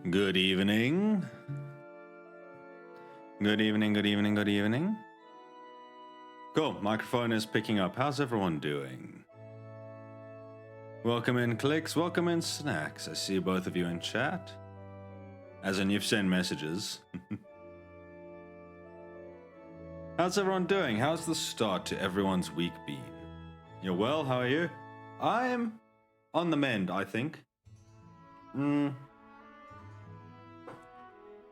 Good evening. Good evening, good evening, good evening. Cool, microphone is picking up. How's everyone doing? Welcome in, Clicks. Welcome in, Snacks. I see both of you in chat. As in, you've sent messages. How's everyone doing? How's the start to everyone's week been? You're well? How are you? I'm on the mend, I think.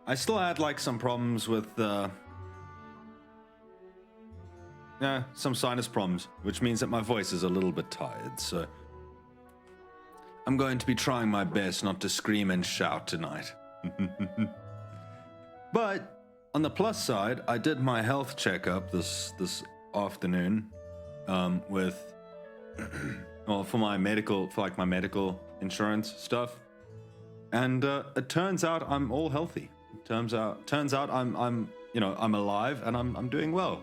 I still had like some problems with some sinus problems, which means that my voice is a little bit tired, so I'm going to be trying my best not to scream and shout tonight. But on the plus side, I did my health checkup this afternoon with well, for my medical insurance stuff, and it turns out I'm all healthy. Turns out I'm alive and I'm doing well.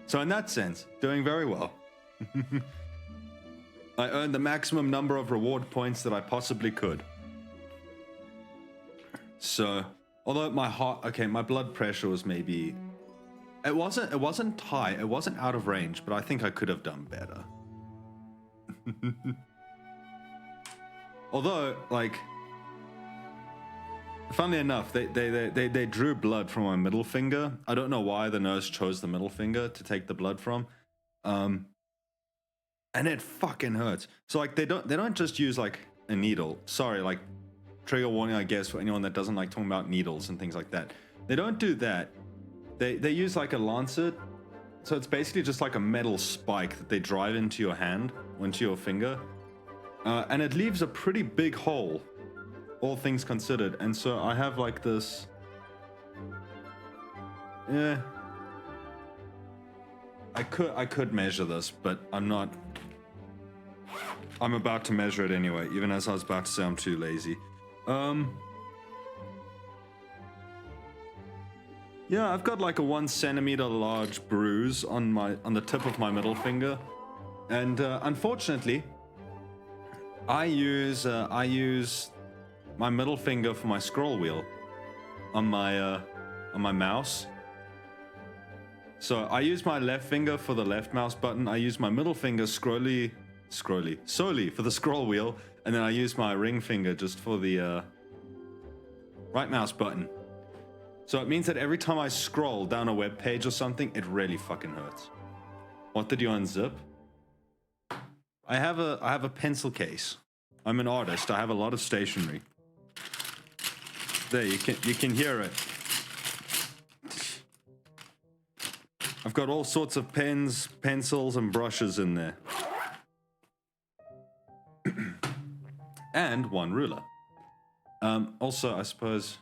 So in that sense, doing very well. I earned the maximum number of reward points that I possibly could. So, although my blood pressure was maybe, it wasn't high, it wasn't out of range, but I think I could have done better. Although, like, funnily enough, they drew blood from my middle finger. I don't know why the nurse chose the middle finger to take the blood from, and it fucking hurts. So like they don't just use like a needle. Sorry, like trigger warning, I guess, for anyone that doesn't like talking about needles and things like that. They don't do that. They use like a lancet. So it's basically just like a metal spike that they drive into your hand, into your finger, and it leaves a pretty big hole, all things considered. And so I have like this, I could measure this, but I'm not. I'm about to measure it anyway, even as I was about to say I'm too lazy. Yeah, I've got like a 1 centimeter large bruise on the tip of my middle finger, and unfortunately, I use my middle finger for my scroll wheel on my mouse. So I use my left finger for the left mouse button. I use my middle finger solely for the scroll wheel, and then I use my ring finger just for the right mouse button. So it means that every time I scroll down a web page or something, it really fucking hurts. What did you unzip? I have a pencil case. I'm an artist. I have a lot of stationery. There, you can hear it. I've got all sorts of pens, pencils, and brushes in there. And one ruler. Also, I suppose...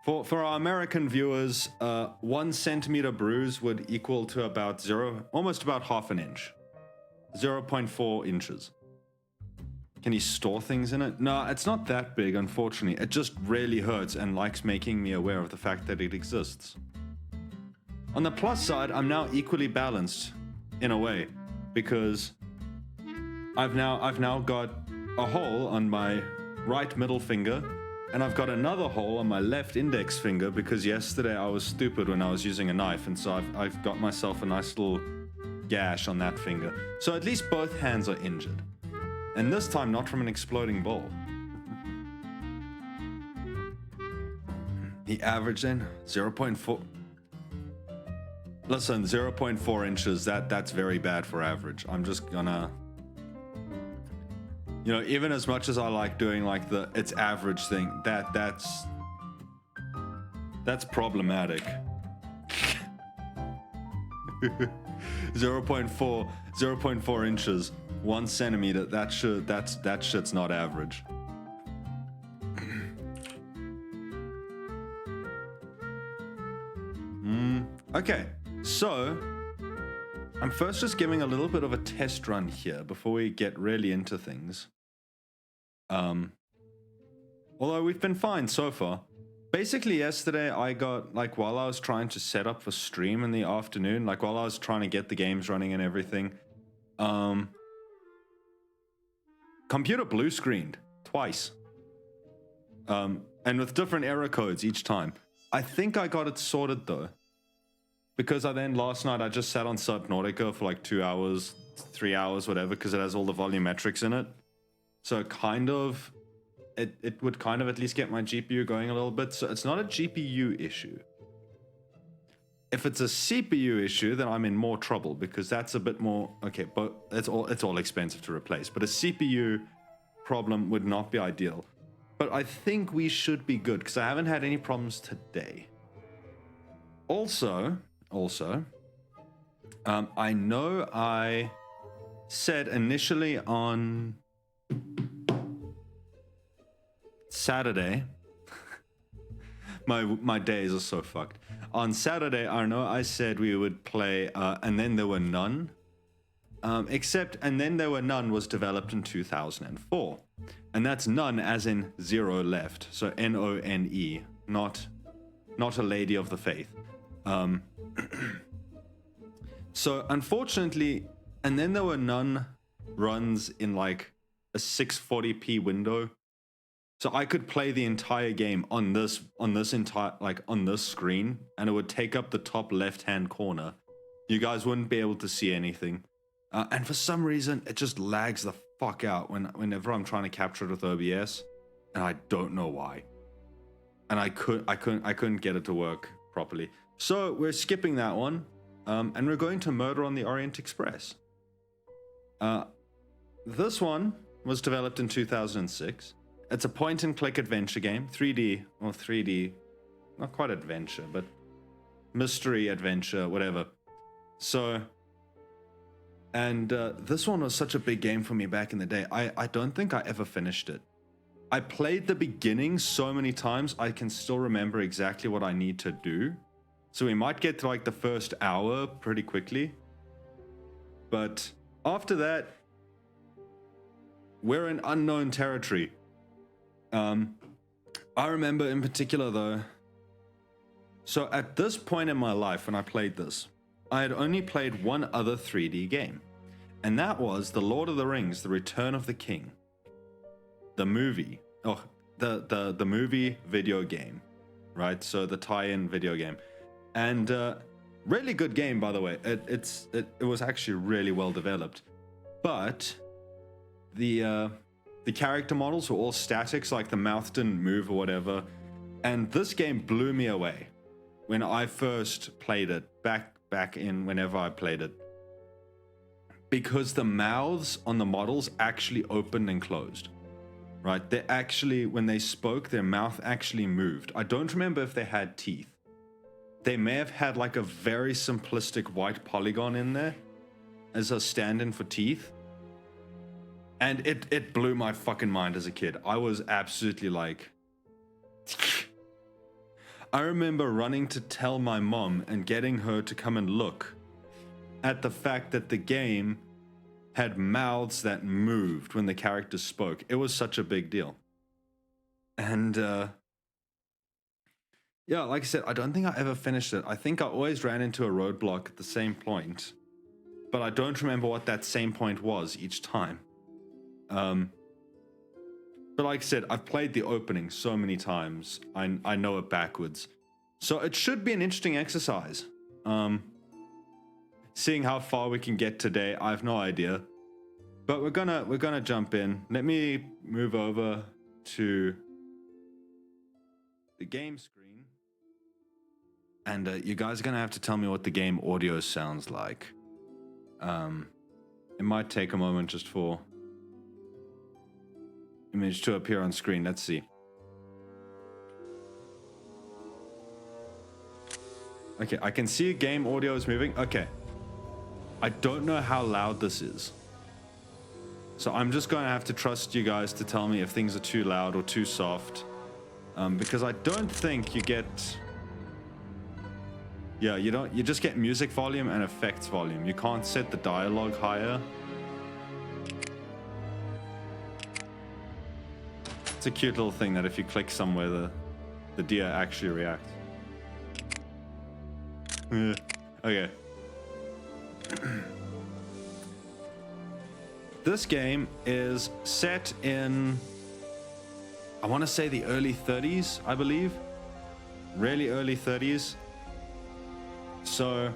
For our American viewers, 1 centimeter bruise would equal to about almost about half an inch. 0.4 inches. Can you store things in it? No, it's not that big, unfortunately. It just really hurts and likes making me aware of the fact that it exists. On the plus side, I'm now equally balanced, in a way, because I've now got a hole on my right middle finger, and I've got another hole on my left index finger because yesterday I was stupid when I was using a knife, and so I've got myself a nice little gash on that finger. So at least both hands are injured. And this time not from an exploding ball. The average then, 0.4. Listen, 0.4 inches, that's very bad for average. I'm just gonna... You know, even as much as I like doing like the it's average thing, that's problematic. 0.4 inches, 1 centimeter. That shit's not average. Okay, so I'm first just giving a little bit of a test run here before we get really into things. Although we've been fine so far. Basically, yesterday I got, like, while I was trying to set up for stream in the afternoon, like while I was trying to get the games running and everything, computer blue screened twice. And with different error codes each time. I think I got it sorted though. Because last night I just sat on Subnautica for like 2 hours, 3 hours, whatever, because it has all the volumetrics in it. So it would kind of at least get my GPU going a little bit. So it's not a GPU issue. If it's a CPU issue, then I'm in more trouble because that's a bit more, okay, but it's all expensive to replace. But a CPU problem would not be ideal. But I think we should be good because I haven't had any problems today. Also, I know I said initially on Saturday, my days are so fucked. On Saturday, I know I said we would play And Then There Were None. Except And Then There Were None was developed in 2004. And that's none as in zero left. So N-O-N-E, not a lady of the faith. So unfortunately, And Then There Were None runs in like a 640p window. So I could play the entire game on this screen, and it would take up the top left-hand corner. You guys wouldn't be able to see anything. And for some reason, it just lags the fuck out whenever I'm trying to capture it with OBS, and I don't know why. And I couldn't get it to work properly. So we're skipping that one, and we're going to Murder on the Orient Express. This one was developed in 2006. It's a point-and-click adventure game, 3D, not quite adventure, but mystery adventure, whatever. So, and this one was such a big game for me back in the day. I don't think I ever finished it. I played the beginning so many times, I can still remember exactly what I need to do. So we might get to like the first hour pretty quickly. But after that, we're in unknown territory. I remember in particular though, so at this point in my life when I played this, I had only played one other 3D game, and that was The Lord of the Rings, The Return of the King. The movie, the movie video game, right? So the tie-in video game. And really good game, by the way. It was actually really well developed. But the character models were all static, so like the mouth didn't move or whatever. And this game blew me away when I first played it, back in whenever I played it. Because the mouths on the models actually opened and closed, right? They actually, when they spoke, their mouth actually moved. I don't remember if they had teeth. They may have had like a very simplistic white polygon in there as a stand-in for teeth. And it blew my fucking mind as a kid. I was absolutely like... I remember running to tell my mom and getting her to come and look at the fact that the game had mouths that moved when the characters spoke. It was such a big deal. And yeah, like I said, I don't think I ever finished it. I think I always ran into a roadblock at the same point. But I don't remember what that same point was each time. But like I said, I've played the opening so many times. I know it backwards. So it should be an interesting exercise. Seeing how far we can get today, I have no idea. But we're gonna jump in. Let me move over to the game screen. And you guys are gonna have to tell me what the game audio sounds like. It might take a moment just for image to appear on screen. Let's see. Okay, I can see game audio is moving. Okay. I don't know how loud this is. So I'm just going to have to trust you guys to tell me if things are too loud or too soft. Because I don't think you get... Yeah, you just get music volume and effects volume. You can't set the dialogue higher. It's a cute little thing that if you click somewhere, the deer actually react. Okay. This game is set in, I want to say the early 30s, I believe. Really early 30s. So,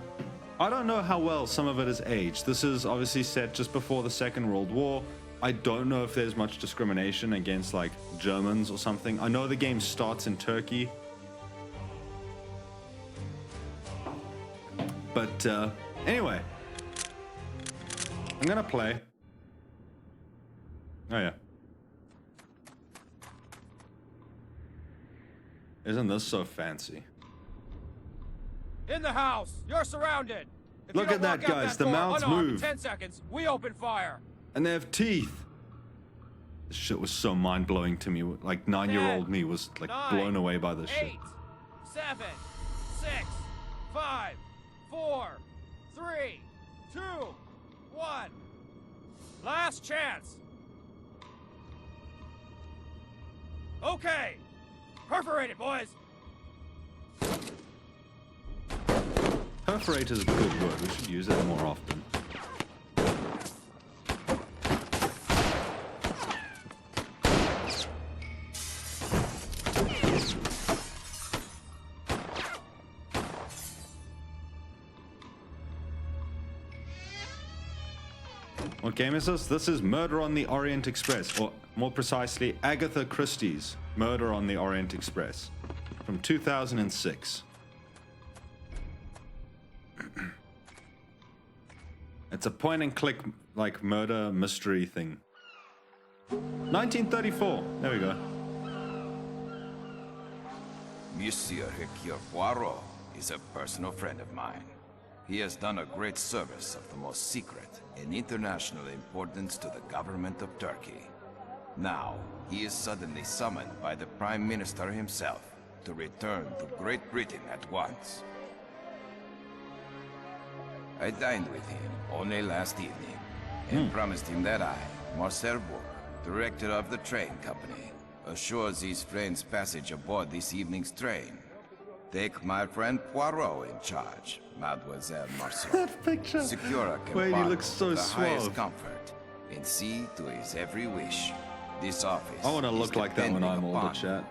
I don't know how well some of it is aged. This is obviously set just before the Second World War. I don't know if there's much discrimination against like Germans or something. I know the game starts in Turkey. But anyway, I'm gonna play. Oh yeah. Isn't this so fancy? In the house! You're surrounded! If Look at that, guys. The mouths move. In 10 seconds, we open fire! And they have teeth. This shit was so mind-blowing to me. Like, 9-year-old me was, like, blown away by this shit. 8, 7, 6, 5, 4, 3, 2, 1. Last chance! Okay! Perforate it, boys! Perforate is a good word. We should use it more often. What game is this? This is Murder on the Orient Express, or more precisely, Agatha Christie's Murder on the Orient Express from 2006. It's a point-and-click, like, murder mystery thing. 1934. There we go. Monsieur Hercule Poirot is a personal friend of mine. He has done a great service of the most secret and international importance to the government of Turkey. Now, he is suddenly summoned by the Prime Minister himself to return to Great Britain at once. I dined with him only last evening and promised him that I, Marcel Bourg, director of the train company, assures his friends passage aboard this evening's train. Take my friend Poirot in charge, Mademoiselle Marceau. That picture. Secure a Wait, he compartment looks so with the highest suave. comfort and see to his every wish. This office I want to is look like that when I'm depending older, upon chat.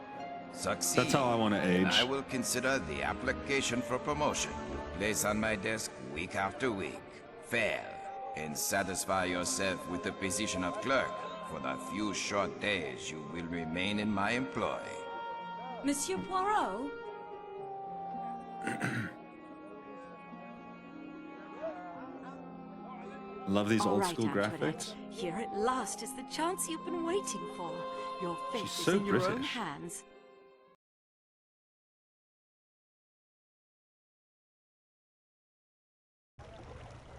Succeed, That's how I want to age. and I will consider the application for promotion you place on my desk week after week. Fail, and satisfy yourself with the position of clerk for the few short days you will remain in my employ. Monsieur Poirot? Love these All old right, school Antoinette. graphics. Here at last is the chance you've been waiting for. Your fate She's is so in your own British. hands.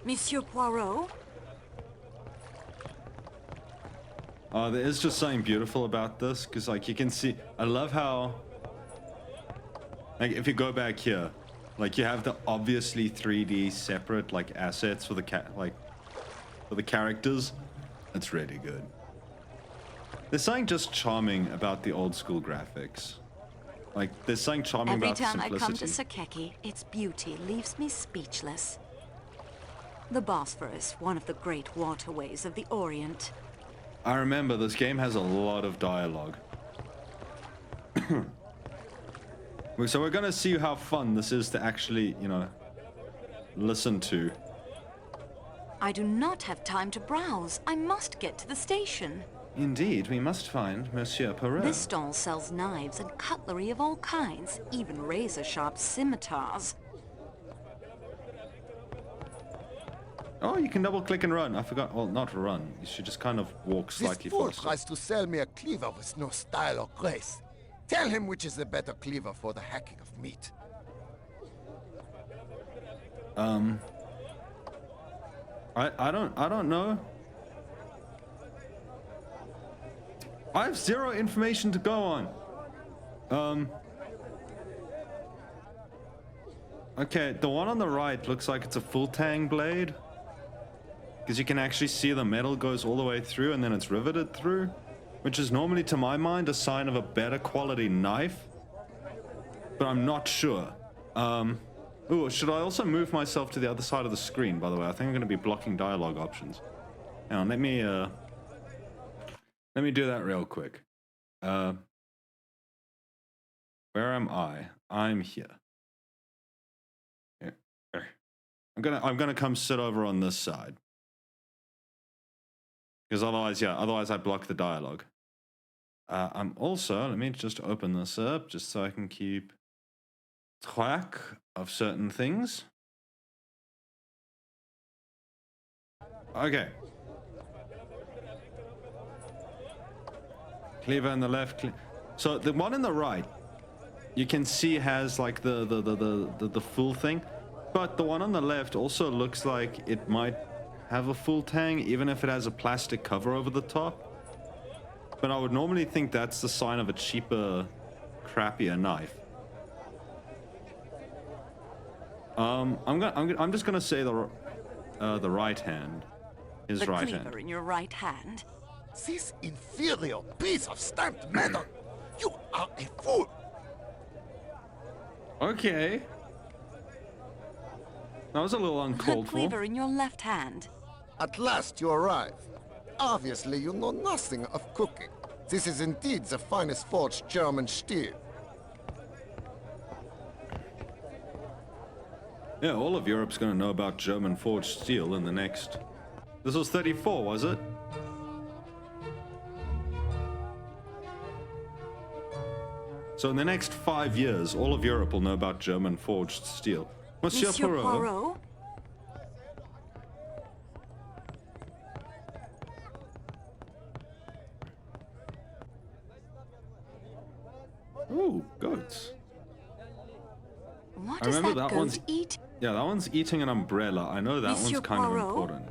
Monsieur Poirot? Oh, there is just something beautiful about this, because like you can see, I love how, like if you go back here, like you have the obviously 3D separate like assets for the for the characters. It's really good. There's something just charming about the old school graphics. Like there's something charming Every about the time I come to simplicity. Sakeki, its beauty leaves me speechless. The Bosphorus, one of the great waterways of the Orient. I remember this game has a lot of dialogue. So we're gonna see how fun this is to actually, you know, listen to. I do not have time to browse. I must get to the station. Indeed, we must find Monsieur Poirot. This stall sells knives and cutlery of all kinds, even razor-sharp scimitars. Oh, you can double click and run. I forgot. Well, not run. You should just kind of walk This slightly fool faster. tries to sell me a cleaver with no style or grace. Tell him which is the better cleaver for the hacking of meat. I don't know. I have zero information to go on. Okay, the one on the right looks like it's a full tang blade. Because you can actually see the metal goes all the way through and then it's riveted through. Which is normally, to my mind, a sign of a better quality knife. but I'm not sure. Ooh, should I also move myself to the other side of the screen, by the way? I think I'm going to be blocking dialogue options. Hang on, let me do that real quick. Where am I? I'm here. Here. I'm gonna come sit over on this side. Because otherwise I block the dialogue. I'm also, let me just open this up just so I can keep track of certain things. Okay. Cleaver on the left. So the one on the right, you can see has like the full thing, but the one on the left also looks like it might have a full tang, even if it has a plastic cover over the top. But I would normally think that's the sign of a cheaper, crappier knife. I'm just gonna say the right hand. His right hand. The cleaver in your right hand. This inferior piece of stamped metal! You are a fool! Okay. That was a little uncalled The for. cleaver in your left hand. At last you arrive. Obviously you know nothing of cooking. This is indeed the finest forged German steel. Yeah, all of Europe's gonna know about German forged steel in the next... This was 34, was it? So in the next 5 years, all of Europe will know about German forged steel. Monsieur Poirot? Ooh, goats. What I does remember that that goat one's eat? Yeah, that one's eating an umbrella. I know that Monsieur one's kind Poirot? of important.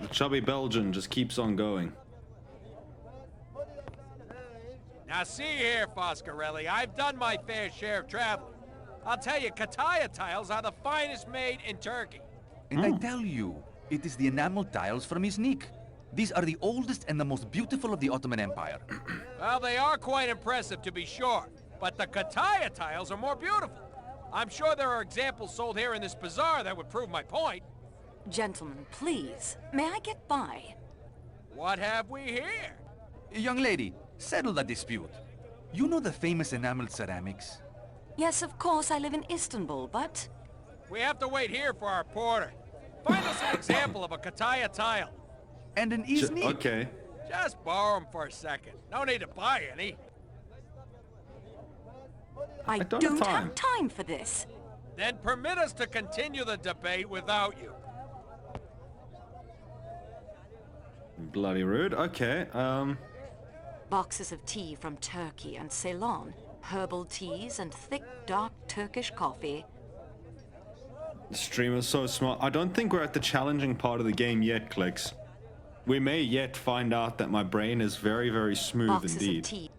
The chubby Belgian just keeps on going. Now see here, Foscarelli, I've done my fair share of traveling. I'll tell you, Kataya tiles are the finest made in Turkey. And I tell you, it is the enamel tiles from Iznik. These are the oldest and the most beautiful of the Ottoman Empire. Well, they are quite impressive, to be sure. But the Kataya tiles are more beautiful. I'm sure there are examples sold here in this bazaar that would prove my point. Gentlemen, please, may I get by? What have we here? Young lady, settle the dispute. You know the famous enameled ceramics? Yes, of course, I live in Istanbul, but... We have to wait here for our porter. Find us an example of a Kataya tile. And an Iznik? Okay. Just borrow them for a second. No need to buy any. I don't don't have have time for this. Then permit us to continue the debate without you. Bloody rude. Okay, Boxes of tea from Turkey and Ceylon, herbal teas and thick, dark Turkish coffee. the stream is so smart. I don't think we're at the challenging part of the game yet, Clicks. We may yet find out that my brain is very, very smooth Boxes indeed. of tea.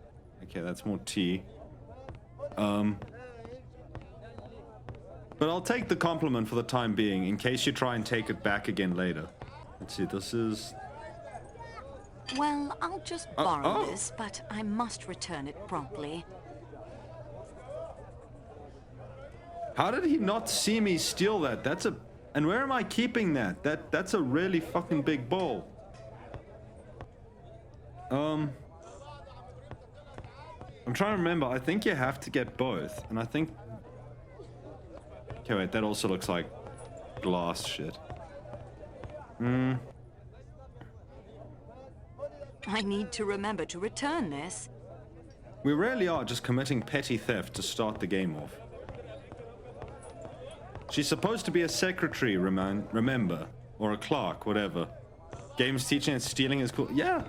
Okay, that's more tea. But I'll take the compliment for the time being, in case you try and take it back again later. Let's see, this is... Well, I'll just borrow oh. this, but I must return it promptly. How did he not see me steal that? That's a... And where am I keeping that? That's a really fucking big bowl. I'm trying to remember. I think you have to get both. And I think... Okay, wait. That also looks like glass shit. I need to remember to return this. We really are just committing petty theft to start the game off. She's supposed to be a secretary, remember? Or a clerk, whatever. Games teaching and stealing is cool. Yeah.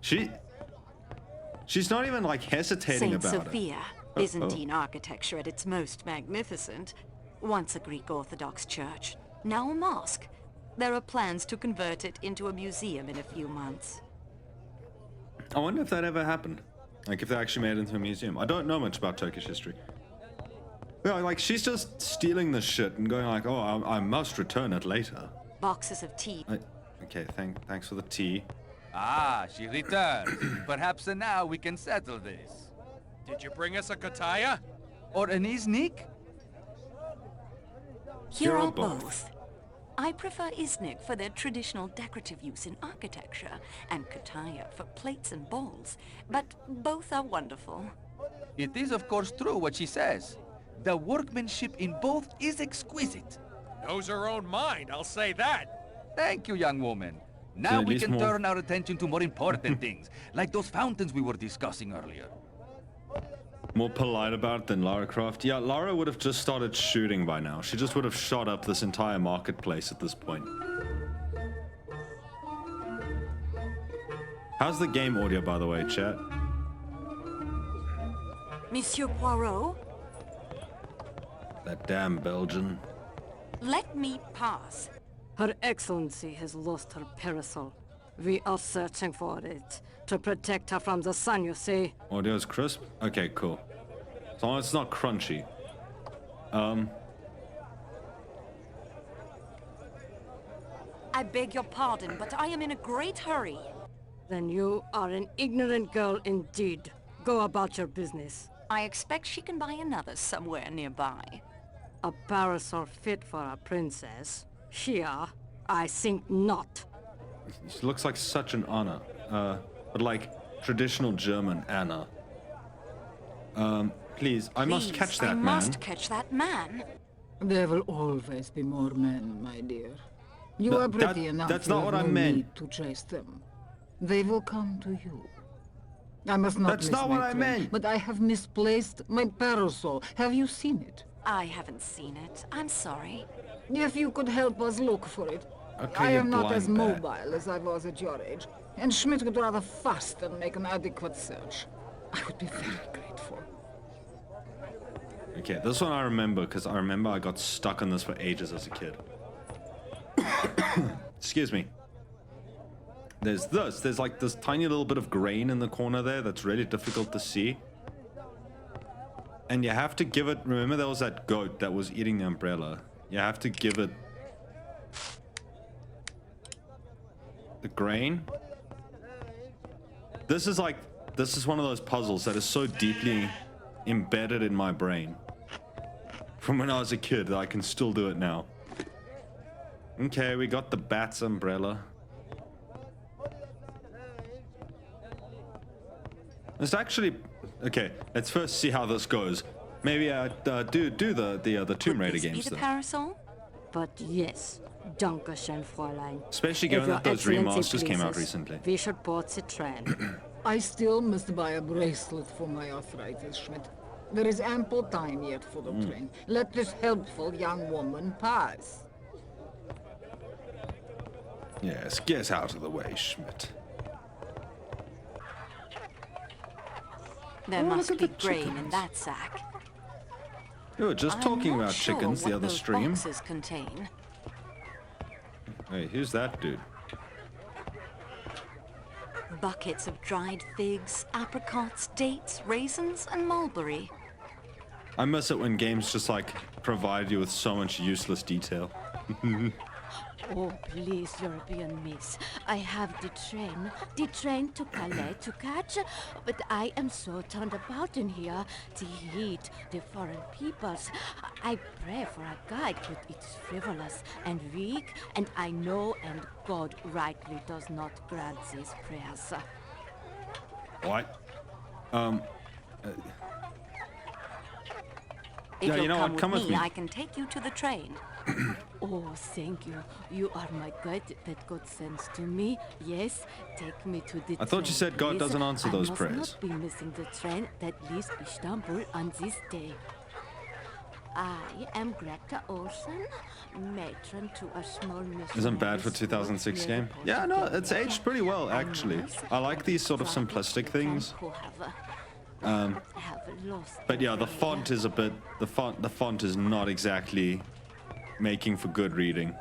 She's not even, like, hesitating Saint about Sophia, it. Byzantine architecture at its most magnificent. Once a Greek Orthodox church, now a mosque. There are plans to convert it into a museum in a few months. I wonder if that ever happened. Like, if they actually made it into a museum. I don't know much about Turkish history. Yeah, like, she's just stealing this shit and going like, oh, I must return it later. Boxes of tea. Okay, thanks for the tea. Ah, she returns. Perhaps now we can settle this. Did you bring us a kataya? Or an Iznik? Here are both. I prefer Iznik for their traditional decorative use in architecture, and Kataya for plates and bowls, but both are wonderful. It is, of course, true what she says. The workmanship in both is exquisite. Knows her own mind, I'll say that. Thank you, young woman. So Now at we least can more- turn our attention to more important things, like those fountains we were discussing earlier. More polite about it than Lara Croft. Yeah, Lara would have just started shooting by now. She just would have shot up this entire marketplace at this point. How's the game audio, by the way, chat? Monsieur Poirot, That damn Belgian. let me pass. Her Excellency has lost her parasol. We are searching for it to protect her from the sun, you see. Audio's crisp? Okay, cool. As long as it's not crunchy. I beg your pardon, but I am in a great hurry. Then you are an ignorant girl indeed. Go about your business. I expect she can buy another somewhere nearby. A parasol fit for a princess? Here, I think not. She looks like such an Anna. But like traditional German Anna. Please, I must Please, catch that I man. must catch that man. There will always be more men, my dear. You Th- are pretty that- enough. that's You not have what I no meant. need to chase them. They will come to you. I must not That's miss not my what I train, meant. But I have misplaced my parasol. Have you seen it? I haven't seen it. I'm sorry. If you could help us look for it. Okay, I you am not blind as bat. mobile as I was at your age, and Schmidt would rather fast than make an adequate search. I would be very grateful. Okay, this one I remember because I remember I got stuck on this for ages as a kid. Excuse me. There's like this tiny little bit of grain in the corner there that's really difficult to see. And you have to give it, remember there was that goat that was eating the umbrella. You have to give it the grain. This is one of those puzzles that is so deeply embedded in my brain from when I was a kid that I can still do it now. Okay, we got the bat's umbrella. It's actually okay. Let's first see how this goes. Maybe do the Tomb Could Raider this be games the then. parasol? But yes, Dankeschön, Fräulein. Especially If given your that those Excellency remasters came out pleases, recently. We should board the train. I still must buy a bracelet for my arthritis, Schmidt. There is ample time yet for the train. Let this helpful young woman pass. Yes, get out of the way, Schmidt. There Oh, must look be at the grain in chickens. that sack. We were just talking I'm not about sure chickens the what other those stream. boxes contain. Hey, who's that dude? Buckets of dried figs, apricots, dates, raisins, and mulberry. I miss it when games just like provide you with so much useless detail. Oh, please, European miss. I have the train to Calais to catch, but I am so turned about in here. The heat, the foreign peoples. I pray for a guide, but it's frivolous and weak, and I know and God rightly does not grant these prayers. What? If Yeah, you you'll know what, come come with with me, me. I can take you to the train. Oh, thank you. You are my guide that God sends to me. Yes, take me to the I thought you train, said God please. doesn't answer those I must prayers. not be missing the train that leaves Istanbul on this day. I am Greta Olsen, matron to a small mission. Isn't bad for 2006 game. Yeah, no, it's aged pretty well actually. I like these sort of simplistic things. But yeah, the font is a bit. The font is not exactly making for good reading.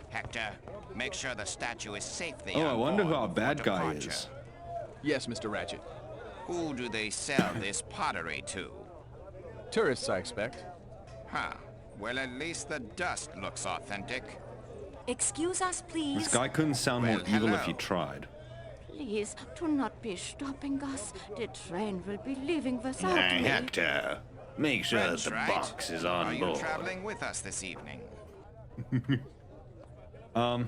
Hector, make sure the statue is safely Oh, I on wonder who board our before bad guy departure. is. Yes, Mr. Ratchet. Who do they sell this pottery to? Tourists, I expect. Huh. Well, at least the dust looks authentic. Excuse us, please. This guy couldn't sound more Well, evil if he hello. tried. Please, do not be stopping us. The train will be leaving without me. Hector, make sure French, that the right? box is on Are you board. traveling with us this evening? I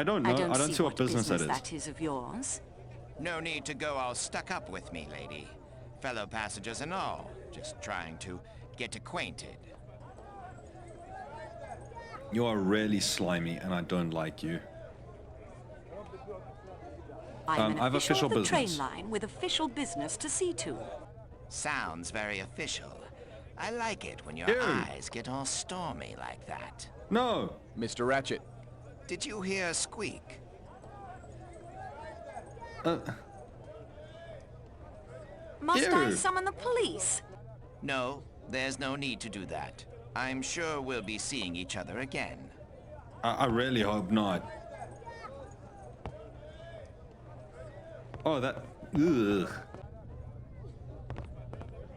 don't know. I don't see what business that is. that is of yours. No need to go all stuck up with me, lady. Fellow passengers and all. Just trying to get acquainted. You are really slimy, and I don't like you. I'm an I have official official of the train business. line with official business to see to. Sounds very official. I like it when your Dude. eyes get all stormy like that. No. Mr. Ratchet, Did you hear a squeak? Must I Ew. summon the police? No, there's no need to do that. I'm sure we'll be seeing each other again. I really hope not. Oh, that. Ugh.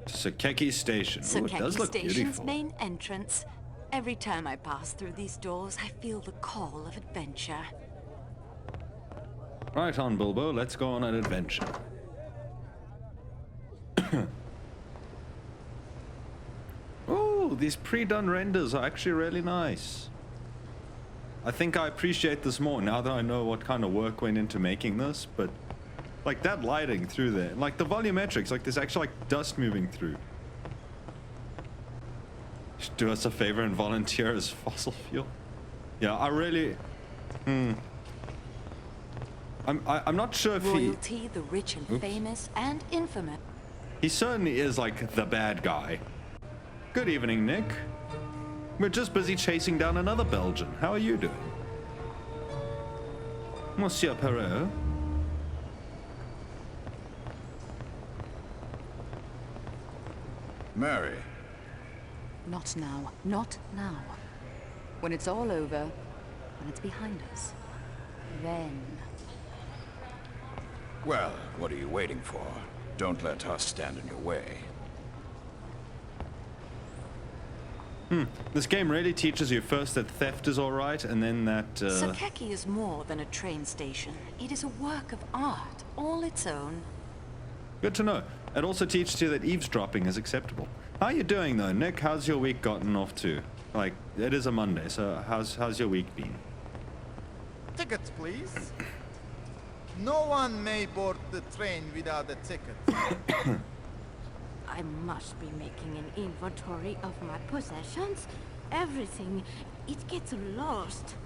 Sakeki Station. Oh, it does Sakeki look Station's beautiful. main entrance. Every time I pass through these doors, I feel the call of adventure. Right on, Bilbo. Let's go on an adventure. Oh, these pre-done renders are actually really nice. I think I appreciate this more now that I know what kind of work went into making this, but like that lighting through there, like the volumetrics, like there's actually like dust moving through. Just do us a favor and volunteer as fossil fuel. Yeah, I really. I'm not sure if Royalty, the rich and famous, and infamous. he certainly is like the bad guy. Good evening, Nick. We're just busy chasing down another Belgian. How are you doing? Monsieur Poirot? Mary. Not now. Not now. When it's all over, when it's behind us, then... Well, what are you waiting for? Don't let us stand in your way. This game really teaches you first that theft is alright, and then that, Sakeki is more than a train station. It is a work of art, all its own. Good to know. It also teaches you that eavesdropping is acceptable. How are you doing, though, Nick? How's your week gotten off to? Like, it is a Monday, so how's your week been? Tickets, please. No one may board the train without a ticket. I must be making an inventory of my possessions. Everything. It gets lost.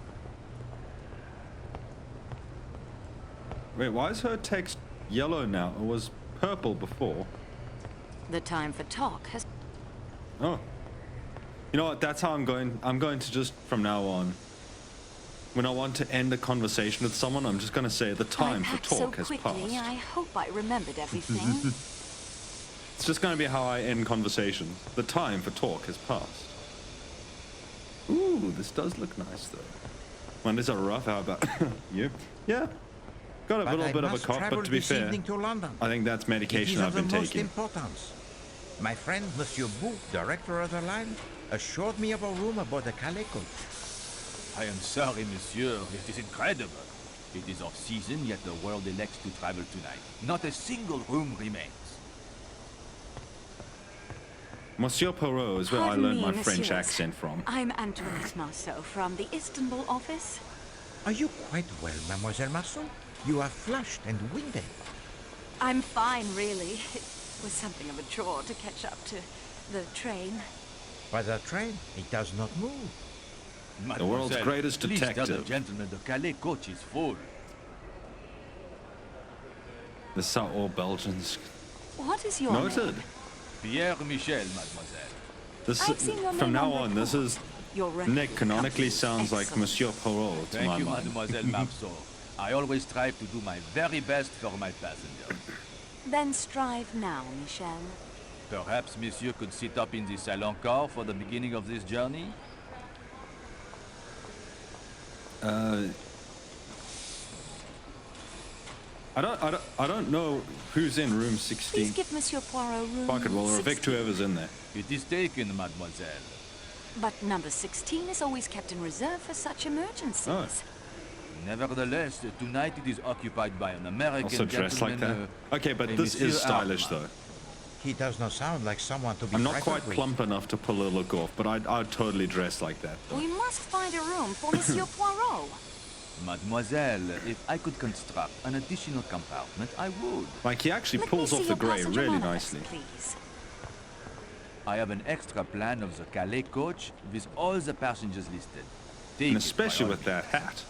Wait, why is her text yellow now? It was purple before. The time for talk has... Oh. You know what? That's how I'm going to just, from now on, when I want to end a conversation with someone, I'm just going to say the time for talk has so quickly, passed. I hope I remembered everything. It's just going to be how I end conversations. The time for talk has passed. Ooh, this does look nice, though. Mondays are rough. How about you? Yeah. Got a little bit of a cough, but to be fair, I think that's medication I've been taking. Importance. My friend, Monsieur Bou, director of the line, assured me of a room aboard the Calais coach. I am sorry, monsieur. It is incredible. It is off-season, yet the world elects to travel tonight. Not a single room remains. Monsieur Poirot is where I Pardon learned me, my French messieurs. accent from. I'm Antoinette Marceau from the Istanbul office. Are you quite well, Mademoiselle Marceau? You are flushed and winded. I'm fine, really. It was something of a chore to catch up to the train. But the train, it does not move. The world's Mademoiselle, greatest please tell the detective. gentleman the Calais coach is full. This is how all Belgians. What is your Noted. name? Pierre Michel, mademoiselle. This I've seen your from name now on on. This record. is Your record Nick canonically is sounds like excellent. Monsieur Poirot to my Thank you, mind. mademoiselle Marceau. I always strive to do my very best for my passengers. Then strive now, Michel. Perhaps monsieur could sit up in the salon car for the beginning of this journey? I don't know who's in room 16. Please give Monsieur Poirot room Fuck it, we'll 16. evict whoever's in there. It is taken, mademoiselle. But number 16 is always kept in reserve for such emergencies. Oh. Nevertheless, tonight it is occupied by an American Also dressed like that. gentleman, Okay, but a this Monsieur is stylish Hartmann. though. He does not sound like someone to be I'm not frightened quite with. plump enough to pull a look off, but I'd totally dress like that. Though. We must find a room for Monsieur Poirot. Mademoiselle, if I could construct an additional compartment, I would. Like he actually Let pulls me off see the your grey passenger really manifest, nicely. please. I have an extra plan of the Calais coach with all the passengers listed. Take And it by especially all with that hat.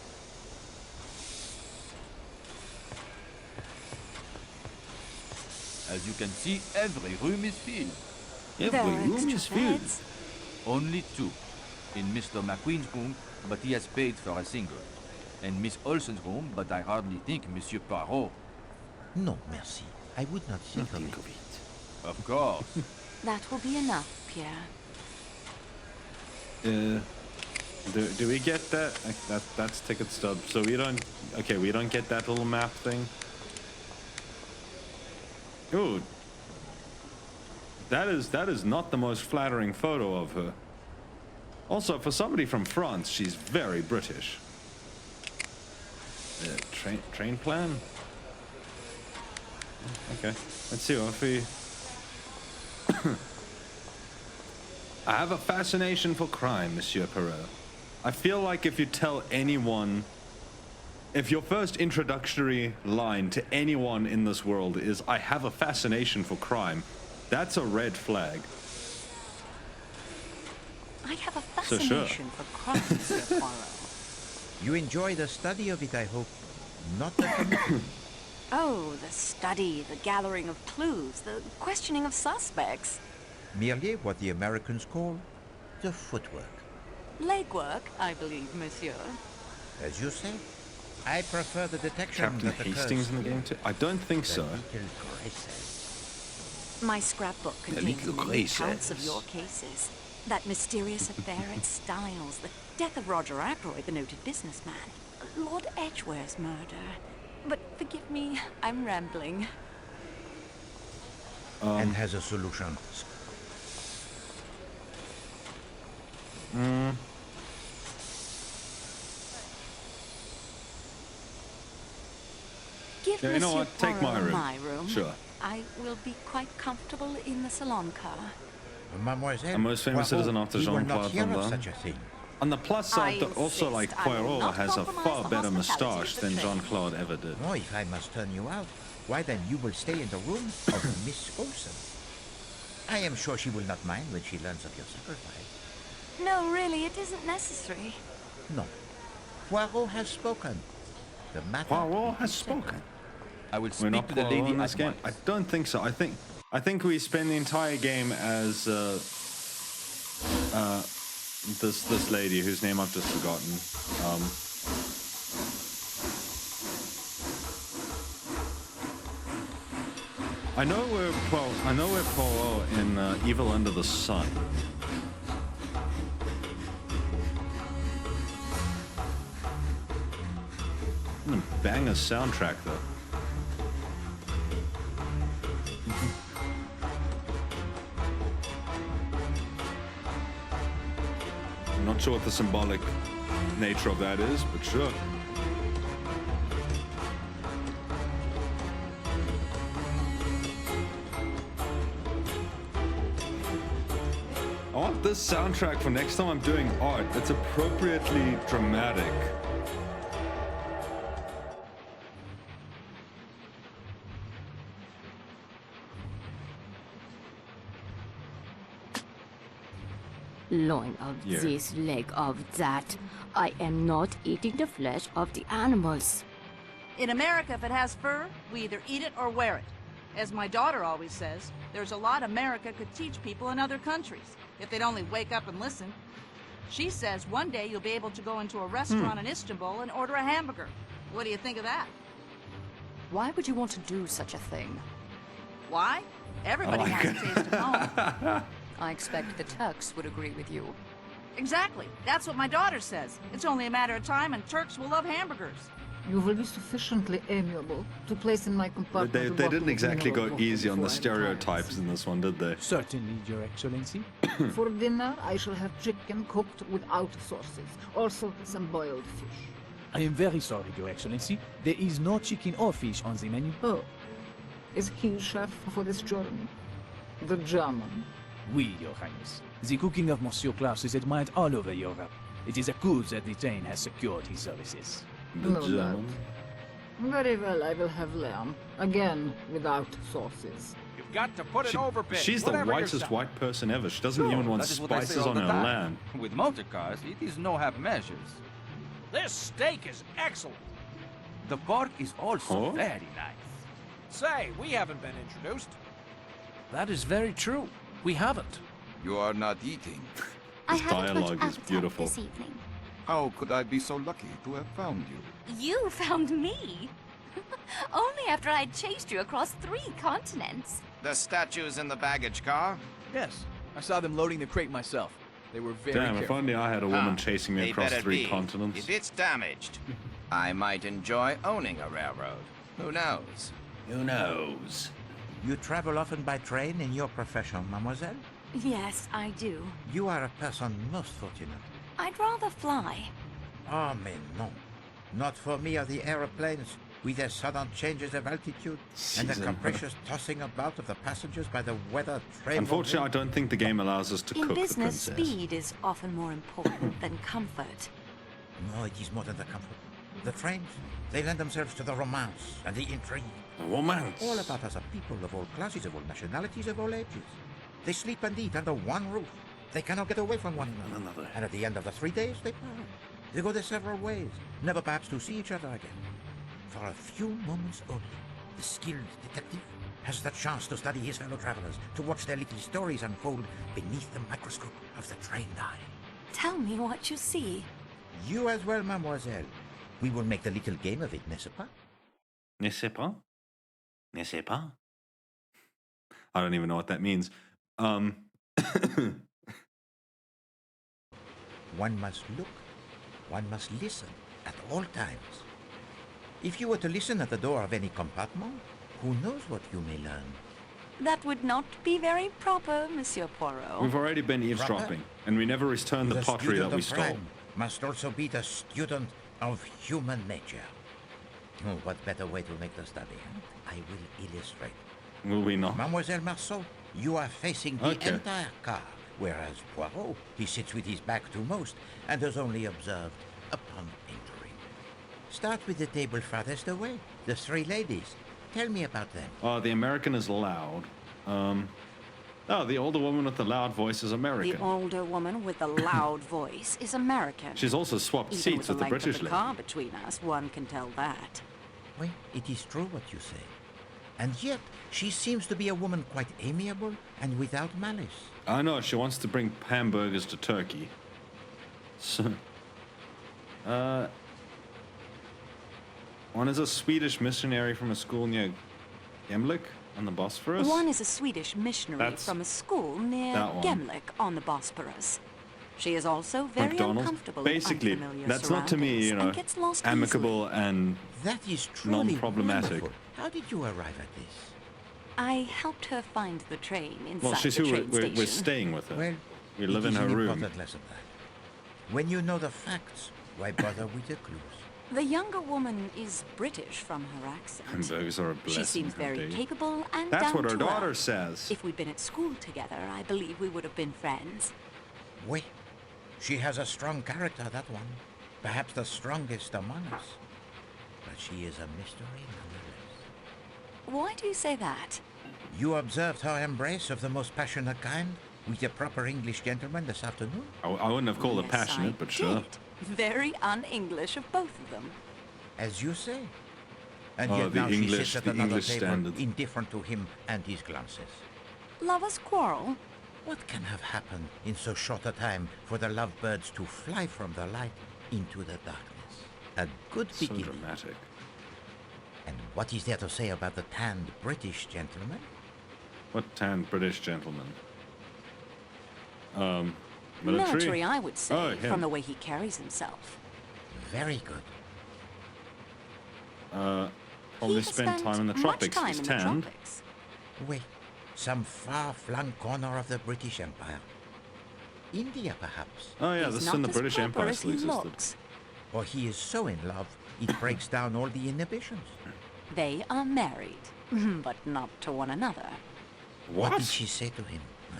As you can see, every room is filled. There are extra beds. Only 2. In Mr. McQueen's room, but he has paid for a single. And Miss Olsen's room, but I hardly think Monsieur Poirot. No, merci. I would not think of it. Of course. That will be enough, Pierre. Do we get that? That's ticket stub. So we don't. Okay, we don't get that little map thing. Ooh. That is not the most flattering photo of her. Also, for somebody from France, she's very British. Train plan? Okay, let's see if we... I have a fascination for crime, Monsieur Poirot. I feel like if you tell anyone... If your first introductory line to anyone in this world is, I have a fascination for crime, that's a red flag. I have a So sure. fascination for crime, Monsieur Poirot. You enjoy the study of it, I hope. Not the commitment. Oh, the study, the gathering of clues, the questioning of suspects. Merely what the Americans call the footwork. Legwork, I believe, monsieur. As you say, I prefer the detection Captain that occurs Hastings in the game too? I don't think so. little graces. My scrapbook contains little many accounts of graces. your cases. That mysterious affair at Styles, the death of Roger Ackroyd, the noted businessman, Lord Edgeware's murder. But forgive me, I'm rambling. And has a solution. Give Yeah, you know Monsieur what? Take my Poirot room. my room. Sure. I will be quite comfortable in the salon car. Mademoiselle, A most famous Poirot, citizen after we will not Jean-Claude hear Van of Damme. such a thing. On the plus side, I though, also like insist. I will Poirot not has a compromise far the better hospitality moustache of the than train. Jean-Claude ever did. Oh, if I must turn you out, why then you will stay in the room of Miss Olsen. I am sure she will not mind when she learns of your sacrifice. No, really, it isn't necessary. No. Poirot has spoken. The matter Poirot has is settled. spoken. I will We're speak not to the Poirot lady in this at game. once. I don't think so. I think we spend the entire game as this lady whose name I've just forgotten. I know we're Poirot in Evil Under the Sun. Banger soundtrack though. I'm not sure what the symbolic nature of that is, but sure. I want this soundtrack for next time I'm doing art. It's appropriately dramatic. Loin of Yeah. this, leg of that. I am not eating the flesh of the animals. In America, if it has fur, we either eat it or wear it. As my daughter always says, there's a lot America could teach people in other countries, if they'd only wake up and listen. She says one day you'll be able to go into a restaurant in Istanbul and order a hamburger. What do you think of that? Why would you want to do such a thing? Why? Everybody wants a taste of home. I expect the Turks would agree with you. Exactly. That's what my daughter says. It's only a matter of time and Turks will love hamburgers. You will be sufficiently amiable to place in my compartment. They didn't exactly go easy on the stereotypes in this one, did they? Certainly, Your Excellency. For dinner, I shall have chicken cooked without sauces. Also, some boiled fish. I am very sorry, Your Excellency. There is no chicken or fish on the menu. Oh. Is he chef for this journey? The German? Oui, Your Highness. The cooking of Monsieur Klaus is admired all over Europe. It is a good that the train has secured his services. The German? Very well, I will have lamb. Again, without sauces. You've got to put it over big. She's the whatever whitest yourself. white person ever. She doesn't even want That is what I say spices all on the her time. lamb. With motor cars, it is no half measures. This steak is excellent. The pork is also Oh? very nice. Say, we haven't been introduced. That is very true. We haven't. You are not eating. This dialogue is beautiful. This evening. How could I be so lucky to have found you? You found me. Only after I'd chased you across 3 continents. The statues in the baggage car? Yes, I saw them loading the crate myself. They were very Damn, if careful. only I had a woman chasing me They across better 3 be. continents. If it's damaged, I might enjoy owning a railroad. Who knows? Who knows? You travel often by train in your profession, mademoiselle? Yes, I do. You are a person most fortunate. I'd rather fly. Oh, mais non. Not for me are the aeroplanes, with their sudden changes of altitude, and the capricious tossing about of the passengers by the weather train. Unfortunately, I don't think the game allows us to In cook business, the princess. speed is often more important than comfort. No, it is more than the comfort. The trains, they lend themselves to the romance and the intrigue. The romance. All about us are people of all classes, of all nationalities, of all ages. They sleep and eat under one roof. They cannot get away from one another. And at the end of the 3 days, they part. They go their several ways, never perhaps to see each other again. For a few moments only, the skilled detective has the chance to study his fellow travelers, to watch their little stories unfold beneath the microscope of the trained eye. Tell me what you see. You as well, mademoiselle. We will make the little game of it, n'est-ce pas? N'est-ce pas? N'est-ce pas? I don't even know what that means. One must look, one must listen at all times. If you were to listen at the door of any compartment, who knows what you may learn? That would not be very proper, Monsieur Poirot. We've already been eavesdropping, and we never returned the pottery that we student of stole. crime must also be the student of human nature. Oh, what better way to make the study? I will illustrate. Will we not? Mademoiselle Marceau, you are facing the Okay. entire car, whereas Poirot, he sits with his back to most and has only observed upon entering. Start with the table farthest away, the 3 ladies. Tell me about them. Oh, the American is loud. Oh, the older woman with the loud voice is American. The older woman with the loud voice is American. She's also swapped Even seats with the length British of the lady. car between us, one can tell that. Well, it is true what you say. And yet, she seems to be a woman quite amiable and without malice. I know, she wants to bring hamburgers to Turkey. So, one is a Swedish missionary from a school near Gemlik on the Bosphorus. One is a Swedish missionary That's from a school near that one. Gemlik on the Bosporus. She is also very McDonald's. uncomfortable Basically, in unfamiliar that's not to me, surroundings you know, and gets lost amicable and That is truly non-problematic. wonderful. How did you arrive at this? I helped her find the train inside Well, she's the who train we're station. staying with her. Well, we live it in is her an room. important lesson, that. When you know the facts, why bother with the clues? The younger woman is British from her accent. Hamburgers are a blessing. She seems very indeed. capable and That's down what her to daughter earth. says. If we'd been at school together, I believe we would have been friends. Oui, she has a strong character, that one. Perhaps the strongest among us. But she is a mystery nonetheless. Why do you say that? You observed her embrace of the most passionate kind with a proper English gentleman this afternoon? I wouldn't have called her Yes, passionate, I but sure. did. Very un-English of both of them. As you say. And Oh, yet the now she English- sits at the another English table, standards. indifferent to him and his glances. Lovers quarrel? What can have happened in so short a time for the lovebirds to fly from the light into the darkness? A good So beginning. dramatic. And what is there to say about the tanned British gentleman? What tanned British gentleman? Military? Military, I would say, Oh, him. from the way he carries himself. Very good. Probably spent time in the tropics. He's tanned. Wait, some far-flung corner of the British Empire. India, perhaps. Oh yeah, this is in the British Empire still existed. Or he is so in love, it breaks down all the inhibitions. They are married, but not to one another. What did she say to him? Huh?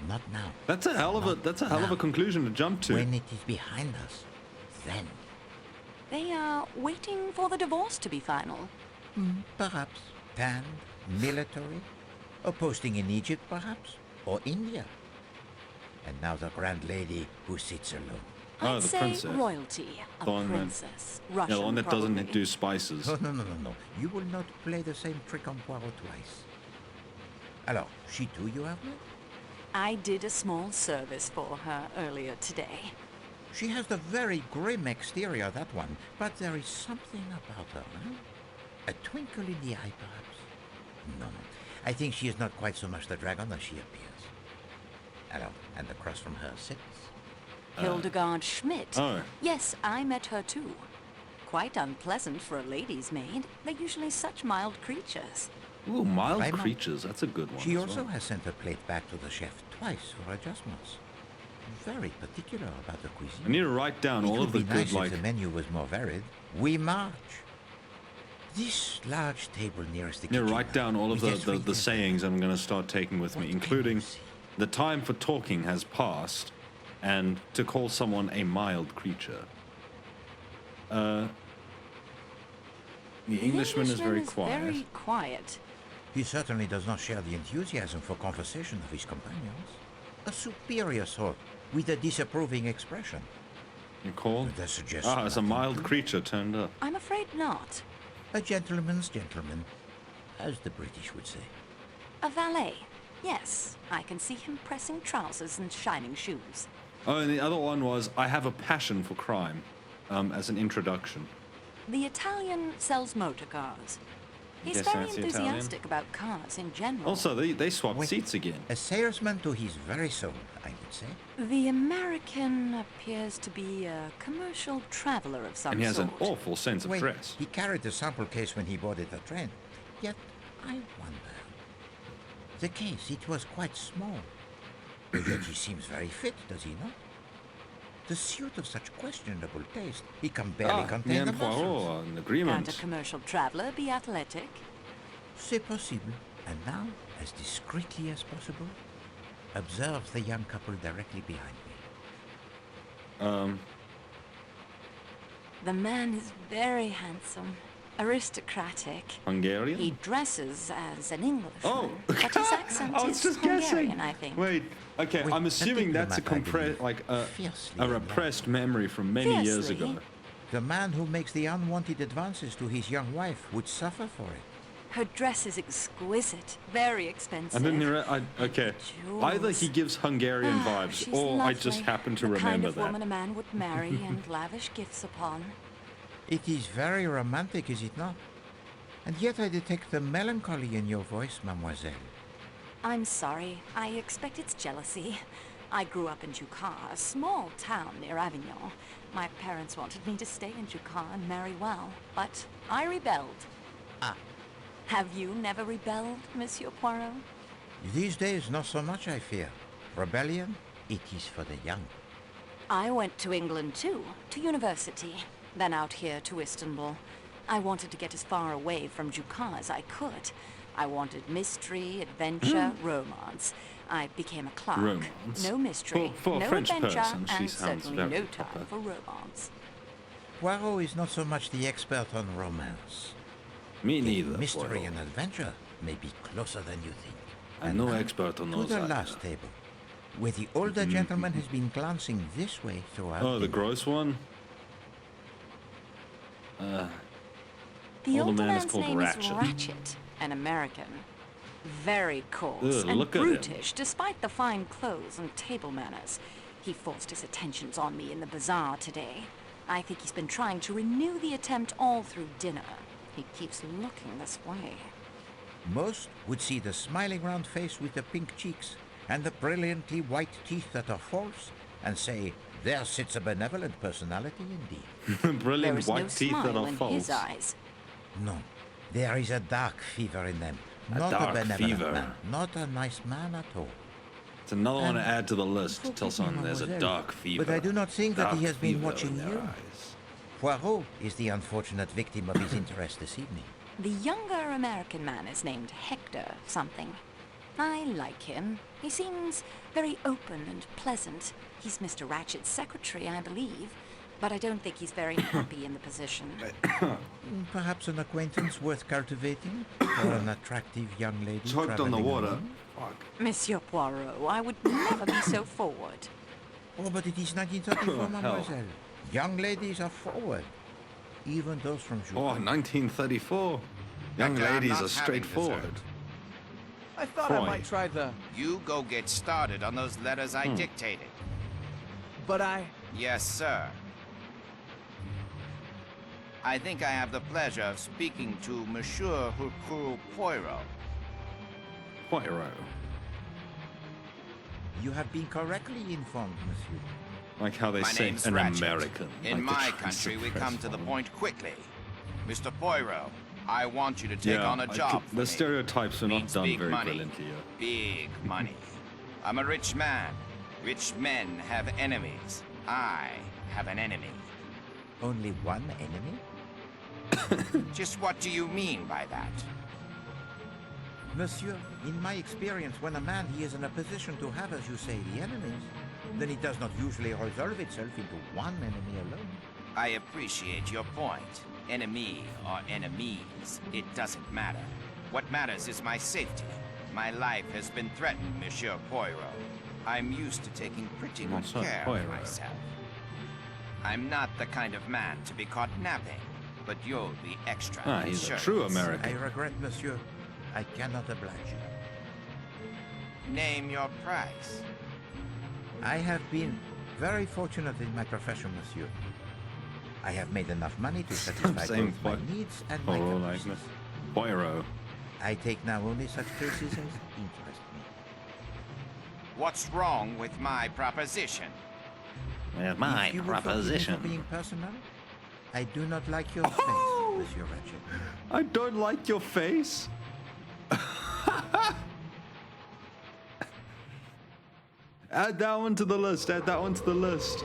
Not now. That's a hell of a conclusion to jump to. When it is behind us, then. They are waiting for the divorce to be final. Perhaps. Tanned, military, or posting in Egypt, perhaps, or India. And now the grand lady who sits alone. Oh, I'd the say princess. royalty, a princess, Russian. Yeah, the one that probably. doesn't do spices. Oh, no. You will not play the same trick on Poirot twice. Alors, she too you have met? I did a small service for her earlier today. She has the very grim exterior, that one, but there is something about her, huh? A twinkle in the eye, perhaps? No. I think she is not quite so much the dragon as she appears. Alors, and across from her sits... Hildegard Schmidt. Oh. Yes, I met her too. Quite unpleasant for a lady's maid. They're usually such mild creatures. Ooh, mild creatures. That's a good one. She also has sent her plate back to the chef twice for adjustments. Very particular about the cuisine. I need to write down all of the good, good, if the menu was more varied. We march. This large table nearest the kitchen. Yeah, write down all of the sayings I'm going to start taking with me, including the time for talking has passed, and to call someone a mild creature. The Englishman is very quiet. Very quiet. He certainly does not share the enthusiasm for conversation of his companions. A superior sort, with a disapproving expression. You called? That suggests it's a mild creature turned up. I'm afraid not. A gentleman's gentleman, as the British would say. A valet. Yes, I can see him pressing trousers and shining shoes. Oh, and the other one was, I have a passion for crime, as an introduction. The Italian sells motor cars. He's Yes, very that's the enthusiastic about cars in general. Also, they swapped seats again. A salesman to his very soul, I would say. The American appears to be a commercial traveler of some And he has sort. an awful sense of dress. He carried the sample case when he boarded the train. Yet, I wonder. The case, it was quite small. But yet he seems very fit, does he not? The suit of such questionable taste, he can barely contain the muscles. Poirot, an agreement. Can't a commercial traveler be athletic? C'est possible. And now, as discreetly as possible, observe the young couple directly behind me. The man is very handsome, aristocratic. Hungarian? He dresses as an Englishman, Oh, but his accent I was is just Hungarian, guessing. I think. Wait, okay, I'm assuming that's a repressed memory from many years ago. The man who makes the unwanted advances to his young wife would suffer for it. Her dress is exquisite, very expensive. I didn't hear it. Okay, either he gives Hungarian vibes, She's or I lovely. just happen to the remember kind of that. woman a man would marry and lavish gifts upon. It is very romantic, is it not? And yet I detect the melancholy in your voice, mademoiselle. I'm sorry. I expect it's jealousy. I grew up in Jucar, a small town near Avignon. My parents wanted me to stay in Jucar and marry well, but I rebelled. Ah. Have you never rebelled, Monsieur Poirot? These days, not so much, I fear. Rebellion, it is for the young. I went to England too, to university, then out here to Istanbul. I wanted to get as far away from Jucar as I could. I wanted mystery, adventure, romance. I became a clerk. Romance? No mystery, For a no French adventure, person, she and sounds certainly very no proper. time for romance. Poirot is not so much the expert on romance. Me neither. Mystery Poirot. and adventure may be closer than you think. I'm no expert on To those the either. last table, where the older gentleman has been glancing this way throughout. Oh, the gross one? The Old older man is man's called name Ratchet. is Ratchet, an American. Very coarse Ugh, and look at him. brutish, despite the fine clothes and table manners. He forced his attentions on me in the bazaar today. I think he's been trying to renew the attempt all through dinner. He keeps looking this way. Most would see the smiling round face with the pink cheeks and the brilliantly white teeth that are false and say, there sits a benevolent personality indeed. There Brilliant is no white teeth that smile are in false. his eyes. No. There is a dark fever in them. A Not dark a benevolent fever. man. Not a nice man at all. It's another one to And add to the list. Tell forgive me, someone there's a mademoiselle, dark fever. But I do not think that he Dark has been fever watching in their you. eyes. Poirot is the unfortunate victim of his interest this evening. The younger American man is named Hector something. I like him. He seems very open and pleasant. He's Mr. Ratchet's secretary, I believe. But I don't think he's very happy in the position. Perhaps an acquaintance worth cultivating? Or an attractive young lady Choked on the traveling water. alone? Fuck. Monsieur Poirot, I would never be so forward. Oh, but it is 1934, Hell. mademoiselle. Young ladies are forward. Even those from Oh, Japan. 1934. Young Hector, I'm ladies not are having straightforward. dessert. I thought Boy. I might try the... You go get started on those letters I dictated. But I... Yes, sir. I think I have the pleasure of speaking to Monsieur Hercule Poirot. Poirot. You have been correctly informed, monsieur. Like how they My say name's an Ratchet. American. In like the my Trans country, we Press come to the one. point quickly. Mr. Poirot, I want you to take on a job for The me. stereotypes are not Means done big very money. brilliantly yet. Big money. I'm a rich man. Rich men have enemies. I have an enemy. Only one enemy? Just what do you mean by that? Monsieur, in my experience, when a man he is in a position to have, as you say, the enemies, then it does not usually resolve itself into one enemy alone. I appreciate your point. Enemy or enemies, it doesn't matter. What matters is my safety. My life has been threatened, Monsieur Poirot. I'm used to taking pretty good Monsieur care Poirot. of myself. I'm not the kind of man to be caught napping, but you'll be extra. Ah, he's a insurance. true American. I regret, monsieur. I cannot oblige you. Name your price. I have been very fortunate in my profession, monsieur. I have made enough money to satisfy Same both my point. needs and my Poirot caprices. likeness. Poirot. I take now only such cases as interest me. What's wrong with my proposition? Yeah, my If you will forgive me for being personal, I do not like your face, Monsieur Ratchet. I don't like your face. Add that one to the list. Add that one to the list.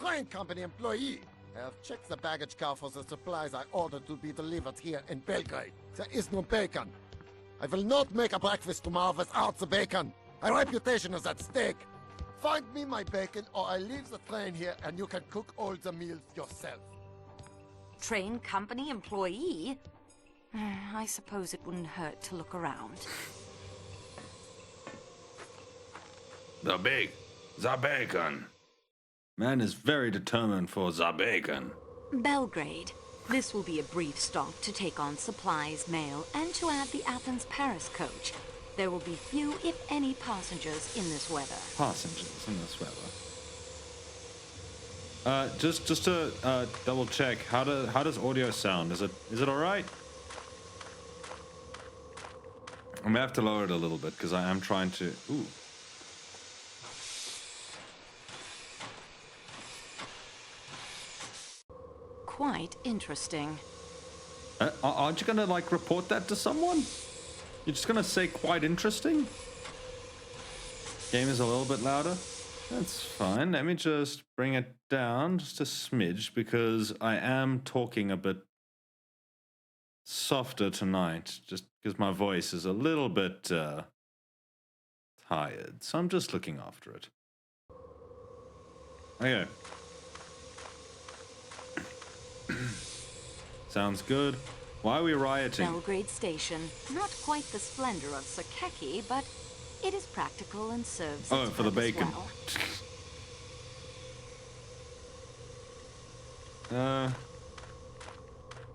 Train company employee. I have checked the baggage car for the supplies I ordered to be delivered here in Belgrade. There is no bacon. I will not make a breakfast tomorrow without the bacon. My reputation is at stake. Find me my bacon or I leave the train here and you can cook all the meals yourself. Train company employee? I suppose it wouldn't hurt to look around. The bacon. Man is very determined for the bacon. Belgrade. This will be a brief stop to take on supplies, mail, and to add the Athens-Paris coach. There will be few, if any, passengers in this weather. Passengers in this weather. Just to double check, how does audio sound? Is it all right? I'm gonna have to lower it a little bit because I am trying to. Ooh. Quite interesting. Aren't you gonna like report that to someone? You're just gonna say quite interesting? Game is a little bit louder. That's fine. Let me just bring it down just a smidge because I am talking a bit softer tonight just because my voice is a little bit tired. So I'm just looking after it. Okay. Sounds good. Why are we rioting? Belgrade Station. Not quite the splendor of Sakeki, but it is practical and serves Oh, its for the purpose bacon. well.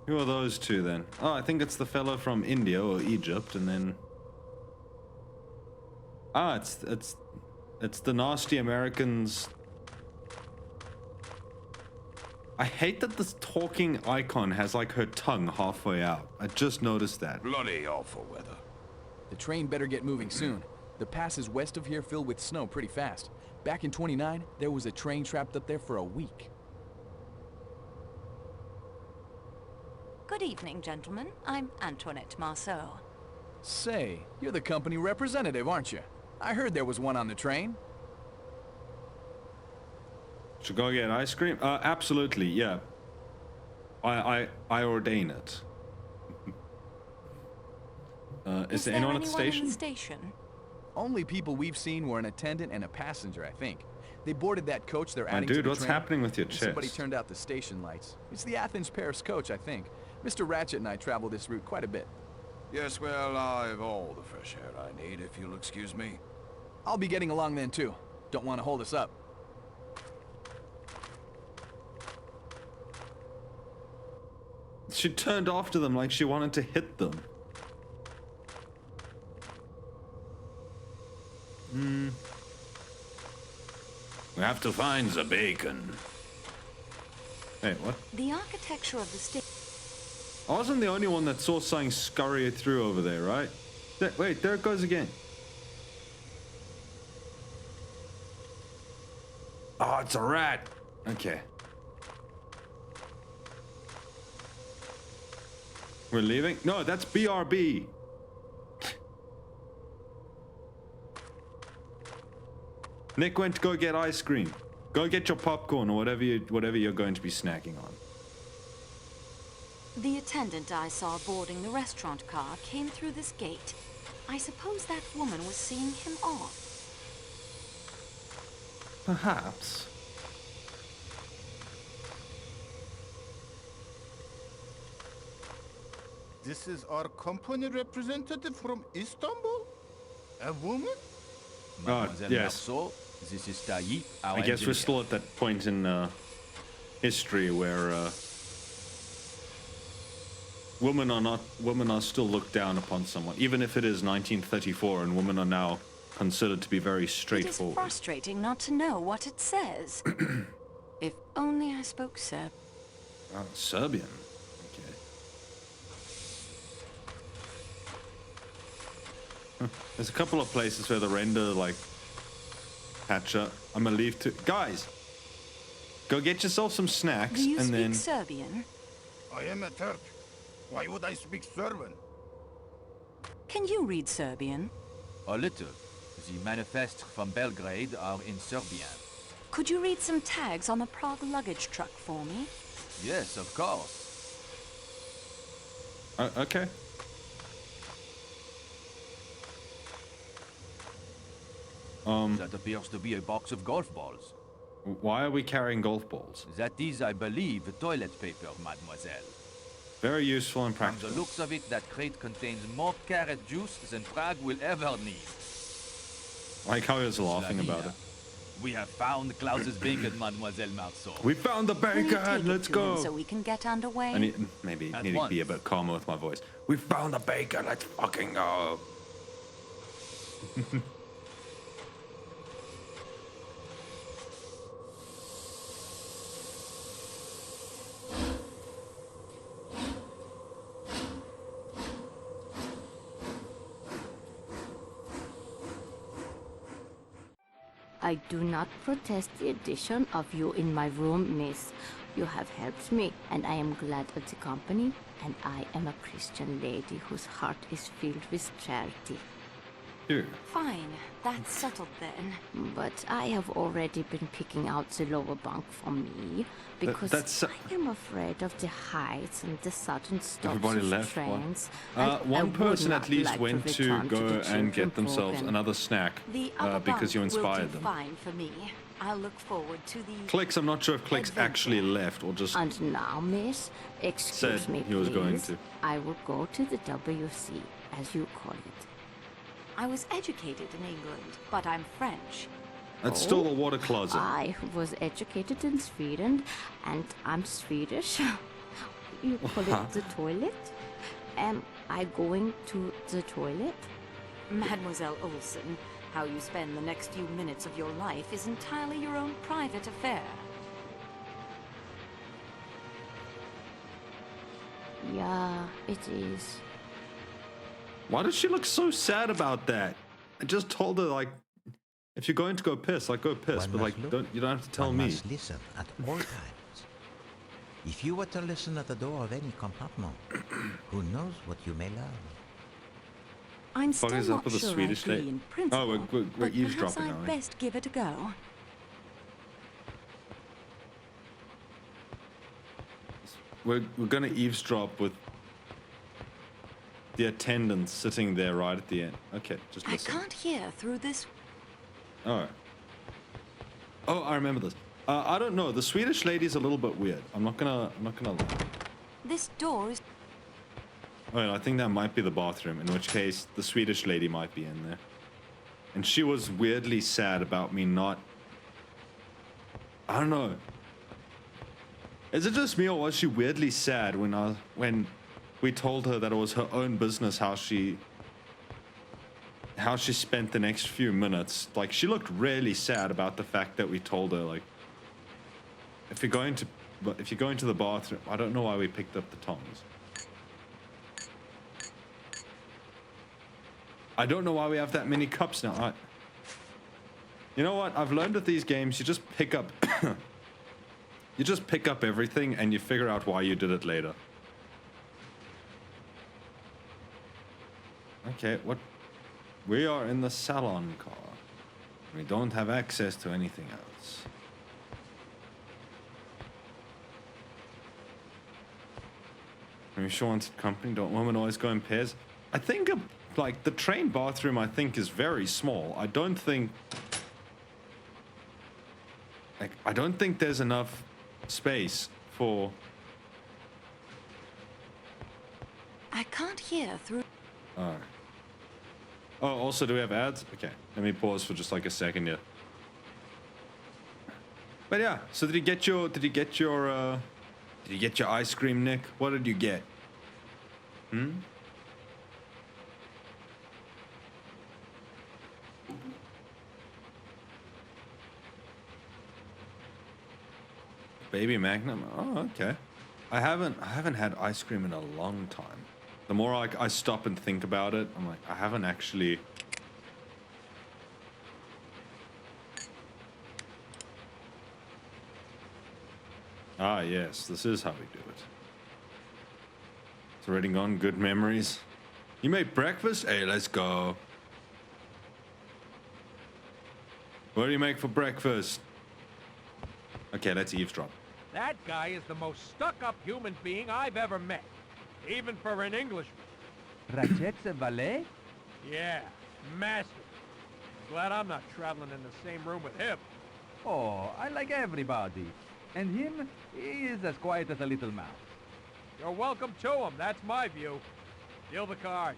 Who are those two then? Oh, I think it's the fellow from India or Egypt, and then it's the nasty Americans. I hate that this talking icon has like her tongue halfway out. I just noticed that. Bloody awful weather. The train better get moving soon. The passes west of here fill with snow pretty fast. Back in '29, there was a train trapped up there for a week. Good evening, gentlemen. I'm Antoinette Marceau. Say, you're the company representative, aren't you? I heard there was one on the train. Should go get ice cream? Absolutely, yeah. I ordain it. Is there anyone at the station? In the station? Only people we've seen were an attendant and a passenger, I think. They boarded that coach they're adding to the dude, what's train, happening with your and chest? Somebody turned out the station lights. It's the Athens-Paris coach, I think. Mr. Ratchet and I travel this route quite a bit. Yes, well, I've all the fresh air I need, if you'll excuse me. I'll be getting along then, too. Don't want to hold us up. She turned after them like she wanted to hit them. We have to find the bacon. Hey, what? The architecture of the station. I wasn't the only one that saw something scurry through over there, right? Wait, there it goes again. Oh, it's a rat. Okay. We're leaving? No, that's BRB. Nick went to go get ice cream. Go get your popcorn or whatever you're going to be snacking on. The attendant I saw boarding the restaurant car came through this gate. I suppose that woman was seeing him off. Perhaps. This is our company representative from Istanbul? A woman? Mademoiselle yes. Marceau, this is Tayi, our I guess we're engineer. still at that point in history where women are still looked down upon somewhat, even if it is 1934 and women are now considered to be very straightforward. It is frustrating not to know what it says. If only I spoke Serb. Serbian. Okay. There's a couple of places where the render like patch up. I'm gonna leave to guys. Go get yourself some snacks Do you and speak then. Serbian? I am a Turk. Why would I speak Serbian? Can you read Serbian? A little. The manifests from Belgrade are in Serbian. Could you read some tags on the Prague luggage truck for me? Yes, of course. Okay. That appears to be a box of golf balls. Why are we carrying golf balls? That is, I believe, toilet paper, mademoiselle. Very useful and From practical. the looks of it, that crate contains more carrot juice than Prague will ever need. I like how he was laughing about it. We have found Klaus's bacon, Mademoiselle Marceau. We found the Will you take bacon. it Let's to go. him so we can get underway? I need maybe At need to be a once. bit calmer with my voice. We found the bacon. Let's fucking go. I do not protest the addition of you in my room, miss. You have helped me, and I am glad of the company, and I am a Christian lady whose heart is filled with charity. Here. Fine, that's settled then. But I have already been picking out the lower bunk for me, because that's, I am afraid of the heights and the sudden stops Everybody of left. trains. and I One person would at not least like went to return go the and children get themselves program. another snack The other because you bunk will inspired do them. fine for me. I'll look forward to the Clicks, I'm not sure if Clicks adventure. actually left or just And now, miss, excuse said me, he was please. going to. I will go to the WC, as you call it. I was educated in England, but I'm French. That's still a water closet. I was educated in Sweden, and I'm Swedish. You call it the toilet? Am I going to the toilet? Mademoiselle Olsen, how you spend the next few minutes of your life is entirely your own private affair. Yeah, it is. Why does she look so sad about that? I just told her, like, if you're going to go piss, like, go piss. One But, like, must look, you don't have to tell one me. must listen at all times. If you were to listen at the door of any compartment, who knows what you may learn? I'm Fuck still is up not with the sure Swedish I agree lady? in principle, Oh, we're but perhaps eavesdropping, I'd aren't we? best give it a go. We're gonna eavesdrop with the attendant sitting there right at the end. Okay, just I listen. can't hear through this. Oh. Oh, I remember this. I don't know. The Swedish lady's a little bit weird. I'm not gonna lie. This door is. Oh, yeah, I think that might be the bathroom. In which case, the Swedish lady might be in there. And she was weirdly sad about me not. I don't know. Is it just me, or was she weirdly sad when we told her that it was her own business how she spent the next few minutes? Like, she looked really sad about the fact that we told her, like, if you're going to the bathroom. I don't know why we picked up the tongs. I don't know why we have that many cups now. You know what? I've learned with these games, you just pick up you just pick up everything and you figure out why you did it later. Okay, what? We are in the salon car. We don't have access to anything else. Maybe she wanted company. Don't women always go in pairs? I think like the train bathroom, I think, is very small. I don't think there's enough space for. I can't hear through. Oh. Oh, also, do we have ads? Okay, let me pause for just like a second here. But yeah, so did you get your ice cream, Nick? What did you get? Baby Magnum. Oh, okay. I haven't had ice cream in a long time. The more I stop and think about it, I'm like, I haven't actually. Ah, yes, this is how we do it. It's already gone. Good memories. You made breakfast? Hey, let's go. What do you make for breakfast? Okay, let's eavesdrop. That guy is the most stuck-up human being I've ever met. Even for an Englishman. Ratchet's a valet? Yeah, massive. Glad I'm not traveling in the same room with him. Oh, I like everybody. And him, he is as quiet as a little mouse. You're welcome to him, that's my view. Deal the cards.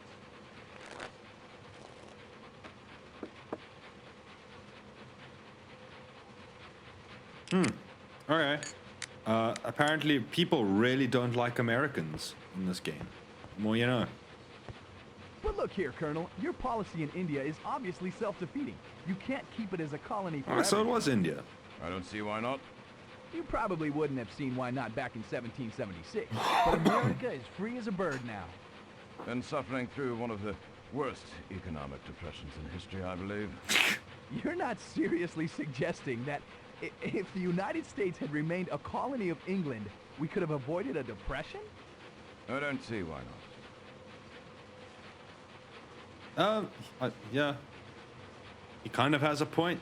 Okay. Apparently people really don't like Americans in this game. The more you know. But look here, Colonel. Your policy in India is obviously self-defeating. You can't keep it as a colony forever. So it was India. I don't see why not. You probably wouldn't have seen why not back in 1776. But America is free as a bird now. And suffering through one of the worst economic depressions in history, I believe. You're not seriously suggesting that if the United States had remained a colony of England, we could have avoided a depression? I don't see why not. Yeah. He kind of has a point.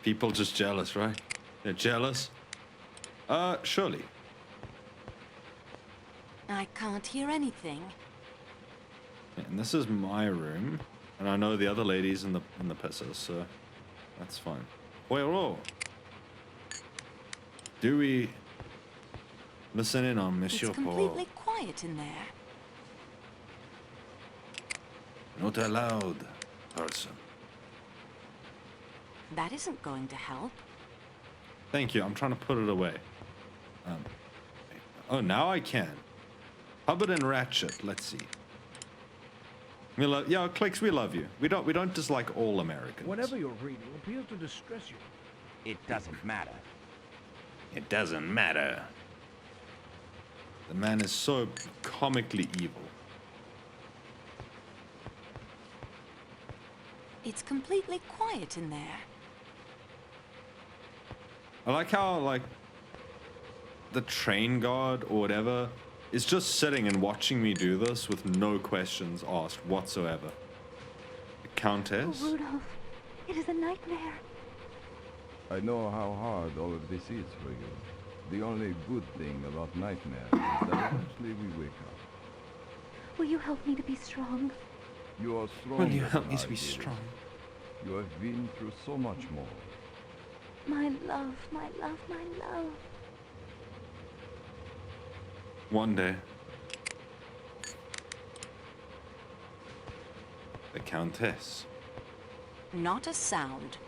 People just jealous, right? They're jealous. Surely. I can't hear anything. And this is my room, and I know the other lady's in the pisses, so that's fine. Poirot. Do we listen in on Monsieur It's Poirot? completely quiet in there. Not allowed, person. That isn't going to help. Thank you. I'm trying to put it away. Oh, now I can. Hubbard and Ratchet. Let's see. Yeah, Clicks, we love you. We don't dislike all Americans. Whatever you're reading appears to distress you. It doesn't matter. It doesn't matter. The man is so comically evil. It's completely quiet in there. I like how, like, the train guard or whatever is just sitting and watching me do this with no questions asked whatsoever. The Countess? Oh, Rudolph, it is a nightmare. I know how hard all of this is for you. The only good thing about nightmares is that eventually we wake up. Will you help me to be strong? You are strong. Will you help me to be strong? You have been through so much more. My love, my love, my love. One day. The Countess. Not a sound.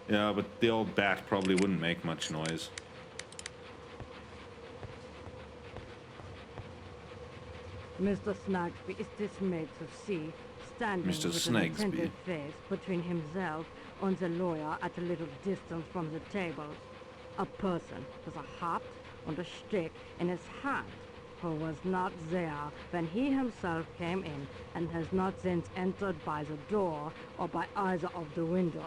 Yeah, but the old bat probably wouldn't make much noise. Mr. Snagsby is dismayed to see, standing Mr. with an attentive face between himself and the lawyer at a little distance from the table, a person with a hat and a stick in his hand, who was not there when he himself came in and has not since entered by the door or by either of the windows.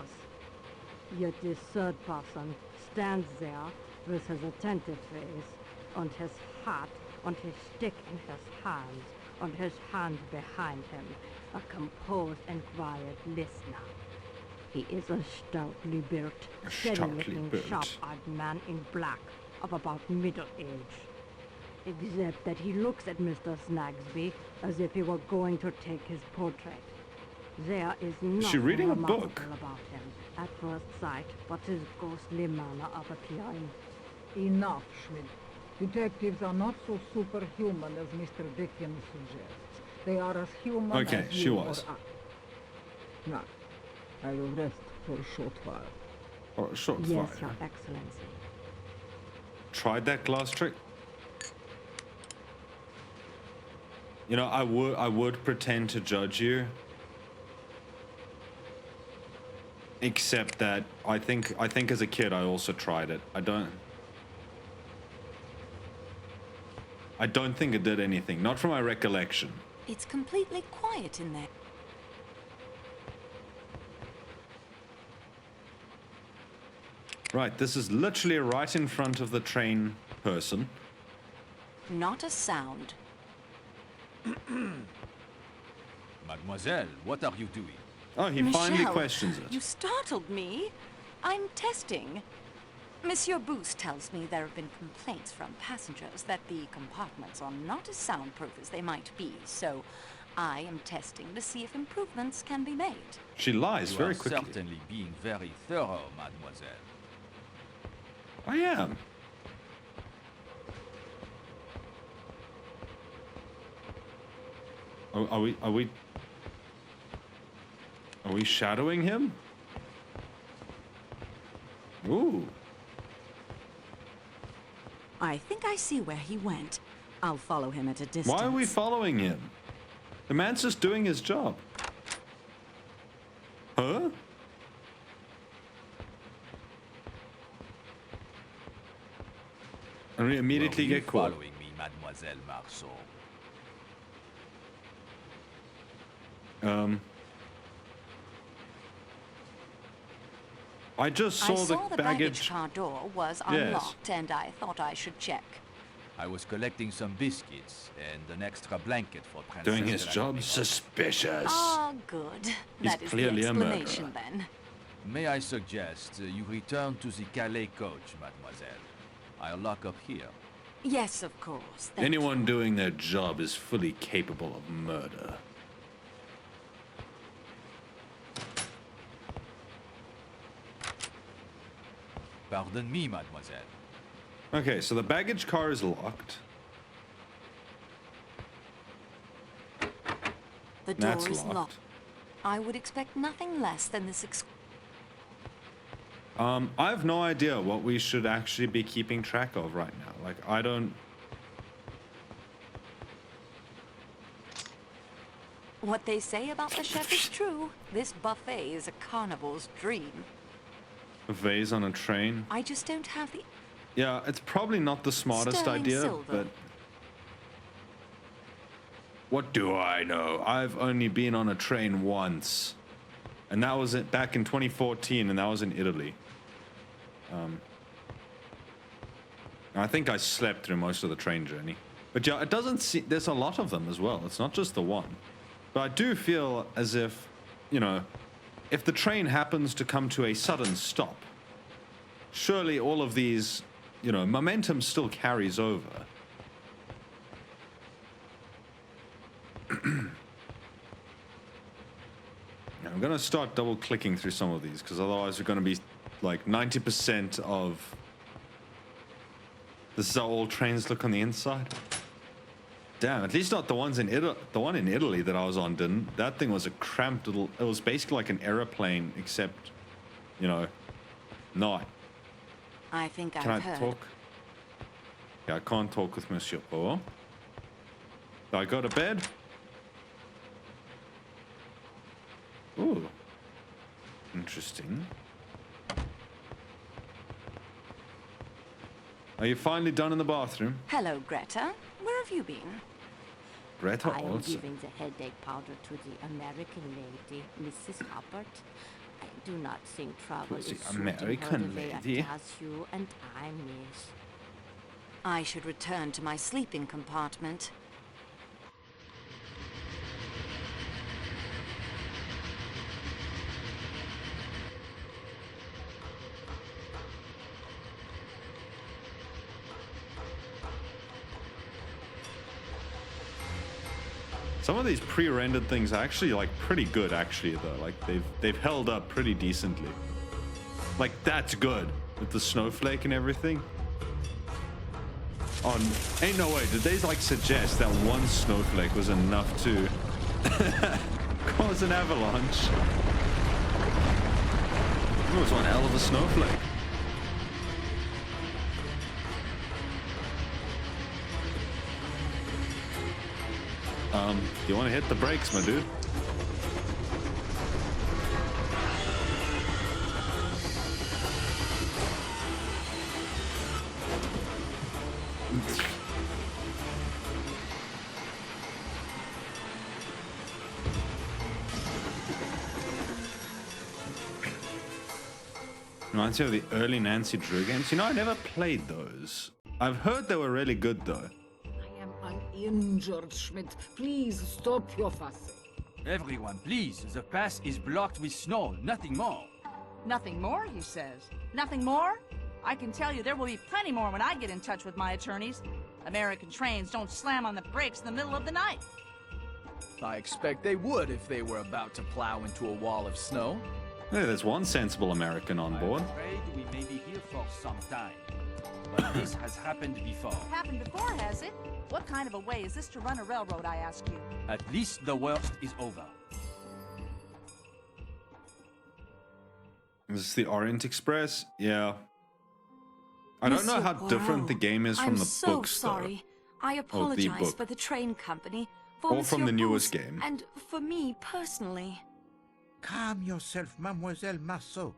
Yet this third person stands there with his attentive face and his hat and his stick in his hand and his hand behind him, a composed and quiet listener. He is a stoutly built, steady-looking, sharp-eyed man in black of about middle age, except that he looks at Mr. Snagsby as if he were going to take his portrait. There is nothing remarkable about him at first sight but his ghostly manner of appearing. Enough, Schmidt. Detectives are not so superhuman as Mr. Dickens suggests. They are as human as you or I. Now, I will rest for a short while. Or a short while. Yes, Your Excellency. Tried that glass trick? You know, I would pretend to judge you. Except that I think as a kid I also tried it. I don't think it did anything, not from my recollection. It's completely quiet in there. Right, this is literally right in front of the train person. Not a sound. Mademoiselle, what are you doing? Oh, he finally questions it. You startled me. I'm testing. Monsieur Boost tells me there have been complaints from passengers that the compartments are not as soundproof as they might be, so I am testing to see if improvements can be made. She lies very quickly. You are certainly being very thorough, mademoiselle. I am. Are we shadowing him? Ooh. I think I see where he went. I'll follow him at a distance. Why are we following him? The man's just doing his job. Huh? And we immediately get caught. Following me, Mademoiselle Marceau. I just saw the baggage car door was unlocked, and I thought I should check. I was collecting some biscuits and an extra blanket for Princess. Doing his job? Suspicious. Ah, good. That is clearly the a murderer. explanation, then. May I suggest you return to the Calais coach, mademoiselle? I'll lock up here. Yes, of course. Anyone doing their job is fully capable of murder. Pardon me, mademoiselle. Okay, so the baggage car is locked. The door is locked. I would expect nothing less than this I have no idea what we should actually be keeping track of right now. Like, I don't... What they say about the chef is true. This buffet is a carnival's dream. A vase on a train. I just don't have the... Yeah, it's probably not the smartest Sterling idea, silver. but... What do I know? I've only been on a train once. And that was back in 2014, and that was in Italy. I think I slept through most of the train journey. But yeah, it doesn't see... There's a lot of them as well. It's not just the one. But I do feel as if, you know, if the train happens to come to a sudden stop, surely all of these, you know, momentum still carries over. I'm going to start double clicking through some of these because otherwise we're going to be like 90% of... This is how all trains look on the inside. Damn, at least not the ones in Italy. The one in Italy that I was on didn't. That thing was a cramped little... It was basically like an aeroplane, except, you know, not. I think I've Can I heard. talk? Yeah, I can't talk with Monsieur Poirot. Do I go to bed? Ooh. Interesting. Are you finally done in the bathroom? Hello, Greta. Where have you been? Greta I am also. giving the headache powder to the American lady, Mrs. Hubbard. I do not think trouble is The suiting her American the way lady? it does you, and I miss. I should return to my sleeping compartment. Some of these pre-rendered things are actually like pretty good, actually, though. Like they've held up pretty decently. Like that's good with the snowflake and everything. Oh, ain't no way. Did they like suggest that one snowflake was enough to cause an avalanche? It was one hell of a snowflake. Do you want to hit the brakes, my dude? Reminds me of the early Nancy Drew games. You know, I never played those. I've heard they were really good, though. I am uninjured, Schmidt. Please stop your fussing. Everyone, please. The pass is blocked with snow. Nothing more. Nothing more, he says. Nothing more? I can tell you there will be plenty more when I get in touch with my attorneys. American trains don't slam on the brakes in the middle of the night. I expect they would if they were about to plow into a wall of snow. Hey, there's one sensible American on board. I'm afraid we may be here for some time. But this has happened before. Happened before, has it? What kind of a way is this to run a railroad, I ask you? At least the worst is over. Is this the Orient Express? Yeah. I don't know how different the game is from the I'm books, so sorry. I the apologize book. for the train company, for Or from Monsieur the newest Poirot, game. and for me personally. Calm yourself, Mademoiselle Marceau.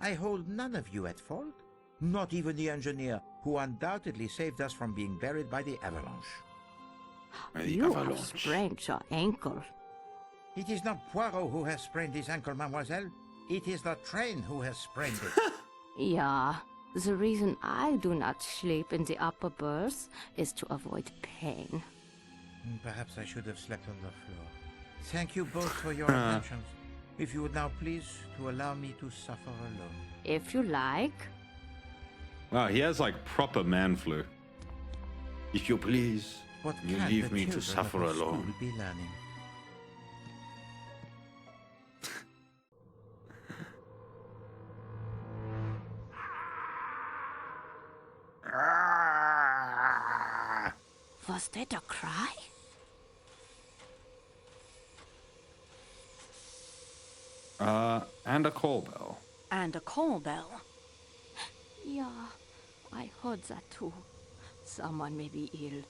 I hold none of you at fault. Not even the engineer, who undoubtedly saved us from being buried by the avalanche. You have sprained your ankle. It is not Poirot who has sprained his ankle, mademoiselle. It is the train who has sprained it. Yeah, the reason I do not sleep in the upper berth is to avoid pain. Perhaps I should have slept on the floor. Thank you both for your attentions. If you would now please to allow me to suffer alone. If you like. Wow, he has like proper man flu. If you please, What you can leave the me to children suffer of a school alone. be learning? Was that a cry? And a call bell. And a call bell. Yeah, I heard that too. Someone may be ill.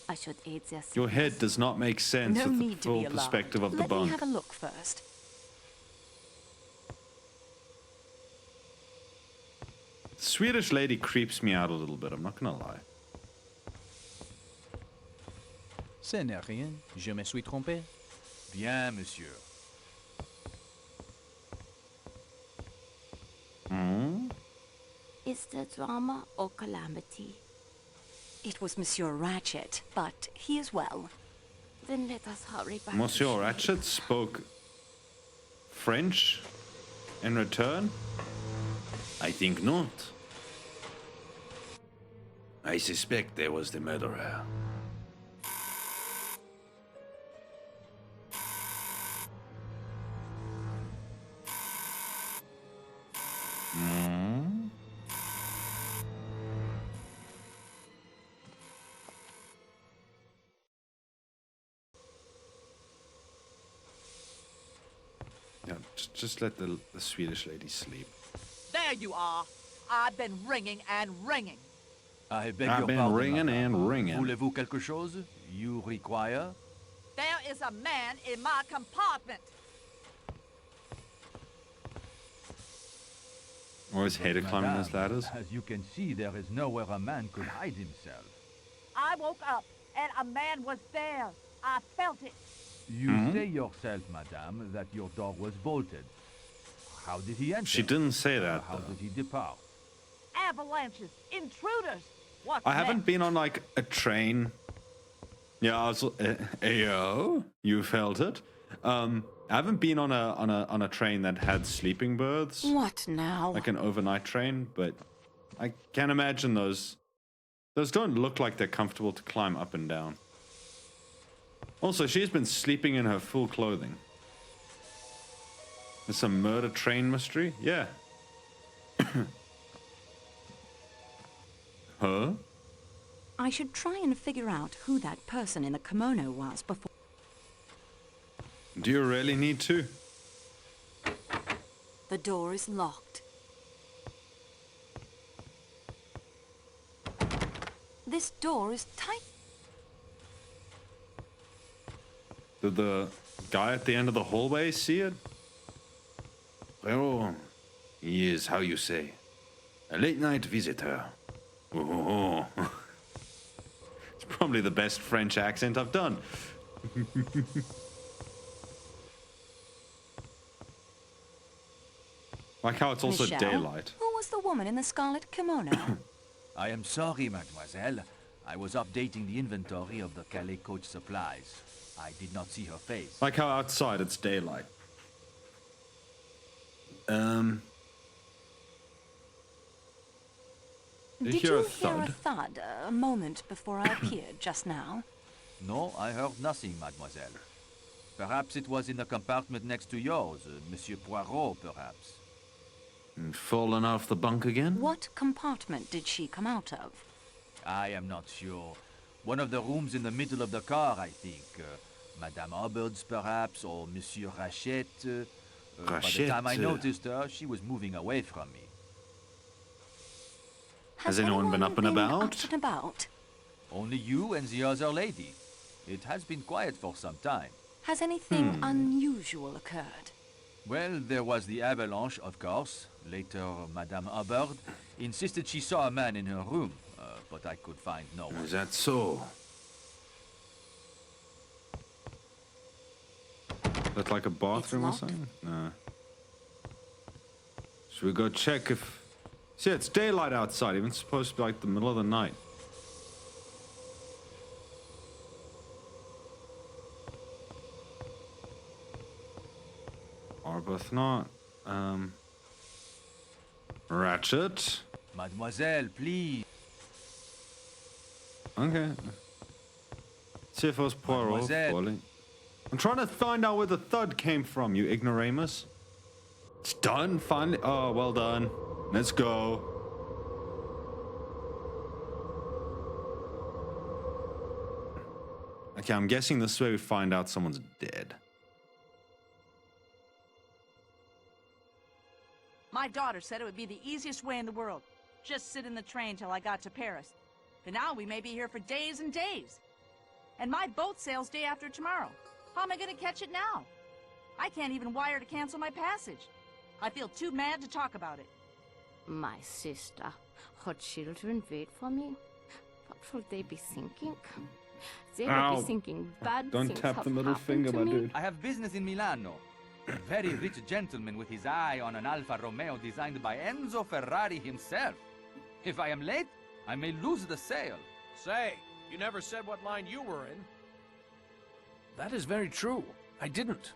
I should aid their Your head does not make sense No with the need to full be alarmed. perspective of the Let me bunk. have a look first. Swedish lady creeps me out a little bit, I'm not gonna lie. Ce n'est rien. Je me suis trompé. Bien, monsieur. Is there drama or calamity? It was Monsieur Ratchet, but he is well. Then let us hurry back. Monsieur Ratchet spoke French in return? I think not. I suspect there was the murderer. Yeah, just let the Swedish lady sleep. There you are. I've been ringing and ringing. I beg I've your been pardon, ringing madame. and ringing. Voulez-vous quelque chose? You require? There is a man in my compartment. Always hated climbing those ladders. As you can see, there is nowhere a man could hide himself. I woke up and a man was there. I felt it. You say yourself, madame, that your door was bolted. How did he enter? She didn't say that, How though. did he depart? Avalanches, intruders. What's I haven't next? been on like a train. Yeah, I was. Ayo, you felt it. I haven't been on a train that had sleeping berths. What now? Like an overnight train, but I can't imagine those. Those don't look like they're comfortable to climb up and down. Also, she's been sleeping in her full clothing. There's some murder train mystery? Yeah. Huh? I should try and figure out who that person in the kimono was before. Do you really need to? The door is locked. This door is tight. Did the guy at the end of the hallway see it? Oh, he is, how you say, a late-night visitor. Oh. It's probably the best French accent I've done. Like how it's also Michelle, daylight. Who was the woman in the scarlet kimono? I am sorry, mademoiselle. I was updating the inventory of the Calais coach supplies. I did not see her face. Like how outside it's daylight. Did you hear a thud a moment before I appeared just now? No, I heard nothing, mademoiselle. Perhaps it was in the compartment next to yours, Monsieur Poirot, perhaps. Fallen off the bunk again? What compartment did she come out of? I am not sure. One of the rooms in the middle of the car, I think. Madame Hubbard's, perhaps, or Monsieur Ratchet. By the time I noticed her, she was moving away from me. Has anyone been up and about? Only you and the other lady. It has been quiet for some time. Has anything unusual occurred? Well, there was the avalanche, of course. Later, Madame Hubbard insisted she saw a man in her room, but I could find no one. Is that so? That's like a bathroom or something? No. Should we go check if... See, it's daylight outside, even supposed to be like the middle of the night. Arbuthnot. Ratchet. Mademoiselle, please. Okay. See if it was Poirot. Mademoiselle. Falling. I'm trying to find out where the thud came from, you ignoramus. It's done, finally. Oh, well done. Let's go. Okay, I'm guessing this way we find out someone's dead. My daughter said it would be the easiest way in the world. Just sit in the train till I got to Paris. But now we may be here for days and days. And my boat sails day after tomorrow. How am I going to catch it now? I can't even wire to cancel my passage. I feel too mad to talk about it. My sister, her children wait for me. What will they be thinking? They will be thinking bad Don't things tap have the middle happened finger, to my me. dude. I have business in Milano. A very rich gentleman with his eye on an Alfa Romeo designed by Enzo Ferrari himself. If I am late, I may lose the sale. Say, you never said what line you were in. That is very true. I didn't.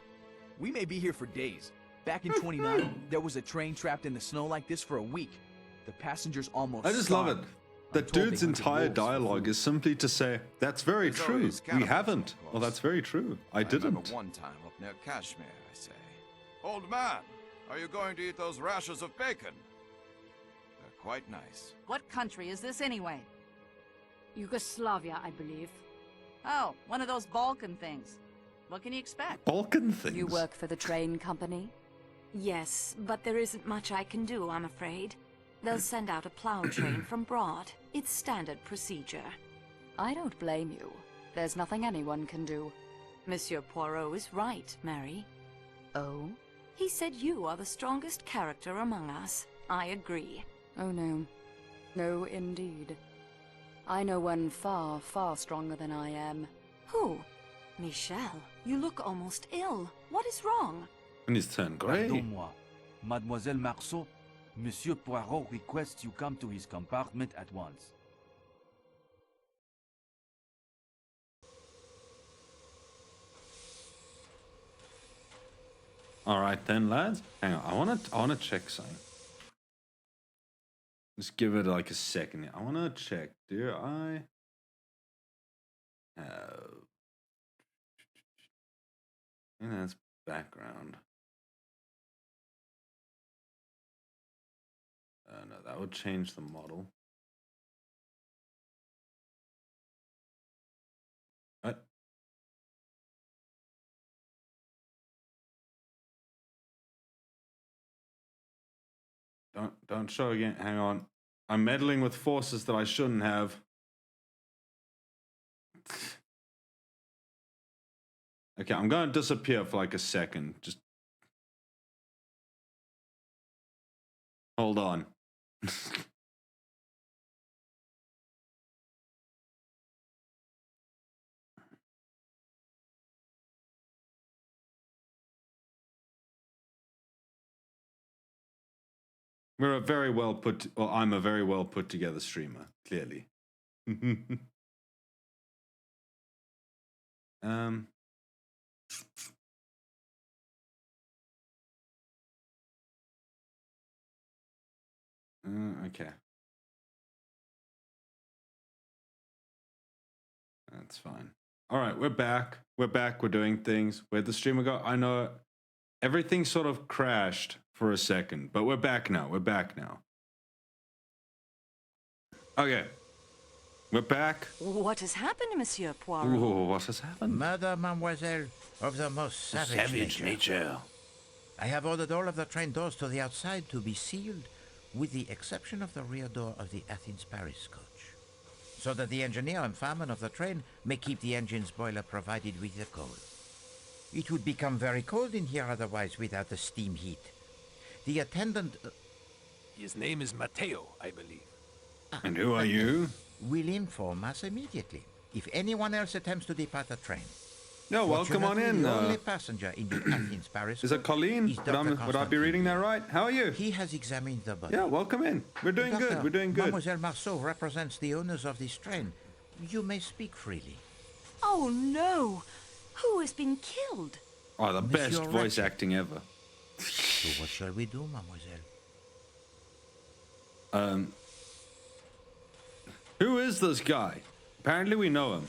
We may be here for days. Back in 29, there was a train trapped in the snow like this for a week. The passengers almost I just love it. starved. The I'm told they dude's hunted entire wolves for dialogue food. is simply to say, that's very There's true. always We cannibals, haven't. of Well, that's very true. I remember didn't. one time up near Kashmir, I say. Old man, are you going to eat those rashers of bacon? They're quite nice. What country is this anyway? Yugoslavia, I believe. Oh, one of those Balkan things. What can you expect? Balkan things. You work for the train company? Yes, but there isn't much I can do, I'm afraid. They'll send out a plow train from Broad. It's standard procedure. I don't blame you. There's nothing anyone can do. Monsieur Poirot is right, Mary. Oh? He said you are the strongest character among us. I agree. Oh no. No, indeed. I know one far, far stronger than I am. Who? Michel, you look almost ill. What is wrong? And he's turned grey. Pardon-moi. Mademoiselle Marceau, Monsieur Poirot requests you come to his compartment at once. All right then, lads. Hang on. I wanna check something. Just give it like a second. I wanna check. Do I have? And that's background. No, that would change the model. What? Don't show again. Hang on. I'm meddling with forces that I shouldn't have. Okay, I'm gonna disappear for like a second. Just hold on. We're a very well put, well, I'm a very well put together streamer, clearly. Okay. That's fine. All right, we're back. We're back. We're doing things. Where'd the streamer go? I know everything sort of crashed for a second, but we're back now. We're back now. Okay. We're back. What has happened, Monsieur Poirot? Ooh, what has happened? Murder, mademoiselle, of the most savage nature. I have ordered all of the train doors to the outside to be sealed, with the exception of the rear door of the Athens-Paris coach, so that the engineer and fireman of the train may keep the engine's boiler provided with the coal. It would become very cold in here otherwise without the steam heat. The attendant... His name is Matteo, I believe. And who are you? Will inform us immediately if anyone else attempts to depart the train. No, welcome on in. The only passenger in the Athens-Paris Is it Colleen? Would I be reading that right? How are you? He has examined the body. Yeah, welcome in. We're doing good. We're doing good. Mademoiselle Marceau represents the owners of this train. You may speak freely. Oh no! Who has been killed? Oh, the best Monsieur voice Ratchet. acting ever. So what shall we do, mademoiselle? Who is this guy? Apparently we know him.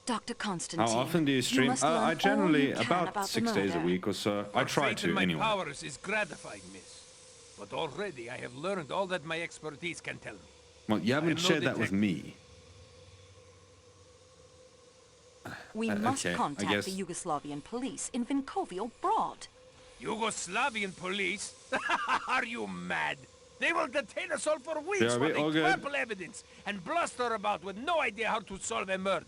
Dr. Constantine. How often do you stream? must learn I all generally you can about 6 days a murder. week or so. I try Faith in to my anyway. powers is gratifying, miss. But already I have learned all that my expertise can tell me. Well, you I haven't am no shared that with detective. me. We must okay, I contact guess- the Yugoslavian police in Vinkovio Broad. Yugoslavian police? Are you mad? They will detain us all for weeks Yeah, while all they good. trample evidence and bluster about with no idea how to solve a murder.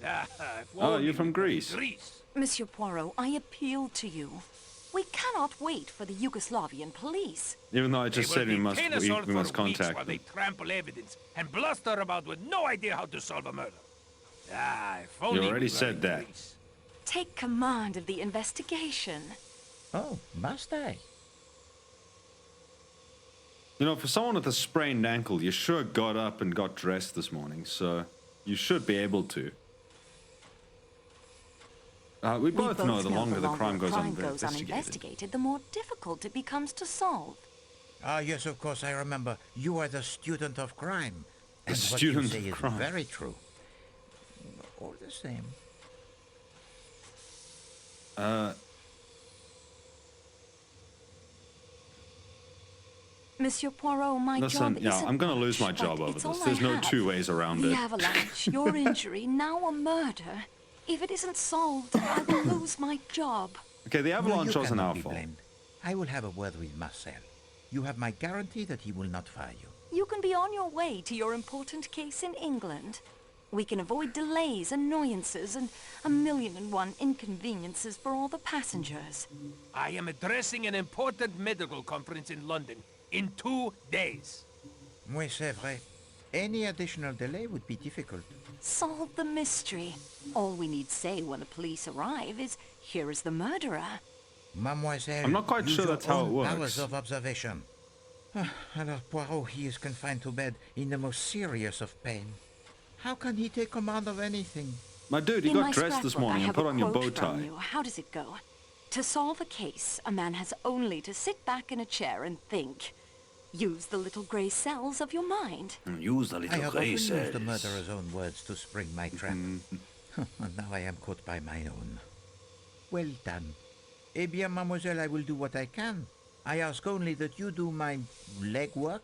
If Oh, only you're from we were in Greece. Greece. Monsieur Poirot, I appeal to you. We cannot wait for the Yugoslavian police. Even though I just said we must contact while them. they trample evidence and bluster about with no idea how to solve a murder. Ah, if only You already we were said in that. Greece. Take command of the investigation. Oh, must I? You know, for someone with a sprained ankle, you sure got up and got dressed this morning, so you should be able to. We both know the longer the crime goes uninvestigated, the more difficult it becomes to solve. Ah, yes, of course, I remember. You are the student of crime. And The what you student say of is crime. very true. All the same. Monsieur Poirot, my Listen, job yeah, isn't I'm gonna lose my much, job but over it's all this. I There's no have. two ways around The it. avalanche, your injury, now a murder. If it isn't solved, I will lose my job. Okay, the avalanche you wasn't cannot our be fault. blamed. I will have a word with Marcel. You have my guarantee that he will not fire you. You can be on your way to your important case in England. We can avoid delays, annoyances, and 1,000,001 inconveniences for all the passengers. I am addressing an important medical conference in London in 2 days. Oui, c'est vrai. Any additional delay would be difficult. Solve the mystery. All we need say when the police arrive is, here is the murderer. Mademoiselle, I'm not quite use sure your that's how it own works. powers of observation. Alors, Poirot, he is confined to bed in the most serious of pain. How can he take command of anything? My dude, you In got my dressed this scrapbook, morning I and have put a on your bow quote from tie. you. How does it go? To solve a case, a man has only to sit back in a chair and think. Use the little grey cells of your mind. Use the I little have often grey used cells. the murderer's own words to spring my trap. And now I am caught by my own. Well done. Eh bien, mademoiselle, I will do what I can. I ask only that you do my legwork.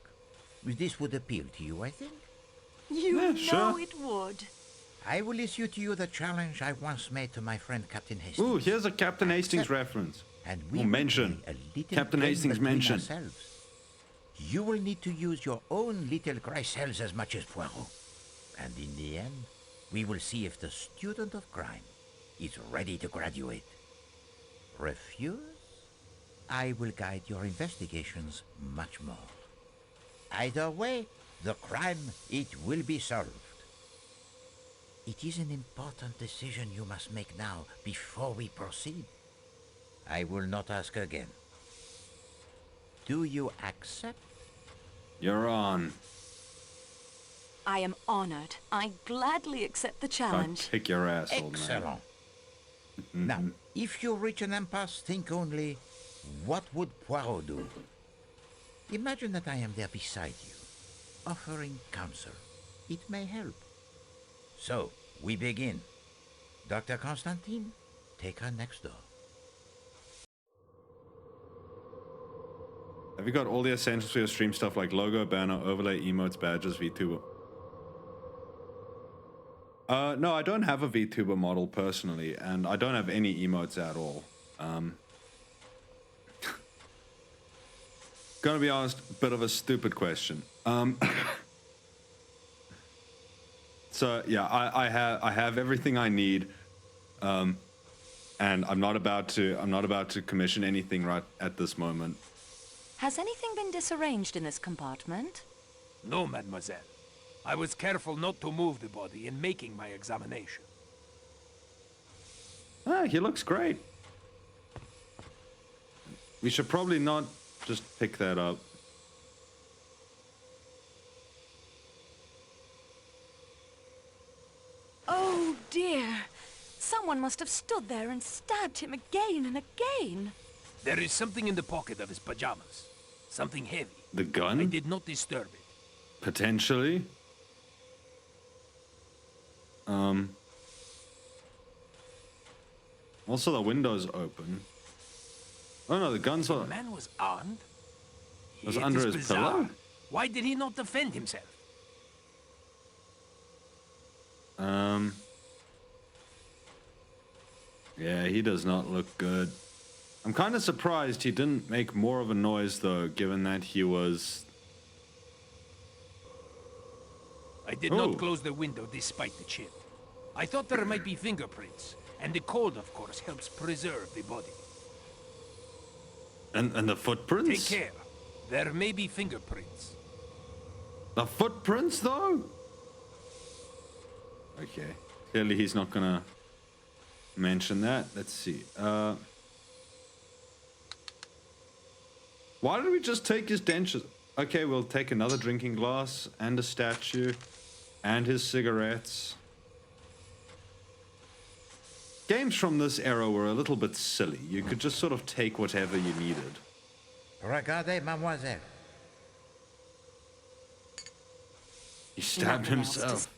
This would appeal to you, I think. You Yeah, know sure. it would. I will issue to you the challenge I once made to my friend Captain Hastings. Ooh, here's a Captain Hastings reference. And we Ooh, will mention. play a little Captain game Hastings between mention. ourselves. You will need to use your own little grey cells as much as Poirot. And in the end, we will see if the student of crime is ready to graduate. Refuse? I will guide your investigations much more. Either way, the crime, it will be solved. It is an important decision you must make now before we proceed. I will not ask again. Do you accept? You're on. I am honored. I gladly accept the I'll challenge. kick your ass, old man. Excellent. Now, if you reach an impasse, think only, what would Poirot do? Imagine that I am there beside you, offering counsel. It may help. So, we begin. Dr. Constantine, take her next door. Have you got all the essentials for your stream stuff like logo, banner, overlay, emotes, badges, VTuber? No, I don't have a VTuber model personally, and I don't have any emotes at all. Gonna be honest, bit of a stupid question. So yeah, I have everything I need, and I'm not about to commission anything right at this moment. Has anything been disarranged in this compartment? No, mademoiselle. I was careful not to move the body in making my examination. Ah, he looks great. We should probably not just pick that up. Oh dear! Someone must have stood there and stabbed him again and again. There is something in the pocket of his pajamas. Something heavy. The gun? I did not disturb it. Potentially. Also, the window's open. Oh no, the gun's The on. man was armed. Was It under is his bizarre. pillow? Why did he not defend himself? Yeah, he does not look good. I'm kind of surprised he didn't make more of a noise, though, given that he was... I did not close the window despite the chip. I thought there might be fingerprints, and the cold, of course, helps preserve the body. And the footprints? Take care. There may be fingerprints. The footprints, though? Okay. Clearly he's not gonna mention that. Let's see. Why did we just take his dentures? Okay, we'll take another drinking glass and a statue and his cigarettes. Games from this era were a little bit silly. You could just sort of take whatever you needed. Regardez, mademoiselle. He stabbed himself.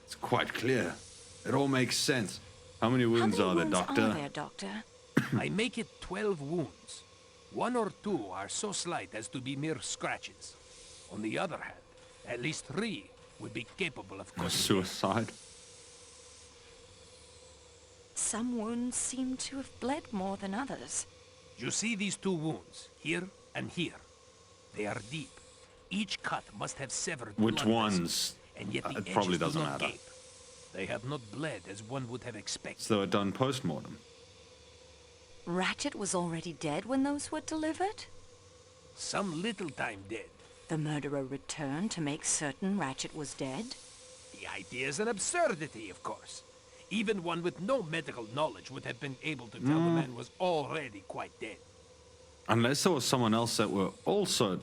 It's quite clear. It all makes sense. How many wounds are there, Doctor? I make it 12 wounds. 1 or 2 are so slight as to be mere scratches. On the other hand, at least 3 would be capable of causing suicide. Some wounds seem to have bled more than others. You see these 2 wounds, here and here. They are deep. Each cut must have severed Which blood ones? vessels, and yet the It probably edges do doesn't not matter. gape. They have not bled as one would have expected. So they're done post-mortem. Ratchet was already dead when those were delivered? Some little time dead. The murderer returned to make certain Ratchet was dead? The idea is an absurdity, of course. Even one with no medical knowledge would have been able to tell the man was already quite dead. Unless there was someone else that were also...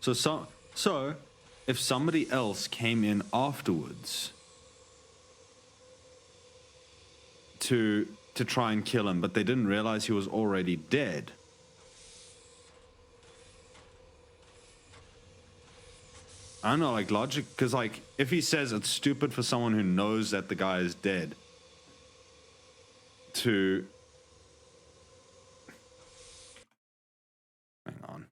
So, if somebody else came in afterwards to try and kill him, but they didn't realize he was already dead. I don't know, like logic, because like if he says it's stupid for someone who knows that the guy is dead to... Hang on.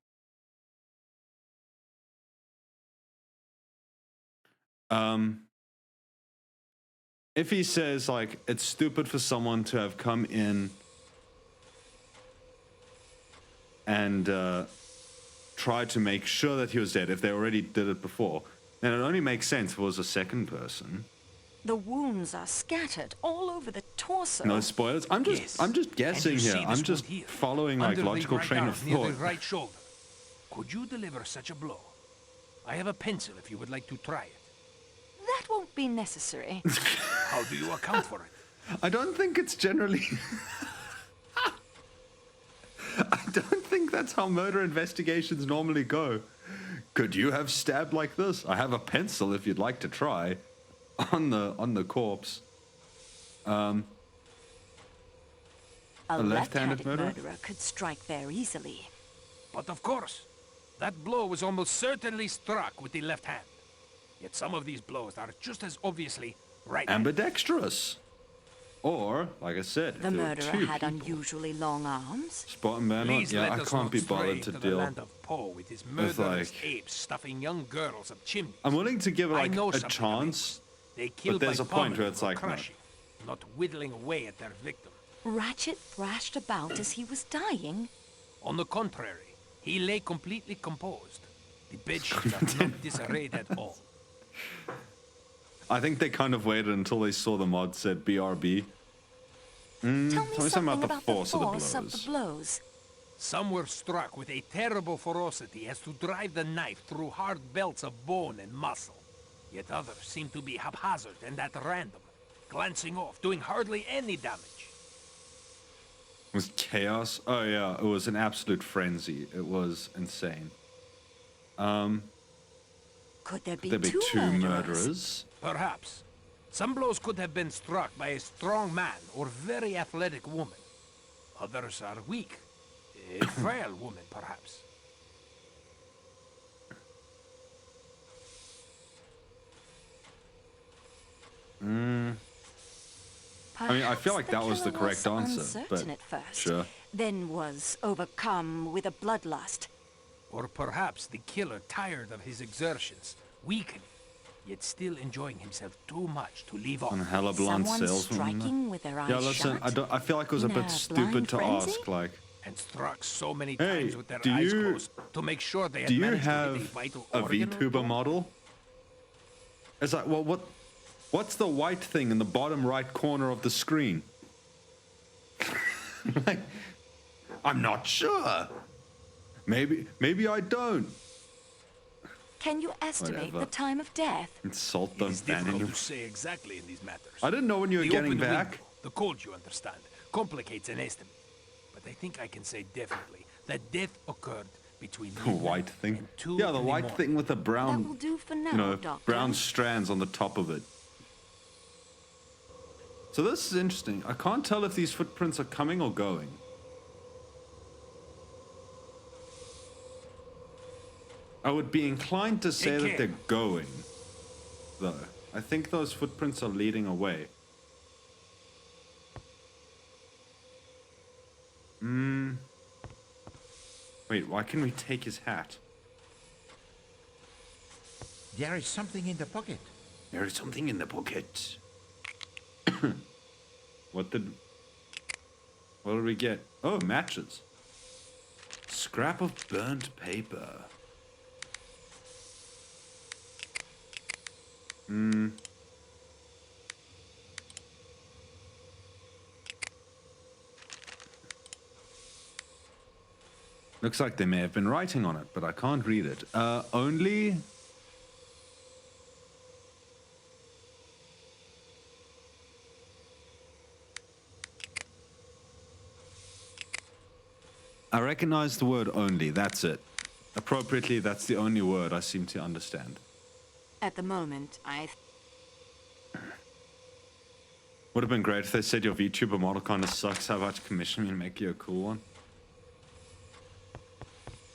If he says like it's stupid for someone to have come in and tried to make sure that he was dead if they already did it before, then it only makes sense if it was a second person. The wounds are scattered all over the torso. No spoilers. I'm just guessing here. I'm just following like logical train of near thought. the right shoulder. Could you deliver such a blow? I have a pencil if you would like to try it. That won't be necessary. How do you account for it? I don't think it's generally... I don't think that's how murder investigations normally go. Could you have stabbed like this? I have a pencil if you'd like to try. On the corpse. A left-handed murderer could strike there easily. But of course, that blow was almost certainly struck with the left hand. Yet some of these blows are just as obviously right-handed. Ambidextrous. Or, like I said, The murderer had unusually long arms. Spartannell, yeah, I can't be bothered to deal land of Poe with his murderous apes stuffing young girls up chimneys. I'm willing to give it like a something chance, They killed but there's by a point where pummeling it's or like, no. crushing, not whittling away at their victim. Ratchet thrashed about as he was dying. On the contrary, he lay completely composed. The bedsheets are not disarrayed at all. I think they kind of waited until they saw the mod said BRB. Tell me something about the force of the blows. Some were struck with a terrible ferocity as to drive the knife through hard belts of bone and muscle. Yet others seemed to be haphazard and at random, glancing off, doing hardly any damage. It was chaos. Oh yeah, it was an absolute frenzy. It was insane. Could there be two murderers? Perhaps. Some blows could have been struck by a strong man or very athletic woman. Others are weak. A frail woman, perhaps. I mean, I feel like that was the correct answer, Uncertain but at first, sure. then was overcome with a bloodlust. Or perhaps the killer tired of his exertions, weakened, yet still enjoying himself too much to leave off. And hella blunt Someone saleswoman. striking with their eyes Yeah, listen, shut? I feel like it was a In bit a stupid blind to frenzy? ask, like, And struck so many hey, times with their do eyes you, closed to make sure they had do you managed to have hit a vital a organ or VTuber two? model? It's like, well, what's the white thing in the bottom right corner of the screen? Like, I'm not sure. Maybe I don't. Can you estimate Whatever. the time of death? Insult It them, is difficult banning to say exactly in these matters. I didn't know when you were The getting open back. window, the cold, you understand, complicates an estimate. But I think I can say definitely that death occurred between The white thing. and 2 Yeah, the in white morning. thing with the brown, That will do for now, you know, Doctor. brown strands on the top of it. So this is interesting. I can't tell if these footprints are coming or going. I would be inclined to say that they're going, though. I think those footprints are leading away. Wait, why can we take his hat? There is something in the pocket. There is something in the pocket. What did we get? Oh, matches. Scrap of burnt paper. Looks like they may have been writing on it, but I can't read it. Only... I recognize the word only, that's it. Appropriately, that's the only word I seem to understand. At the moment, Would have been great if they said your VTuber model kind of sucks, how about you commission me and make you a cool one?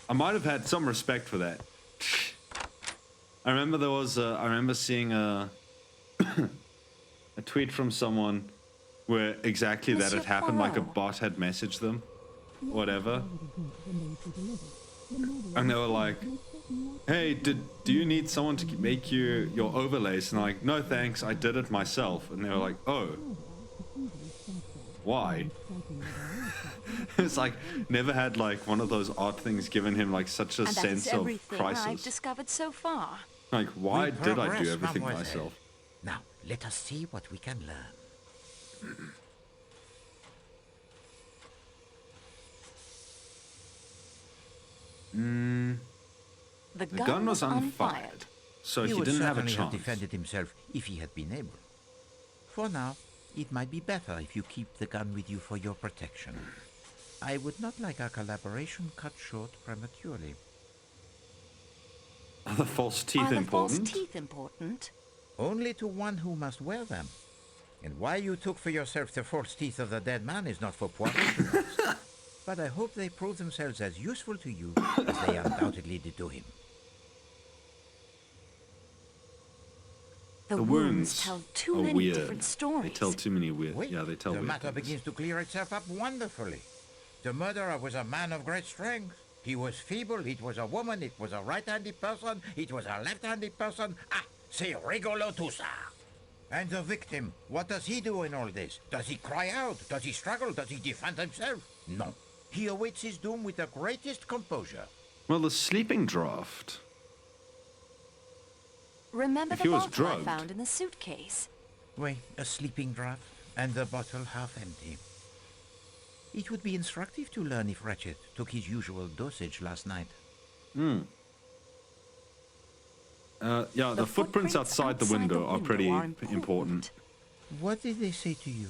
I might have had some respect for that. I remember there was I remember seeing a a tweet from someone where exactly that had happened, like a bot had messaged them, whatever. And they were like, hey, do you need someone to make you your overlays? And I'm like, no thanks, I did it myself. And they were like, oh, why? It's like, never had like one of those art things given him like such a and that sense is of everything crisis. I've discovered so far. Like, why We did I do progress, everything mademoiselle. myself? Now, let us see what we can learn. The The gun was unfired, so he would didn't have a certainly chance. defended himself if he had been able. For now, it might be better if you keep the gun with you for your protection. I would not like our collaboration cut short prematurely. Are the false teeth Are the important? false teeth important? Only to one who must wear them. And why you took for yourself the false teeth of the dead man is not for Poirot to ask. But I hope they prove themselves as useful to you as they undoubtedly did to him. The wounds tell too are many weird. different stories. They tell too many weird. Wait, Yeah, they tell the weird matter things. begins to clear itself up wonderfully. The murderer was a man of great strength. He was feeble, it was a woman, it was a right-handed person, it was a left-handed person. Ah, c'est rigolo tout ça. And the victim, what does he do in all this? Does he cry out? Does he struggle? Does he defend himself? No. He awaits his doom with the greatest composure. Well, the sleeping draft. Remember If the he was bottle I drugged. found in the suitcase? Wait, a sleeping draught, and the bottle half empty. It would be instructive to learn if Ratchet took his usual dosage last night. Yeah, the footprints outside the window are pretty important. What did they say to you?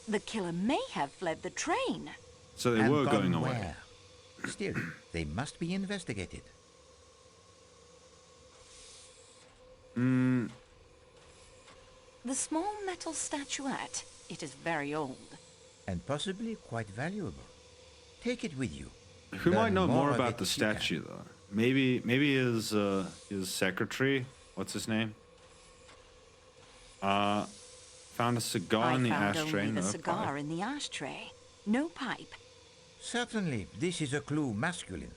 The killer may have fled the train. So they And were gone going away. where? Still, they must be investigated. The small metal statuette. It is very old. And possibly quite valuable. Take it with you. Who might Learn know more of about it the if you can. statue, though? Maybe his secretary. What's his name? Found a cigar I in the found ashtray. only the No cigar pipe. in the ashtray. No pipe. Certainly, this is a clue masculine.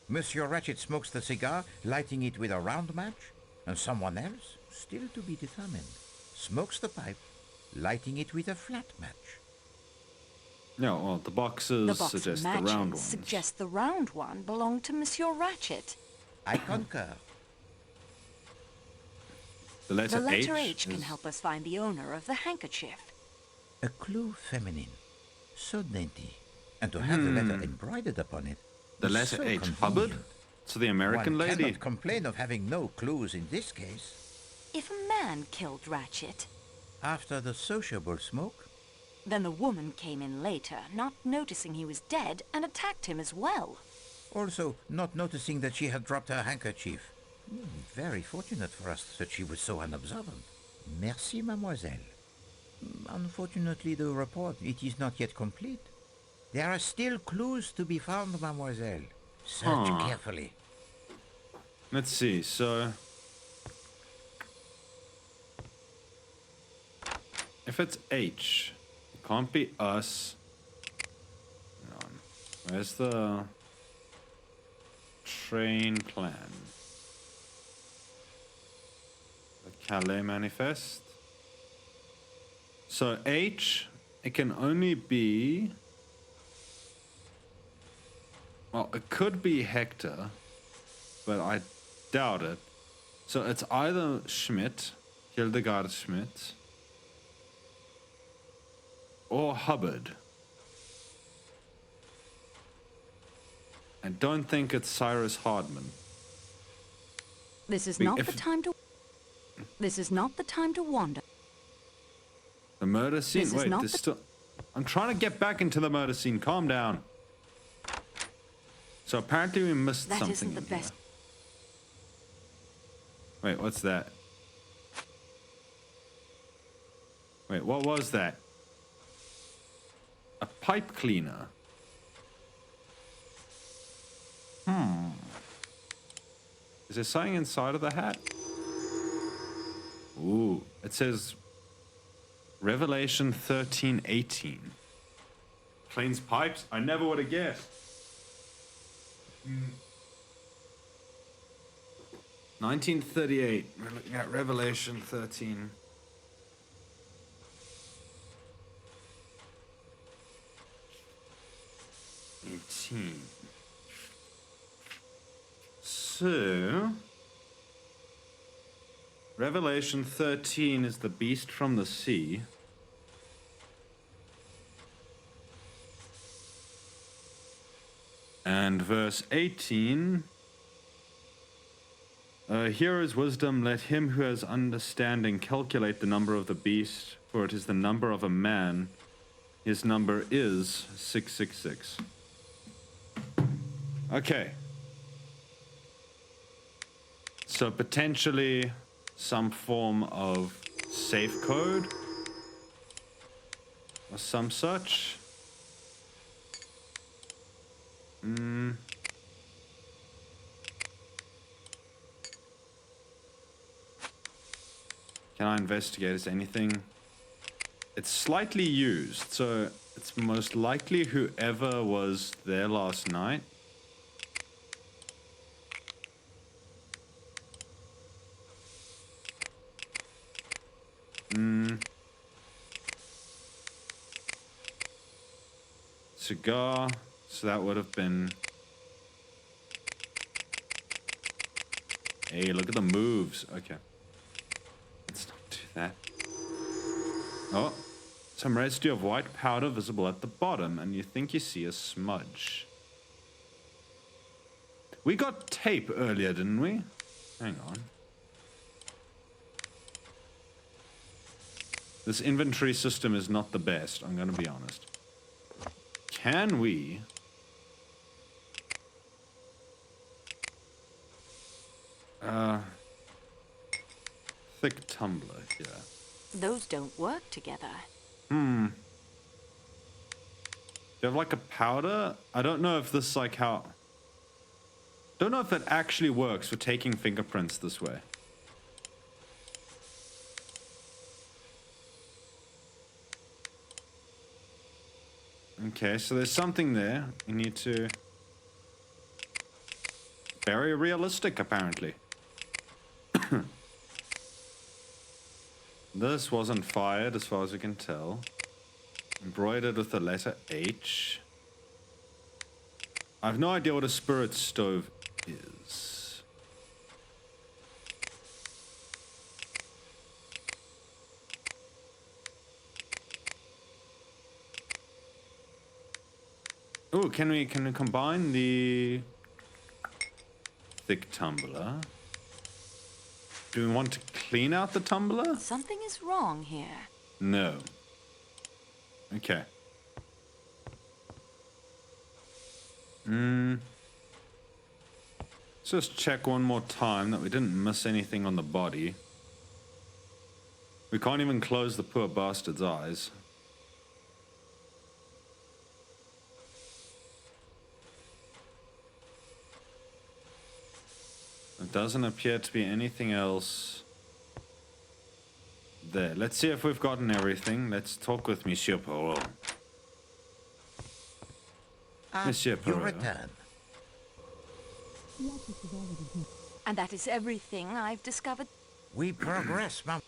Monsieur Ratchet smokes the cigar, lighting it with a round match, and someone else, still to be determined, smokes the pipe, lighting it with a flat match. No, well, the boxes The box suggest the matches round ones. suggest the round one belonged to Monsieur Ratchet. I concur. The letter, The letter H is... can help us find the owner of the handkerchief. A clue feminine. So dainty. And to have the letter embroidered upon it. The was letter so H. convenient. Hubbard? So the American One lady? cannot complain of having no clues in this case. If a man killed Ratchet, After the sociable smoke, then the woman came in later, not noticing he was dead, and attacked him as well. also not noticing that she had dropped her handkerchief. Very fortunate for us that she was so unobservant. Merci, mademoiselle. Unfortunately, the report, it is not yet complete. There are still clues to be found, mademoiselle. Search carefully. Let's see, so... If it's H, it can't be us. Hang on. Where's the train plan? The Calais Manifest. So H, it can only be... Well, it could be Hector, but I doubt it. So it's either Schmidt, Hildegard Schmidt, or Hubbard. I don't think it's Cyrus Hardman. This is not the time to... This is not the time to wander. The murder scene? This is Wait, not there's the- still... I'm trying to get back into the murder scene. Calm down. So apparently we missed That something isn't the in here. best. Wait, what's that? Wait, what was that? A pipe cleaner. Is there something inside of the hat? Ooh, it says Revelation 13:18. Cleans pipes? I never would have guessed. 1938. We're looking at Revelation 13. So, Revelation 13 is the beast from the sea. And verse 18, here is wisdom, let him who has understanding calculate the number of the beast, for it is the number of a man. His number is 666. Okay. So potentially some form of safe code or some such. Can I investigate? Is anything? It's slightly used, so it's most likely whoever was there last night. Cigar. So that would have been... Hey, look at the moves. Okay. Let's not do that. Oh. Some residue of white powder visible at the bottom, and you think you see a smudge. We got tape earlier, didn't we? Hang on. This inventory system is not the best, I'm gonna be honest. Can we... thick tumbler here. Those don't work together. Do you have like a powder? I don't know if this like how... Don't know if it actually works for taking fingerprints this way. Okay, so there's something there. You need to... Very realistic, apparently. This wasn't fired, as far as we can tell. Embroidered with the letter H. I have no idea what a spirit stove is. Oh, can we combine the thick tumbler? Do we want to clean out the tumbler? Something is wrong here. No. Okay. Let's just check one more time that we didn't miss anything on the body. We can't even close the poor bastard's eyes. There doesn't appear to be anything else there. Let's see if we've gotten everything. Let's talk with Monsieur Poirot. Monsieur You Poirot. return. And that is everything I've discovered. We progress, ma'am.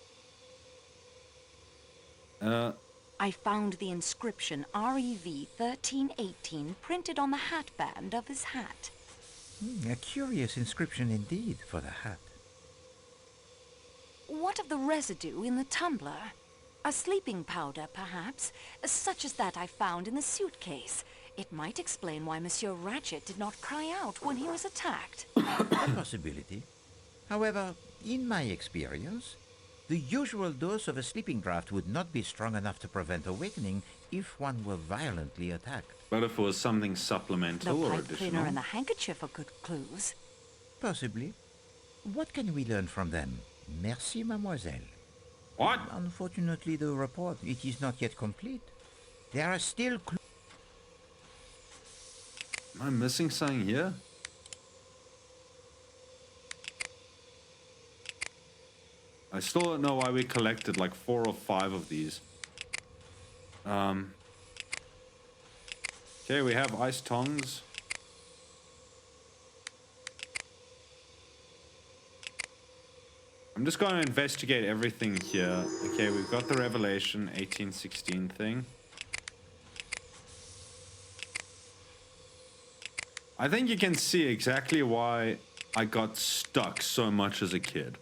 I found the inscription REV 1318 printed on the hatband of his hat. A curious inscription indeed for the hat. What of the residue in the tumbler? A sleeping powder, perhaps, such as that I found in the suitcase. It might explain why Monsieur Ratchet did not cry out when he was attacked. A possibility. However, in my experience, the usual dose of a sleeping draught would not be strong enough to prevent awakening if one were violently attacked. But if it was something supplemental The or pipe cleaner additional? and the handkerchief are good clues. Possibly. What can we learn from them? Merci, mademoiselle. What? Unfortunately, the report, it is not yet complete. There are still clues. Am I missing something here? I still don't know why we collected like 4 or 5 of these. Okay, we have ice tongs. I'm just going to investigate everything here. Okay, we've got the Revelation 1816 thing. I think you can see exactly why I got stuck so much as a kid.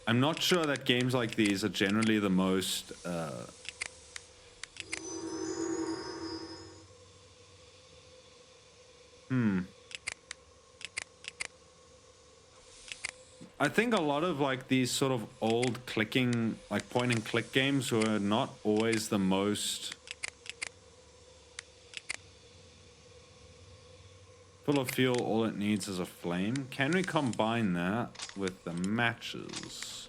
I'm not sure that games like these are generally the most I think a lot of like these sort of old clicking, like point and click games were not always the most full of fuel. All it needs is a flame. Can we combine that with the matches?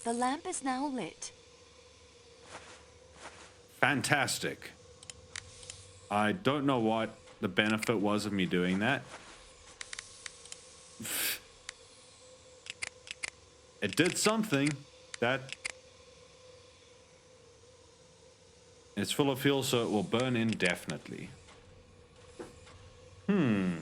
The lamp is now lit. Fantastic. I don't know what the benefit was of me doing that. It did something. That it's full of fuel, so it will burn indefinitely. The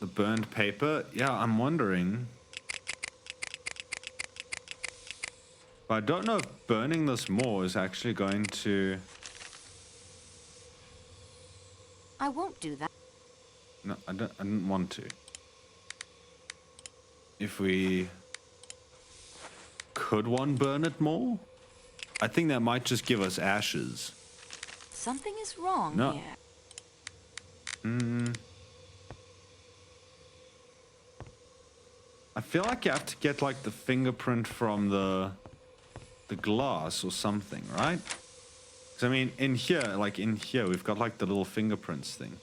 burned paper? Yeah, I'm wondering. But I don't know if burning this more is actually going to... I won't do that. No, I didn't want to. If we... Could one burn it more? I think that might just give us ashes. Something is wrong No. here. I feel like you have to get like the fingerprint from the glass or something, right? Because I mean, in here, we've got like the little fingerprints thing.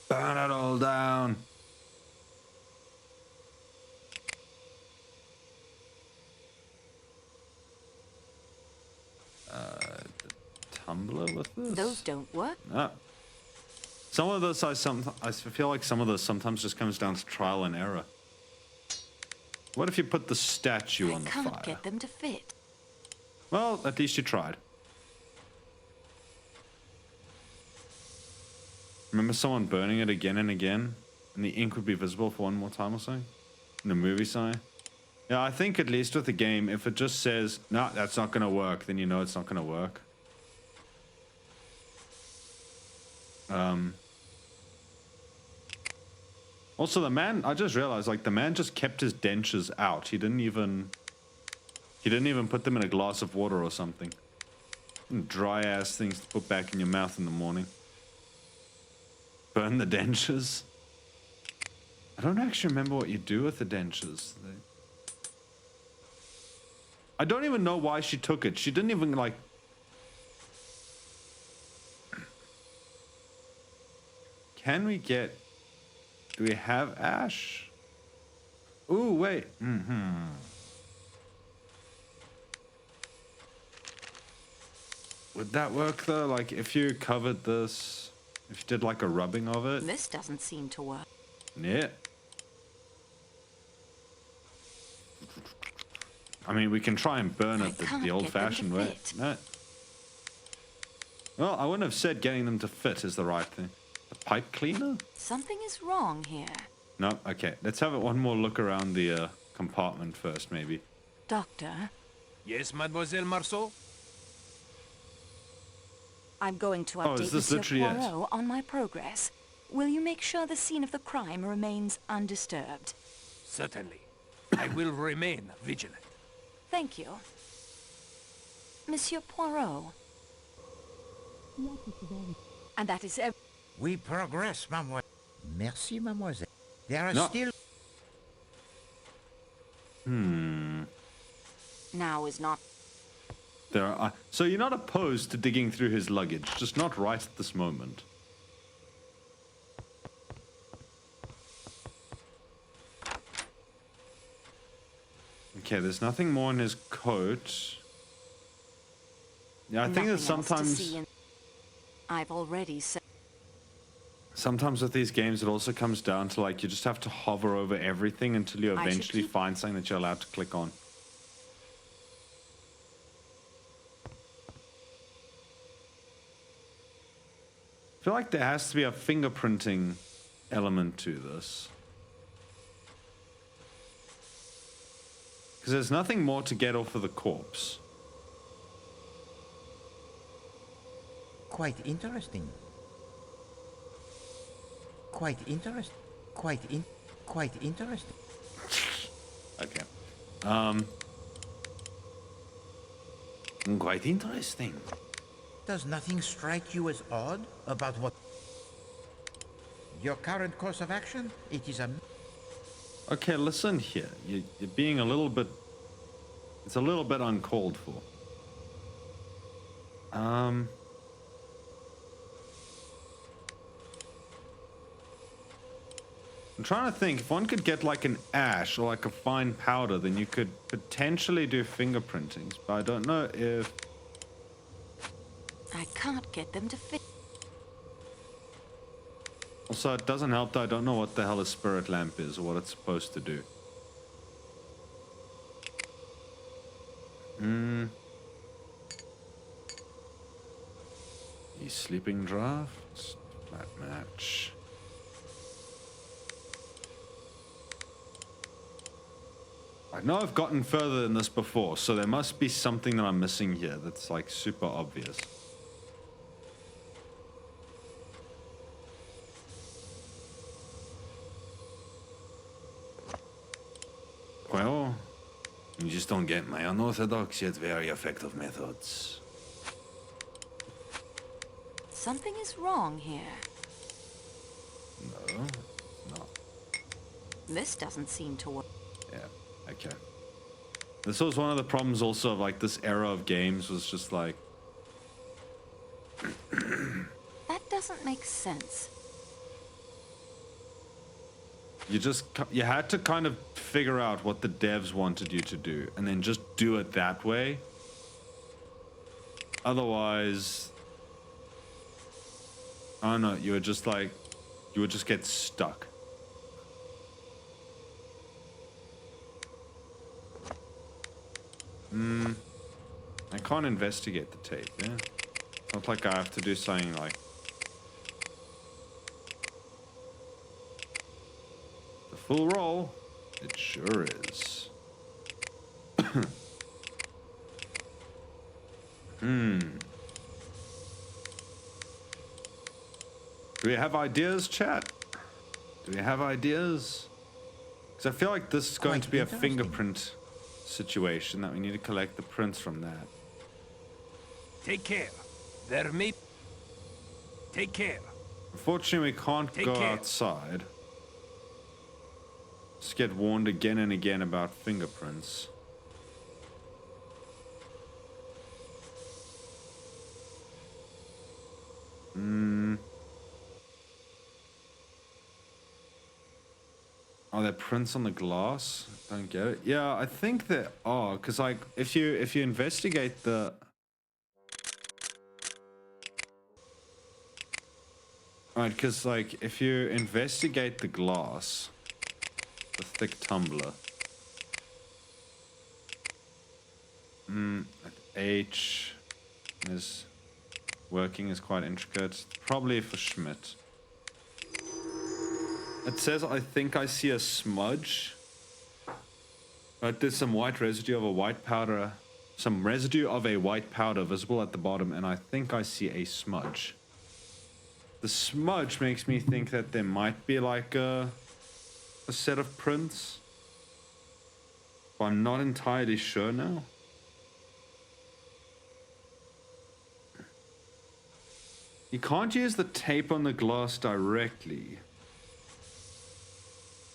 Burn it all down. The tumbler with this? Those don't work. No. Some of this, I feel like some of this sometimes just comes down to trial and error. What if you put the statue on the fire? I can't get them to fit. Well, at least you tried. Remember someone burning it again and again, and the ink would be visible for one more time or something? In the movie, sorry? Yeah, I think at least with the game, if it just says, nah, that's not gonna work, then you know it's not gonna work. Also, the man, I just realized, like, the man just kept his dentures out. He didn't even put them in a glass of water or something. Dry ass things to put back in your mouth in the morning. Burn the dentures. I don't actually remember what you do with the dentures. I don't even know why she took it. She didn't even, like... Can we get... Do we have ash? Ooh, wait. Would that work, though? Like, if you covered this... If you did, like, a rubbing of it? This doesn't seem to work. Yeah. I mean, we can try and burn it the old-fashioned way. No. Well, I wouldn't have said getting them to fit is the right thing. The pipe cleaner? Something is wrong here. No, okay. Let's have it one more look around the compartment first, maybe. Doctor? Yes, Mademoiselle Marceau? I'm going to update Monsieur Poirot on my progress. Will you make sure the scene of the crime remains undisturbed? Certainly. I will remain vigilant. Thank you. Monsieur Poirot. And that is everything. We progress, mademoiselle. Merci, mademoiselle. There are still... Now is not... There are... So you're not opposed to digging through his luggage, just not right at this moment. Okay, there's nothing more in his coat. Yeah, I think that sometimes... I've already said... Sometimes with these games, it also comes down to, like, you just have to hover over everything until you eventually find something that you're allowed to click on. I feel like there has to be a fingerprinting element to this. Because there's nothing more to get off of the corpse. Quite interesting. Quite interesting. Quite interesting. Okay. Quite interesting. Does nothing strike you as odd about what... Your current course of action? It is a... Okay, listen here. You're being a little bit... It's a little bit uncalled for. I'm trying to think. If one could get like an ash or like a fine powder, then you could potentially do fingerprintings. But I don't know if... I can't get them to fit. Also, it doesn't help that I don't know what the hell a spirit lamp is or what it's supposed to do. The sleeping draft. Flat match. I know I've gotten further than this before, so there must be something that I'm missing here that's like super obvious. Well, you just don't get my unorthodox yet very effective methods. Something is wrong here. No, no. This doesn't seem to work. Yeah, okay. This was one of the problems also of like this era of games was just like... That doesn't make sense. You had to kind of figure out what the devs wanted you to do and then just do it that way. Otherwise, I don't know, you would just get stuck. I can't investigate the tape, yeah? It's not like I have to do something like... The full roll? It sure is. Hmm. Do we have ideas, chat? Do we have ideas? Because I feel like this is going to be a fingerprint situation that we need to collect the prints from that. Take care. There may... Take care. Unfortunately, we can't go outside. Just get warned again and again about fingerprints. Are there prints on the glass? Don't get it. Yeah, I think there are, because like if you investigate the right, because like if you investigate the glass, the thick tumbler. H is working is quite intricate. Probably for Schmidt. It says, I think I see a smudge. But there's some white residue of a white powder. Some residue of a white powder visible at the bottom, and I think I see a smudge. The smudge makes me think that there might be like a set of prints. But I'm not entirely sure now. You can't use the tape on the glass directly.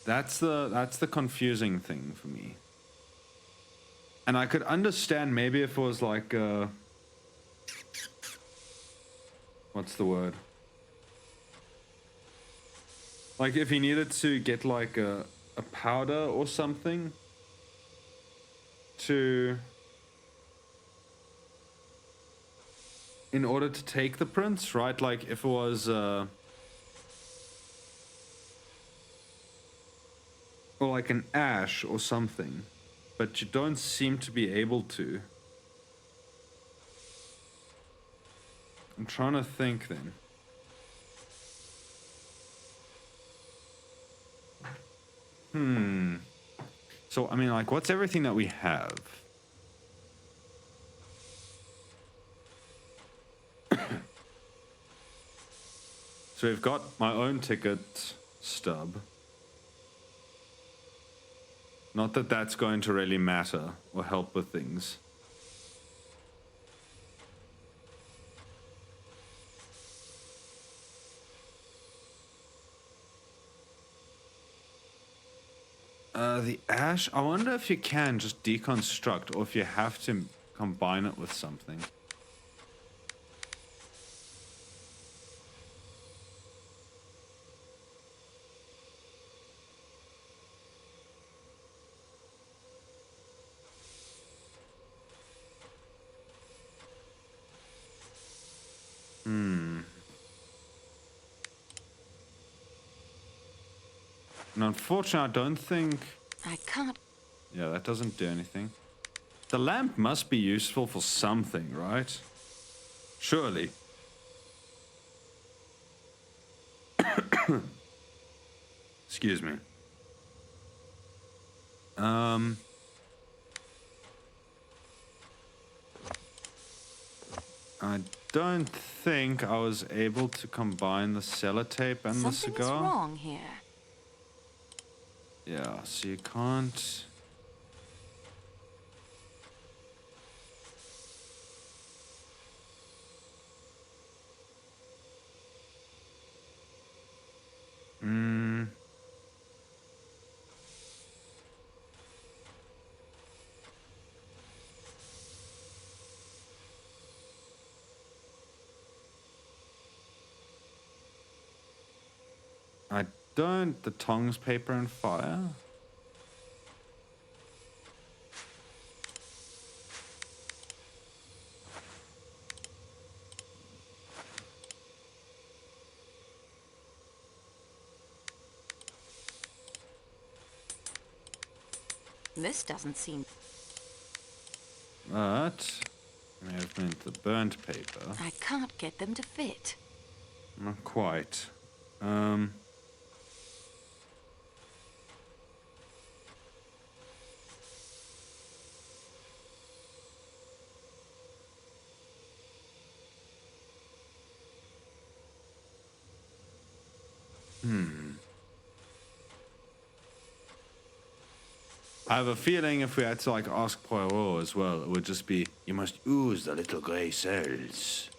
That's the confusing thing for me. And I could understand maybe if it was like what's the word? Like if you needed to get like a powder or something to in order to take the prints, right? Like if it was or like an ash or something, but you don't seem to be able to. I'm trying to think then. So, I mean, like, what's everything that we have? So we've got my own ticket stub. Not that that's going to really matter or help with things. The ash, I wonder if you can just deconstruct or if you have to combine it with something. And unfortunately, I don't think... I can't... Yeah, that doesn't do anything. The lamp must be useful for something, right? Surely. Excuse me. I don't think I was able to combine the sellotape and the cigar. Something is wrong here. Yeah, so you can't... I don't... The tongs, paper, and fire? This doesn't seem... But... may have meant the burnt paper. I can't get them to fit. Not quite. I have a feeling if we had to like ask Poirot as well, it would just be, you must use the little grey cells.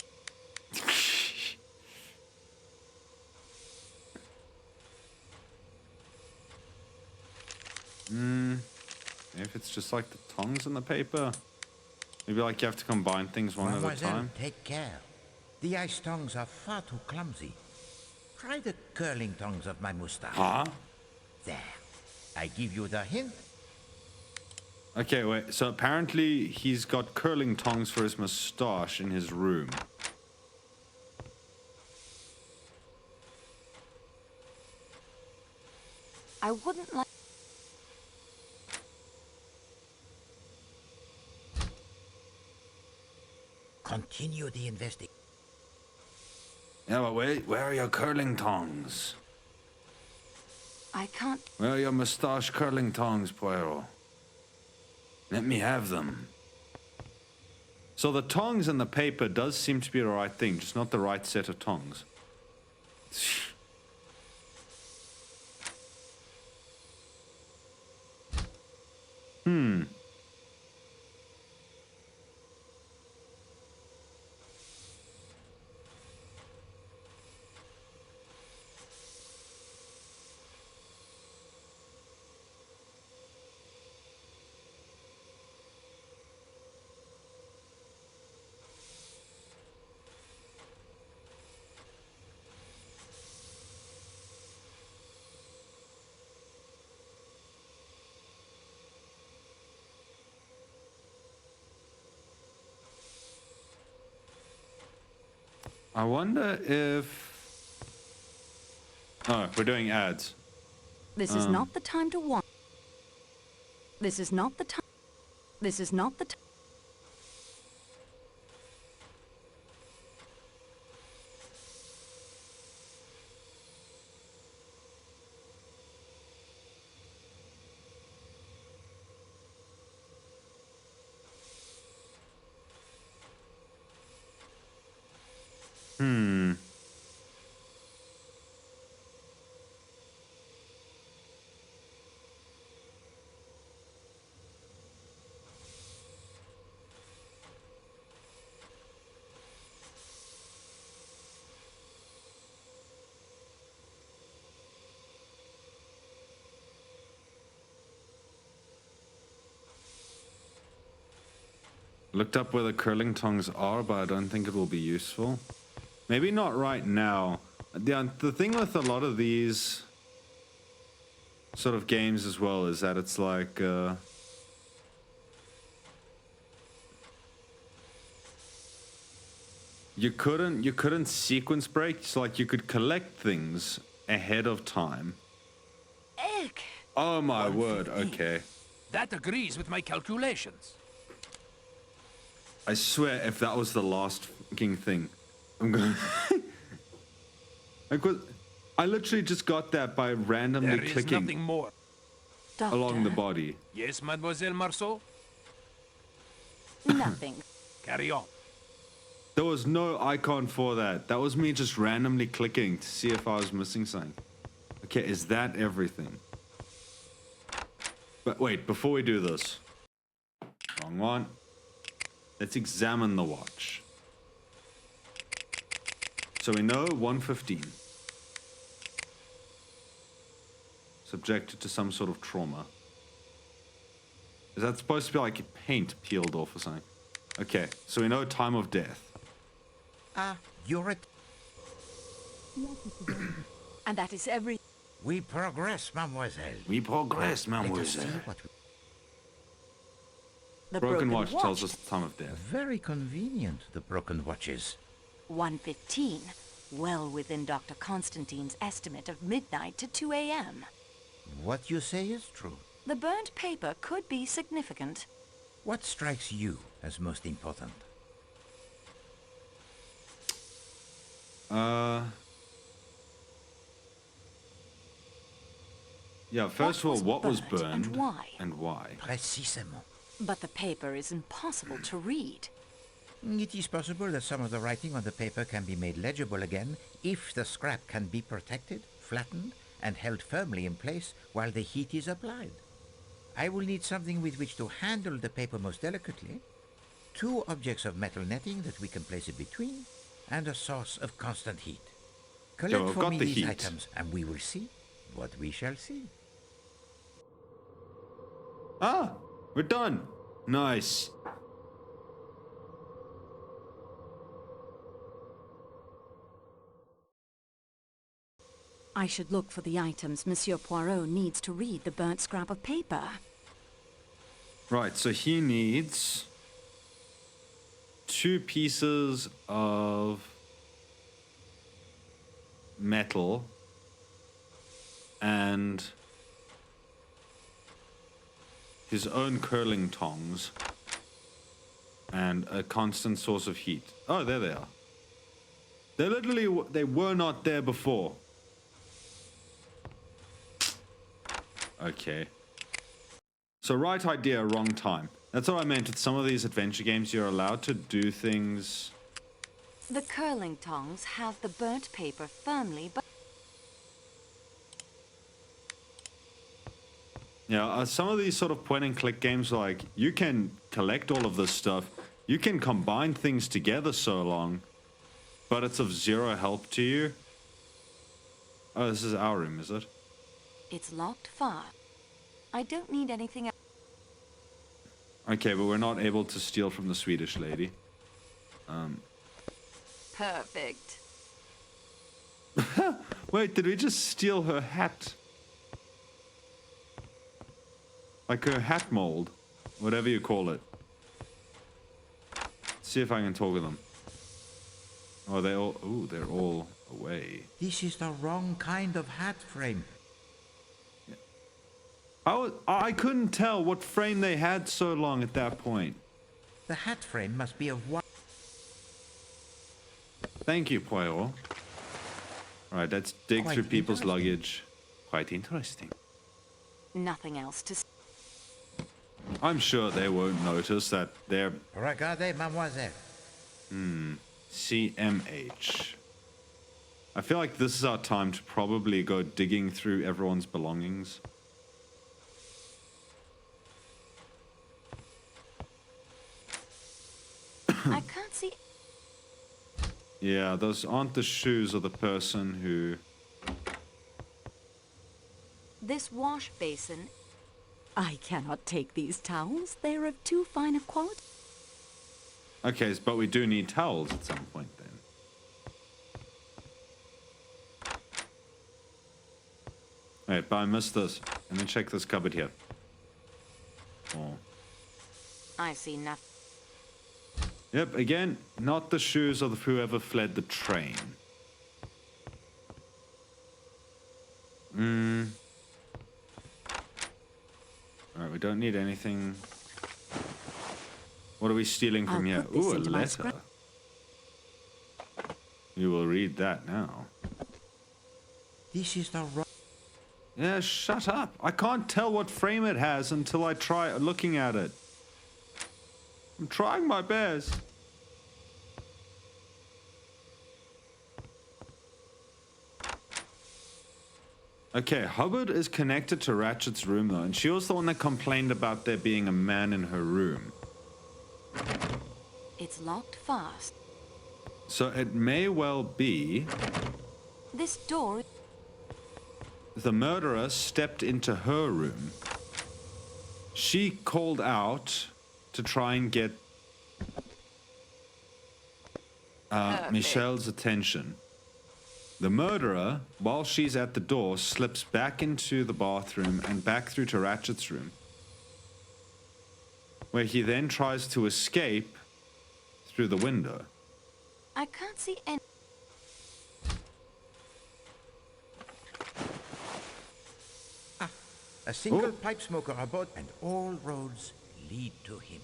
If it's just like the tongs in the paper, maybe like you have to combine things one at a time. Take care. The ice tongs are far too clumsy. Try the curling tongs of my moustache. Huh? There. I give you the hint. Okay, wait. So apparently he's got curling tongs for his moustache in his room. I wouldn't like... Continue the investigation. Yeah, but wait, where are your curling tongs? I can't... Where are your moustache curling tongs, Poirot? Let me have them. So the tongs in the paper does seem to be the right thing, just not the right set of tongs. I wonder if... Oh, we're doing ads. This is not the time to want. This is not the time. This is not the time. Looked up where the curling tongs are, but I don't think it will be useful. Maybe not right now. The thing with a lot of these sort of games as well is that it's like you couldn't sequence break, so like you could collect things ahead of time. Egg. Oh my word, okay. That agrees with my calculations. I swear if that was the last fucking thing, I'm going I literally just got that by randomly There is clicking nothing more. along the body. Yes, Mademoiselle Marceau? Nothing. Carry on. There was no icon for that. That was me just randomly clicking to see if I was missing something. Okay, is that everything? But wait, before we do this. Wrong one. Let's examine the watch. So we know 115. Subjected to some sort of trauma. Is that supposed to be like paint peeled off or something? Okay, so we know time of death. You're at... And that is every... We progress, mademoiselle. We progress, mademoiselle. The broken watch tells us the time of death. Very convenient, the broken watches. 1:15. Well within Dr. Constantine's estimate of midnight to 2 a.m. What you say is true. The burnt paper could be significant. What strikes you as most important? Yeah, first of all, what was burned and why? And why? Précisément. But the paper is impossible to read. It is possible that some of the writing on the paper can be made legible again if the scrap can be protected flattened and held firmly in place while the heat is applied. I will need something with which to handle the paper most delicately, 2 objects of metal netting that we can place it between, and a source of constant heat. Collect for me these items, and we will see what we shall see. Ah, we're done. Nice. I should look for the items Monsieur Poirot needs to read the burnt scrap of paper. Right, so he needs 2 pieces of metal and his own curling tongs and a constant source of heat. Oh, there they are. They were not there before. Okay. So right idea, wrong time. That's what I meant with some of these adventure games. You're allowed to do things. The curling tongs have the burnt paper firmly, but... Yeah, some of these sort of point-and-click games, like, you can collect all of this stuff. You can combine things together so long, but it's of 0 help to you. Oh, this is our room, is it? It's locked fast. I don't need anything else. Okay, but we're not able to steal from the Swedish lady. Perfect. Wait, did we just steal her hat? Like her hat mold, whatever you call it. Let's see if I can talk to them. Oh, they're all away. This is the wrong kind of hat frame. I couldn't tell what frame they had so long at that point. The hat frame must be of one. Thank you, Poirot. Alright, let's dig through people's luggage. Quite interesting. Nothing else to... I'm sure they won't notice that they're... Regardez, mademoiselle. CMH. I feel like this is our time to probably go digging through everyone's belongings. I can't see... Yeah, those aren't the shoes of the person who... This wash basin... I cannot take these towels. They're of too fine a quality. Okay, but we do need towels at some point then. Wait, but I missed this. Let me check this cupboard here. Oh. I see nothing. Yep, again, not the shoes of whoever fled the train. Alright, we don't need anything. What are we stealing from here? Ooh, a letter. You will read that now. This is the wrong... Yeah, shut up. I can't tell what frame it has until I try looking at it. I'm trying my best. Okay, Hubbard is connected to Ratchet's room though, and she was the one that complained about there being a man in her room. It's locked fast. So it may well be... This door... The murderer stepped into her room. She called out to try and get Michelle's attention. The murderer, while she's at the door, slips back into the bathroom and back through to Ratchet's room, where he then tries to escape through the window. I can't see any... A single pipe smoker aboard, and all roads lead to him.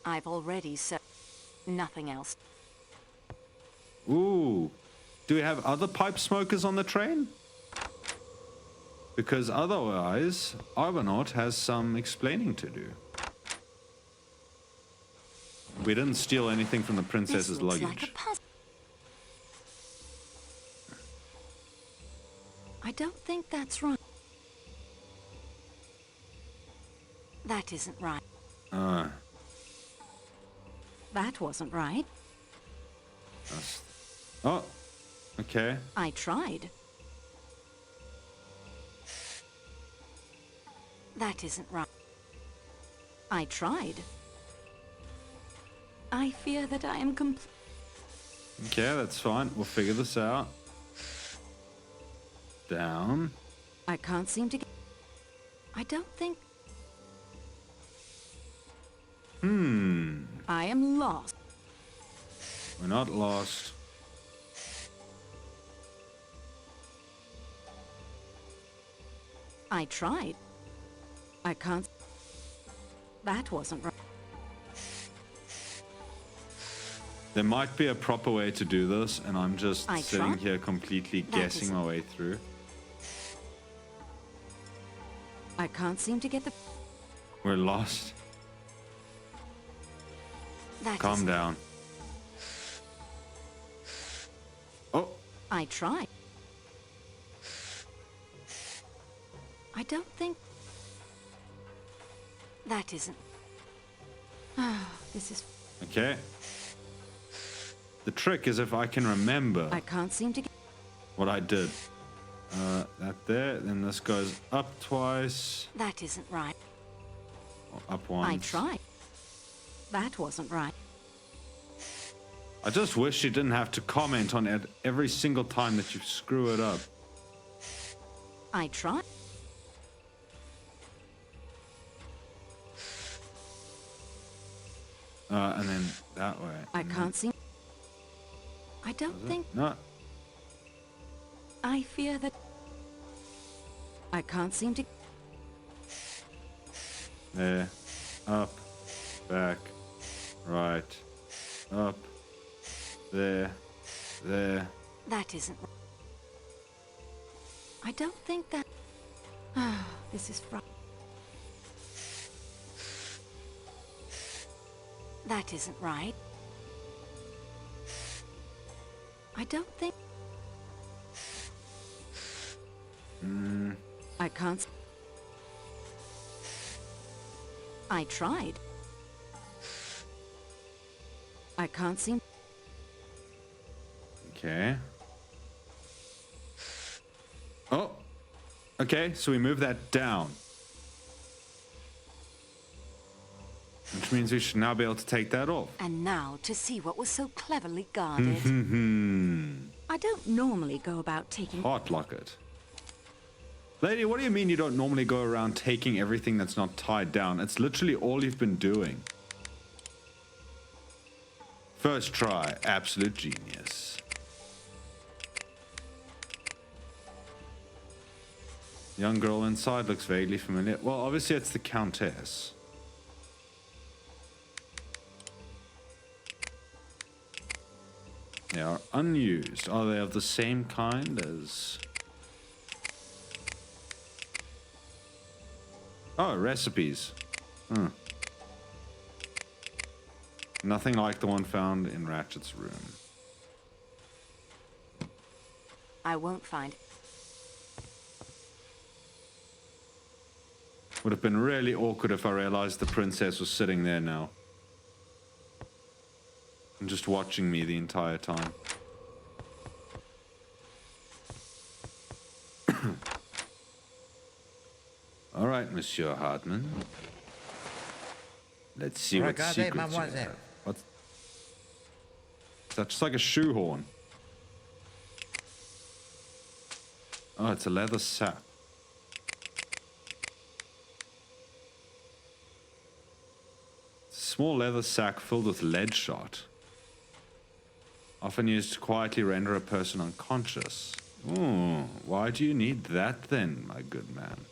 I've already said nothing else. Ooh. Do we have other pipe smokers on the train? Because otherwise, Argonaut has some explaining to do. We didn't steal anything from the princess's luggage. I don't think that's right. That isn't right. That wasn't right. Oh, okay. I tried. That isn't right. I tried. I fear that I am complete. Okay, that's fine. We'll figure this out. Down. I can't seem to get... I don't think... I am lost. We're not lost. I tried. I can't... That wasn't right. There might be a proper way to do this, and I'm just sitting tried. here completely guessing my way through. I can't seem to get the... We're lost. That Calm isn't- down. Oh, I tried. I don't think... That isn't... Ah, this is... okay. The trick is if I can remember I can't seem to get... what I did. That there, then this goes up twice. That isn't right. Or up once. I tried. That wasn't right. I just wish you didn't have to comment on it every single time that you screw it up. I tried. And then that way. I can't seem... I don't think... No. I fear that... I can't seem to... There. Up. Back. Right. Up. There. There. That isn't... I don't think that... Ah, this is fr... That isn't right. I don't think... I can't... I tried. I can't seem... Okay. Oh. Okay, so we move that down. Which means we should now be able to take that off. And now to see what was so cleverly guarded. I don't normally go about taking... Heart locket. Lady, what do you mean you don't normally go around taking everything that's not tied down? It's literally all you've been doing. First try, absolute genius. Young girl inside looks vaguely familiar. Well, obviously it's the Countess. They are unused. Are they of the same kind as... Oh, recipes. Nothing like the one found in Ratchet's room. I won't find... Would have been really awkward if I realized the princess was sitting there now. And just watching me the entire time. All right, Monsieur Hartman. Let's see what Regardez, secrets you mademoiselle. have. What's... Is that just like a shoehorn? Oh, it's a leather sack. Small leather sack filled with lead shot. Often used to quietly render a person unconscious. Ooh, why do you need that then, my good man?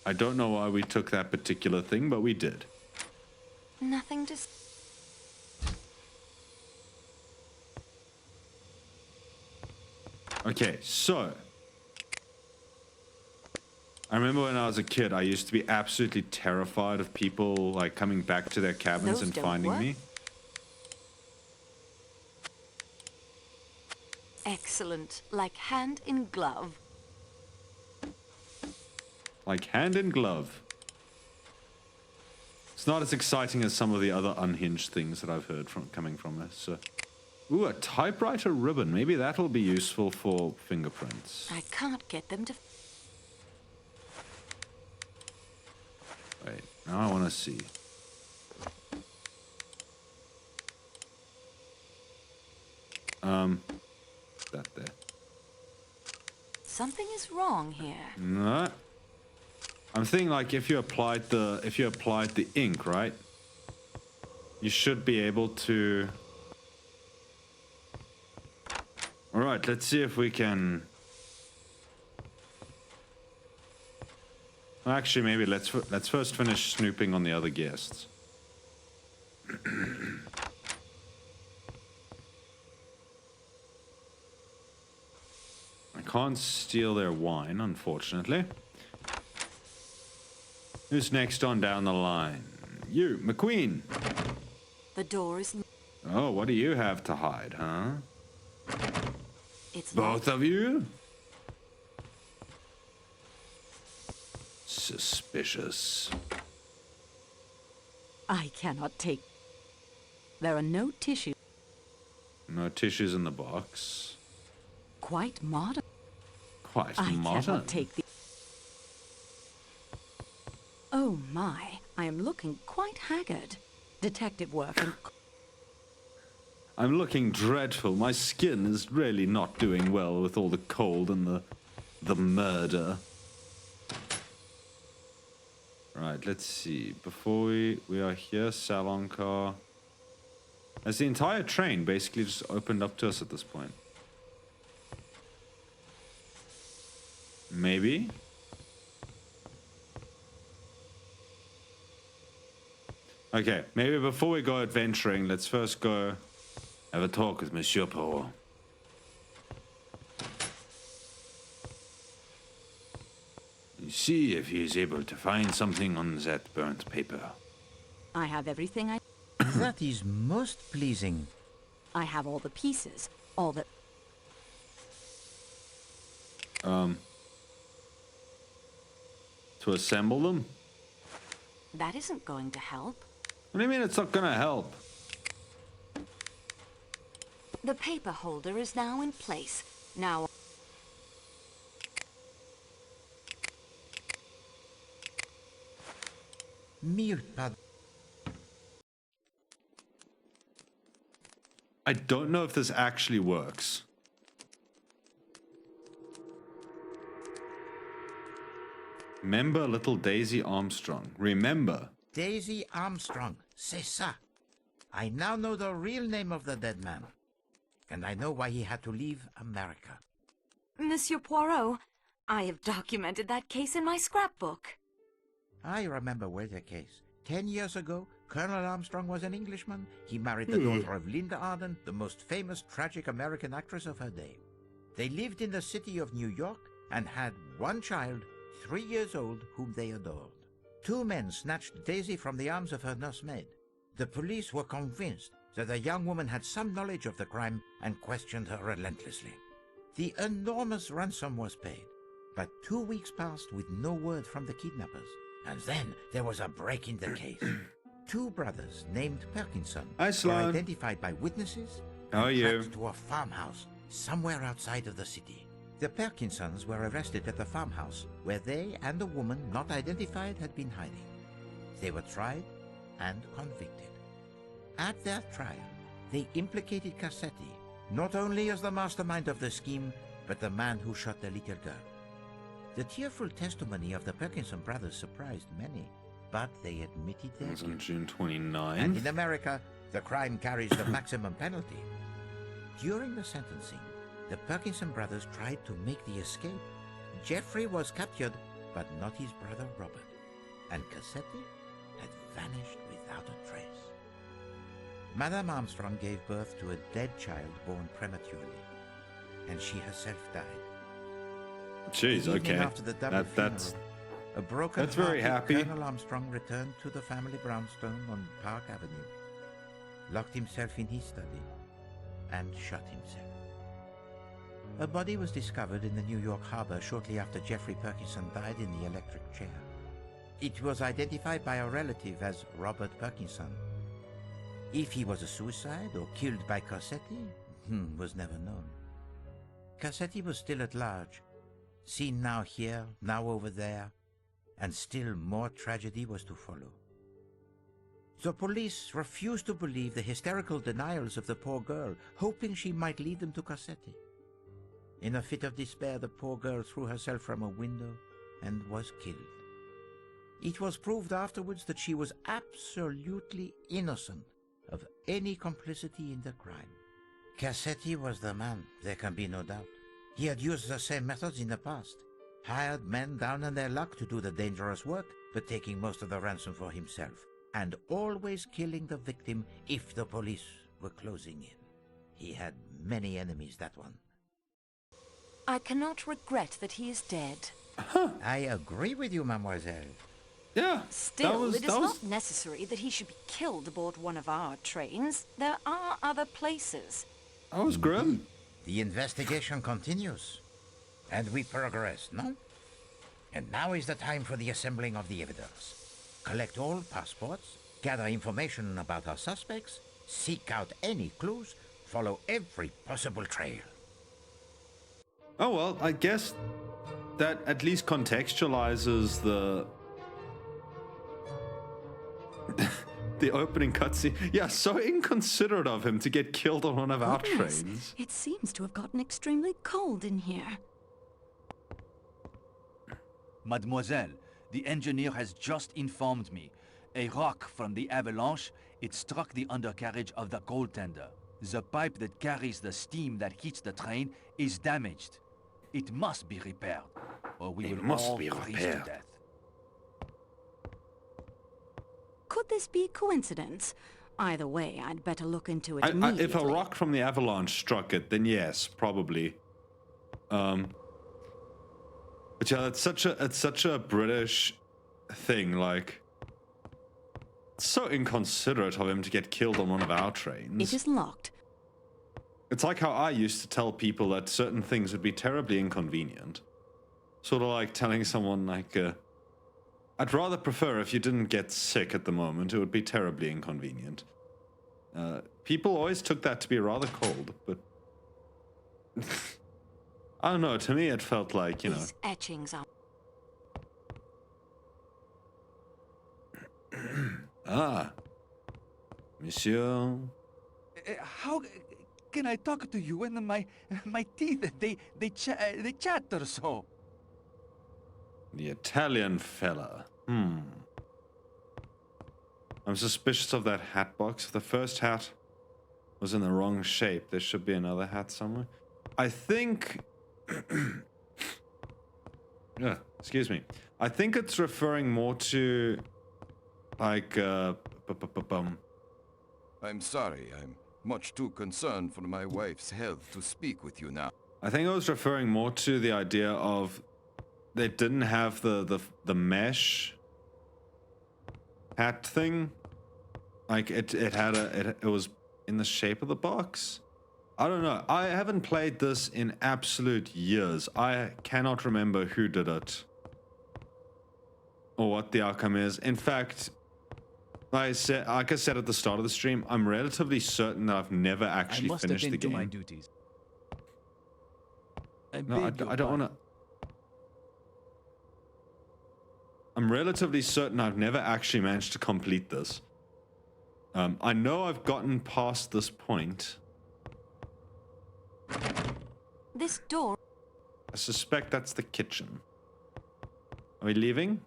I don't know why we took that particular thing, but we did. Nothing to... Okay, so... I remember when I was a kid, I used to be absolutely terrified of people, like, coming back to their cabins Those and don't finding work. me. Excellent. Like hand in glove. Like hand in glove. It's not as exciting as some of the other unhinged things that I've heard from coming from this. Ooh, a typewriter ribbon. Maybe that'll be useful for fingerprints. I can't get them to... Wait, now I want to see. That there. Something is wrong here. No. I'm thinking like if you applied the ink, right? You should be able to. All right, let's see if we can. Actually, maybe let's first finish snooping on the other guests. I can't steal their wine, unfortunately. Who's next on down the line? You, McQueen. The door is... Oh, what do you have to hide, huh? It's both of you? Suspicious. I cannot take... There are no tissues. No tissues in the box. Quite modern. Quite I modern. cannot take the... Oh my, I am looking quite haggard. Detective work and... I'm looking dreadful. My skin is really not doing well with all the cold and the murder. Right, let's see. Before we are here, salon car. As the entire train basically just opened up to us at this point. Maybe? Okay, maybe before we go adventuring, let's first go have a talk with Monsieur Poirot. See if he is able to find something on that burnt paper. I have everything I... That is most pleasing. I have all the pieces, all the... To assemble them? That isn't going to help. What do you mean it's not gonna help? The paper holder is now in place. Now... I don't know if this actually works. Remember little Daisy Armstrong. Remember. Daisy Armstrong, c'est ça. I now know the real name of the dead man. And I know why he had to leave America. Monsieur Poirot, I have documented that case in my scrapbook. I remember well the case. 10 years ago, Colonel Armstrong was an Englishman. He married the daughter of Linda Arden, the most famous tragic American actress of her day. They lived in the city of New York and had one child, 3 years old, whom they adored. 2 men snatched Daisy from the arms of her nursemaid. The police were convinced that the young woman had some knowledge of the crime and questioned her relentlessly. The enormous ransom was paid, but 2 weeks passed with no word from the kidnappers. And then there was a break in the case. 2 brothers named Perkinson were identified by witnesses and tracked to a farmhouse somewhere outside of the city. The Perkinsons were arrested at the farmhouse where they and a woman not identified had been hiding. They were tried and convicted. At their trial, they implicated Cassetti, not only as the mastermind of the scheme, but the man who shot the little girl. The tearful testimony of the Perkinson brothers surprised many, but they admitted their guilt. On June 29th. And in America, the crime carries the maximum penalty. During the sentencing, the Perkinson brothers tried to make the escape. Jeffrey was captured, but not his brother Robert. And Cassetti had vanished without a trace. Madame Armstrong gave birth to a dead child born prematurely, and she herself died. Jeez, okay. After the that's a broken that's very happy. Colonel Armstrong returned to the family brownstone on Park Avenue, locked himself in his study, and shot himself. A body was discovered in the New York harbor shortly after Jeffrey Perkinson died in the electric chair. It was identified by a relative as Robert Perkinson. If he was a suicide or killed by Cassetti, was never known. Cassetti was still at large, seen now here, now over there, and still more tragedy was to follow. The police refused to believe the hysterical denials of the poor girl, hoping she might lead them to Cassetti. In a fit of despair, the poor girl threw herself from a window and was killed. It was proved afterwards that she was absolutely innocent of any complicity in the crime. Cassetti was the man, there can be no doubt. He had used the same methods in the past. Hired men down on their luck to do the dangerous work, but taking most of the ransom for himself, and always killing the victim if the police were closing in. He had many enemies, that one. I cannot regret that he is dead. I agree with you, mademoiselle. Yeah. Still, it is not necessary that he should be killed aboard one of our trains. There are other places. That was grim. The investigation continues. And we progress, no? And now is the time for the assembling of the evidence. Collect all passports, gather information about our suspects, seek out any clues, follow every possible trail. Oh well, I guess that at least contextualizes the the opening cutscene. Yeah, so inconsiderate of him to get killed on one of our trains. It seems to have gotten extremely cold in here. Mademoiselle, the engineer has just informed me. A rock from the avalanche, it struck the undercarriage of the coal tender. The pipe that carries the steam that heats the train is damaged. It must be repaired, or we will all freeze to death. Could this be coincidence? Either way, I'd better look into it immediately. If a rock from the avalanche struck it, then yes, probably. But yeah, it's such a British thing. Like, it's so inconsiderate of him to get killed on one of our trains. It is locked. It's like how I used to tell people that certain things would be terribly inconvenient. Sort of like telling someone, like, I'd rather prefer if you didn't get sick at the moment. It would be terribly inconvenient. People always took that to be rather cold, but I don't know. To me, it felt like, you know. These etchings are. Ah, Monsieur. How can I talk to you when my teeth they chatter so? The Italian fella. I'm suspicious of that hat box. If the first hat was in the wrong shape, there should be another hat somewhere. I think... yeah, excuse me. I think it's referring more to... like, I'm sorry, I'm much too concerned for my wife's health to speak with you now. I think I was referring more to the idea of... they didn't have the mesh hat thing. Like it was in the shape of the box. I don't know. I haven't played this in absolute years. I cannot remember who did it or what the outcome is. In fact, like I said at the start of the stream, I'm relatively certain that I've never actually finished the game. My duties. No, I don't want to. I'm relatively certain I've never actually managed to complete this. I know I've gotten past this point. This door... I suspect that's the kitchen. Are we leaving?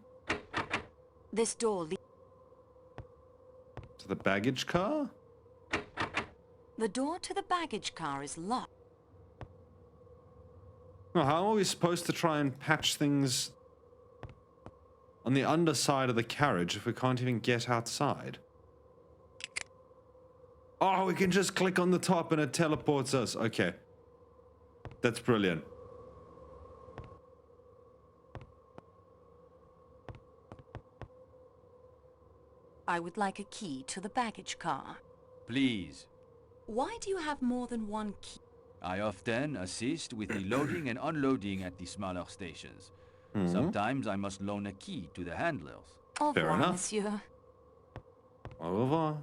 This door To the baggage car? The door to the baggage car is locked. Well, how are we supposed to try and patch things on the underside of the carriage if we can't even get outside? Oh, we can just click on the top and it teleports us. Okay. That's brilliant. I would like a key to the baggage car. Please. Why do you have more than one key? I often assist with the loading and unloading at the smaller stations. Mhm. Sometimes I must loan a key to the handlers. Au Fair revoir, enough. monsieur. Au revoir.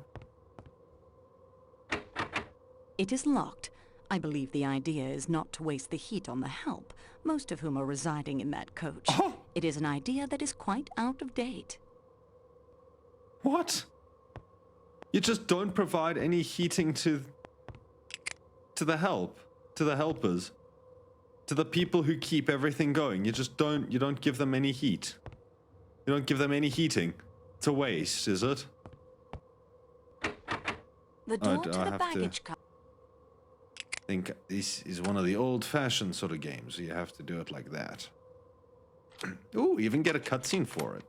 It is locked. I believe the idea is not to waste the heat on the help, most of whom are residing in that coach. It is an idea that is quite out of date. What? You just don't provide any heating to the helpers, to the people who keep everything going. You don't give them any heat. You don't give them any heating. It's a waste, is it? The door to the baggage car. I think this is one of the old-fashioned sort of games. You have to do it like that. Ooh, even get a cutscene for it.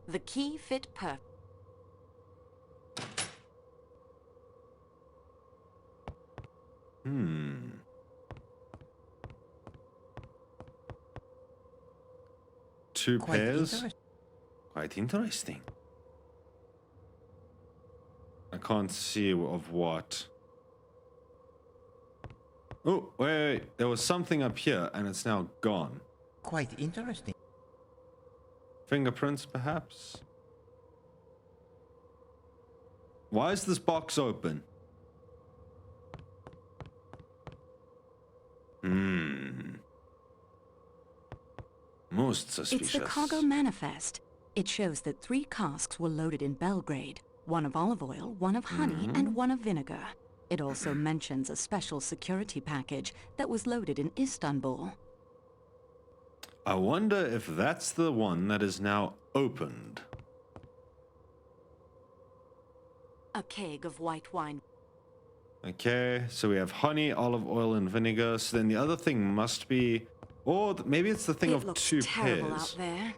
The key fit perfect. Two Quite pairs. interesting. Quite interesting. I can't see of what. Oh, wait. There was something up here, and it's now gone. Quite interesting. Fingerprints, perhaps? Why is this box open? Most suspicious. It's the cargo manifest. It shows that 3 casks were loaded in Belgrade. One of olive oil, one of honey, and one of vinegar. It also mentions a special security package that was loaded in Istanbul. I wonder if that's the one that is now opened. A keg of white wine. Okay, so we have honey, olive oil, and vinegar. So then the other thing must be... Or maybe it's the thing of looks 2 terrible pairs. out there.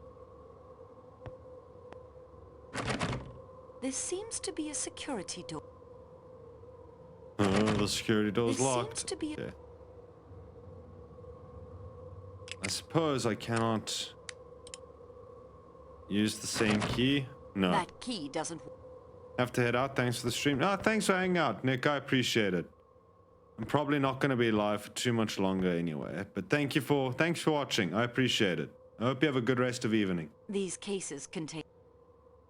This seems to be a security door. The security door is This locked. seems to be Okay. I suppose I cannot use the same key. No. That key doesn't... Have to head out. Thanks for the stream. Ah, thanks for hanging out, Nick. I appreciate it. I'm probably not going to be live for too much longer anyway. But thanks for watching. I appreciate it. I hope you have a good rest of evening. These cases contain...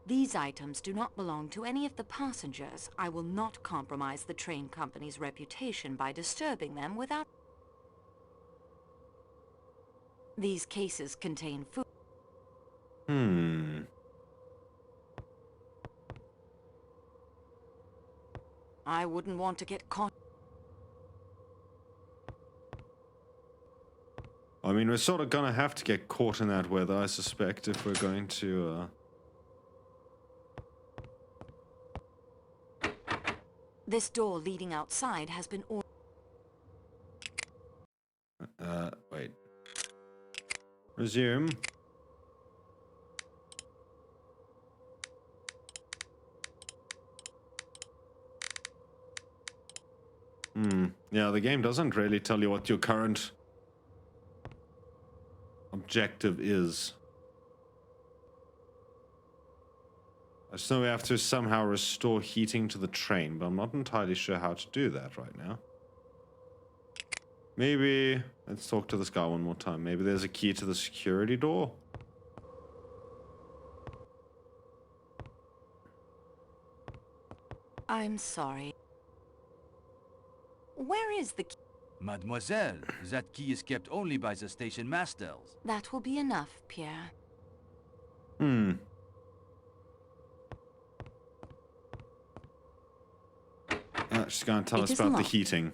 These items do not belong to any of the passengers. I will not compromise the train company's reputation by disturbing them without... These cases contain food. I wouldn't want to get caught. I mean, we're sort of going to have to get caught in that weather, I suspect, if we're going to... This door leading outside has been wait. Resume. Yeah, the game doesn't really tell you what your current objective is. I just know we have to somehow restore heating to the train, but I'm not entirely sure how to do that right now. Maybe... Let's talk to this guy one more time. Maybe there's a key to the security door? I'm sorry. Where is the key? Mademoiselle, that key is kept only by the station masters. That will be enough, Pierre. She's going to tell It us is about the locked. heating.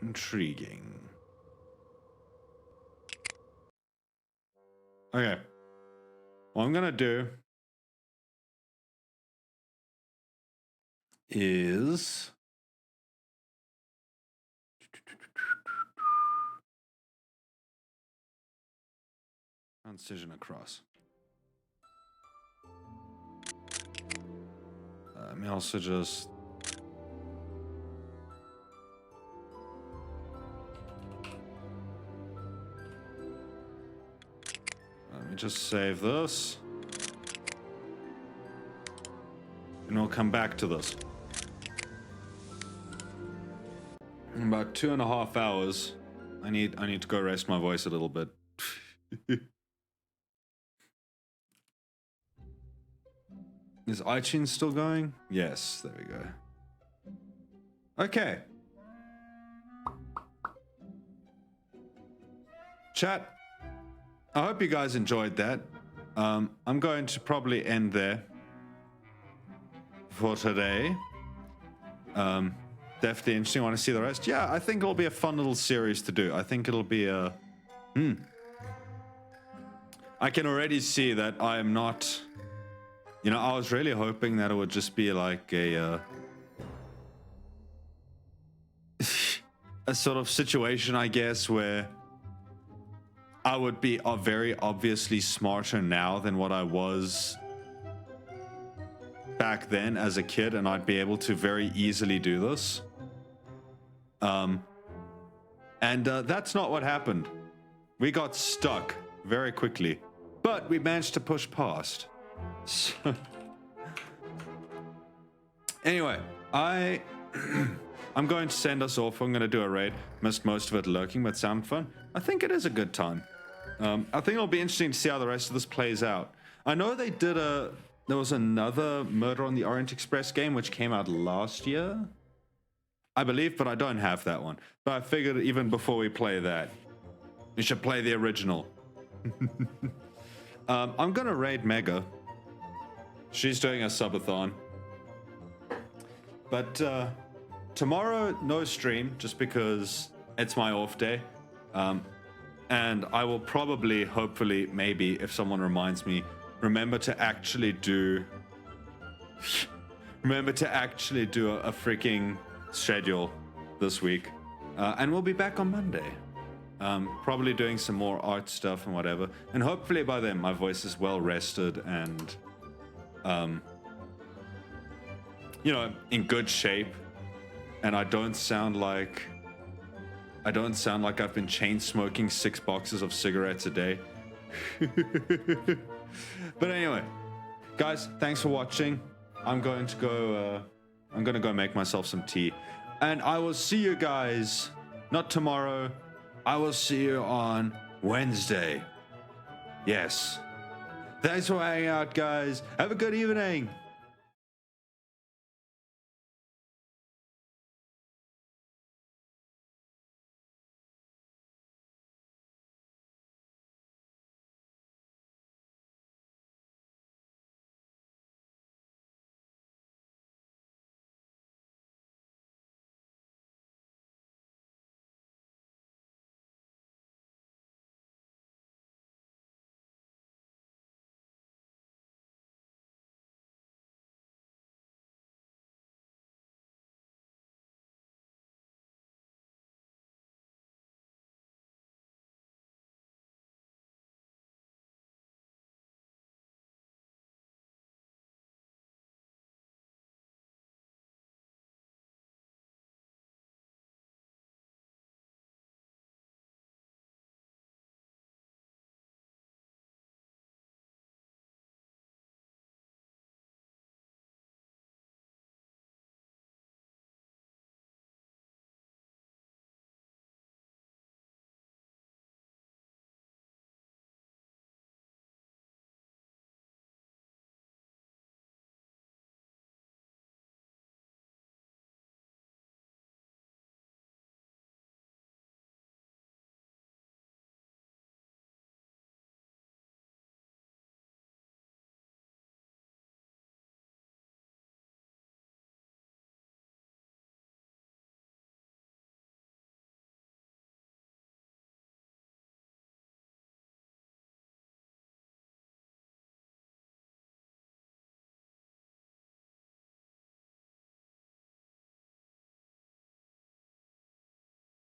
Intriguing. Okay. What I'm gonna do is transition across. Let me also just me just save this. And we'll come back to this. In about 2.5 hours, I need to go rest my voice a little bit. Is iTunes still going? Yes, there we go. Okay. Chat, I hope you guys enjoyed that. I'm going to probably end there for today. Definitely interesting. Want to see the rest? Yeah, I think it'll be a fun little series to do. I think it'll be a... I can already see that I am not... You know, I was really hoping that it would just be like a sort of situation, I guess, where I would be very obviously smarter now than what I was back then as a kid, and I'd be able to very easily do this. That's not what happened. We got stuck very quickly, but we managed to push past. So anyway, I'm going to send us off. I'm going to do a raid. Missed most of it lurking, but sound fun. I think it is a good time. I think it'll be interesting to see how the rest of this plays out. I know they did there was another Murder on the Orient Express game which came out last year, I believe, but I don't have that one. But I figured even before we play that, we should play the original. I'm gonna raid Mega. She's doing a subathon. But tomorrow, no stream, just because it's my off day. And I will probably, hopefully, maybe, if someone reminds me, remember to actually do a freaking schedule this week. And we'll be back on Monday. Probably doing some more art stuff and whatever. And hopefully by then my voice is well rested and, you know, in good shape. And I don't sound like I've been chain smoking 6 boxes of cigarettes a day. But anyway, guys, thanks for watching. I'm going to go make myself some tea. And I will see you guys, not tomorrow. I will see you on Wednesday. Yes. Thanks for hanging out, guys. Have a good evening.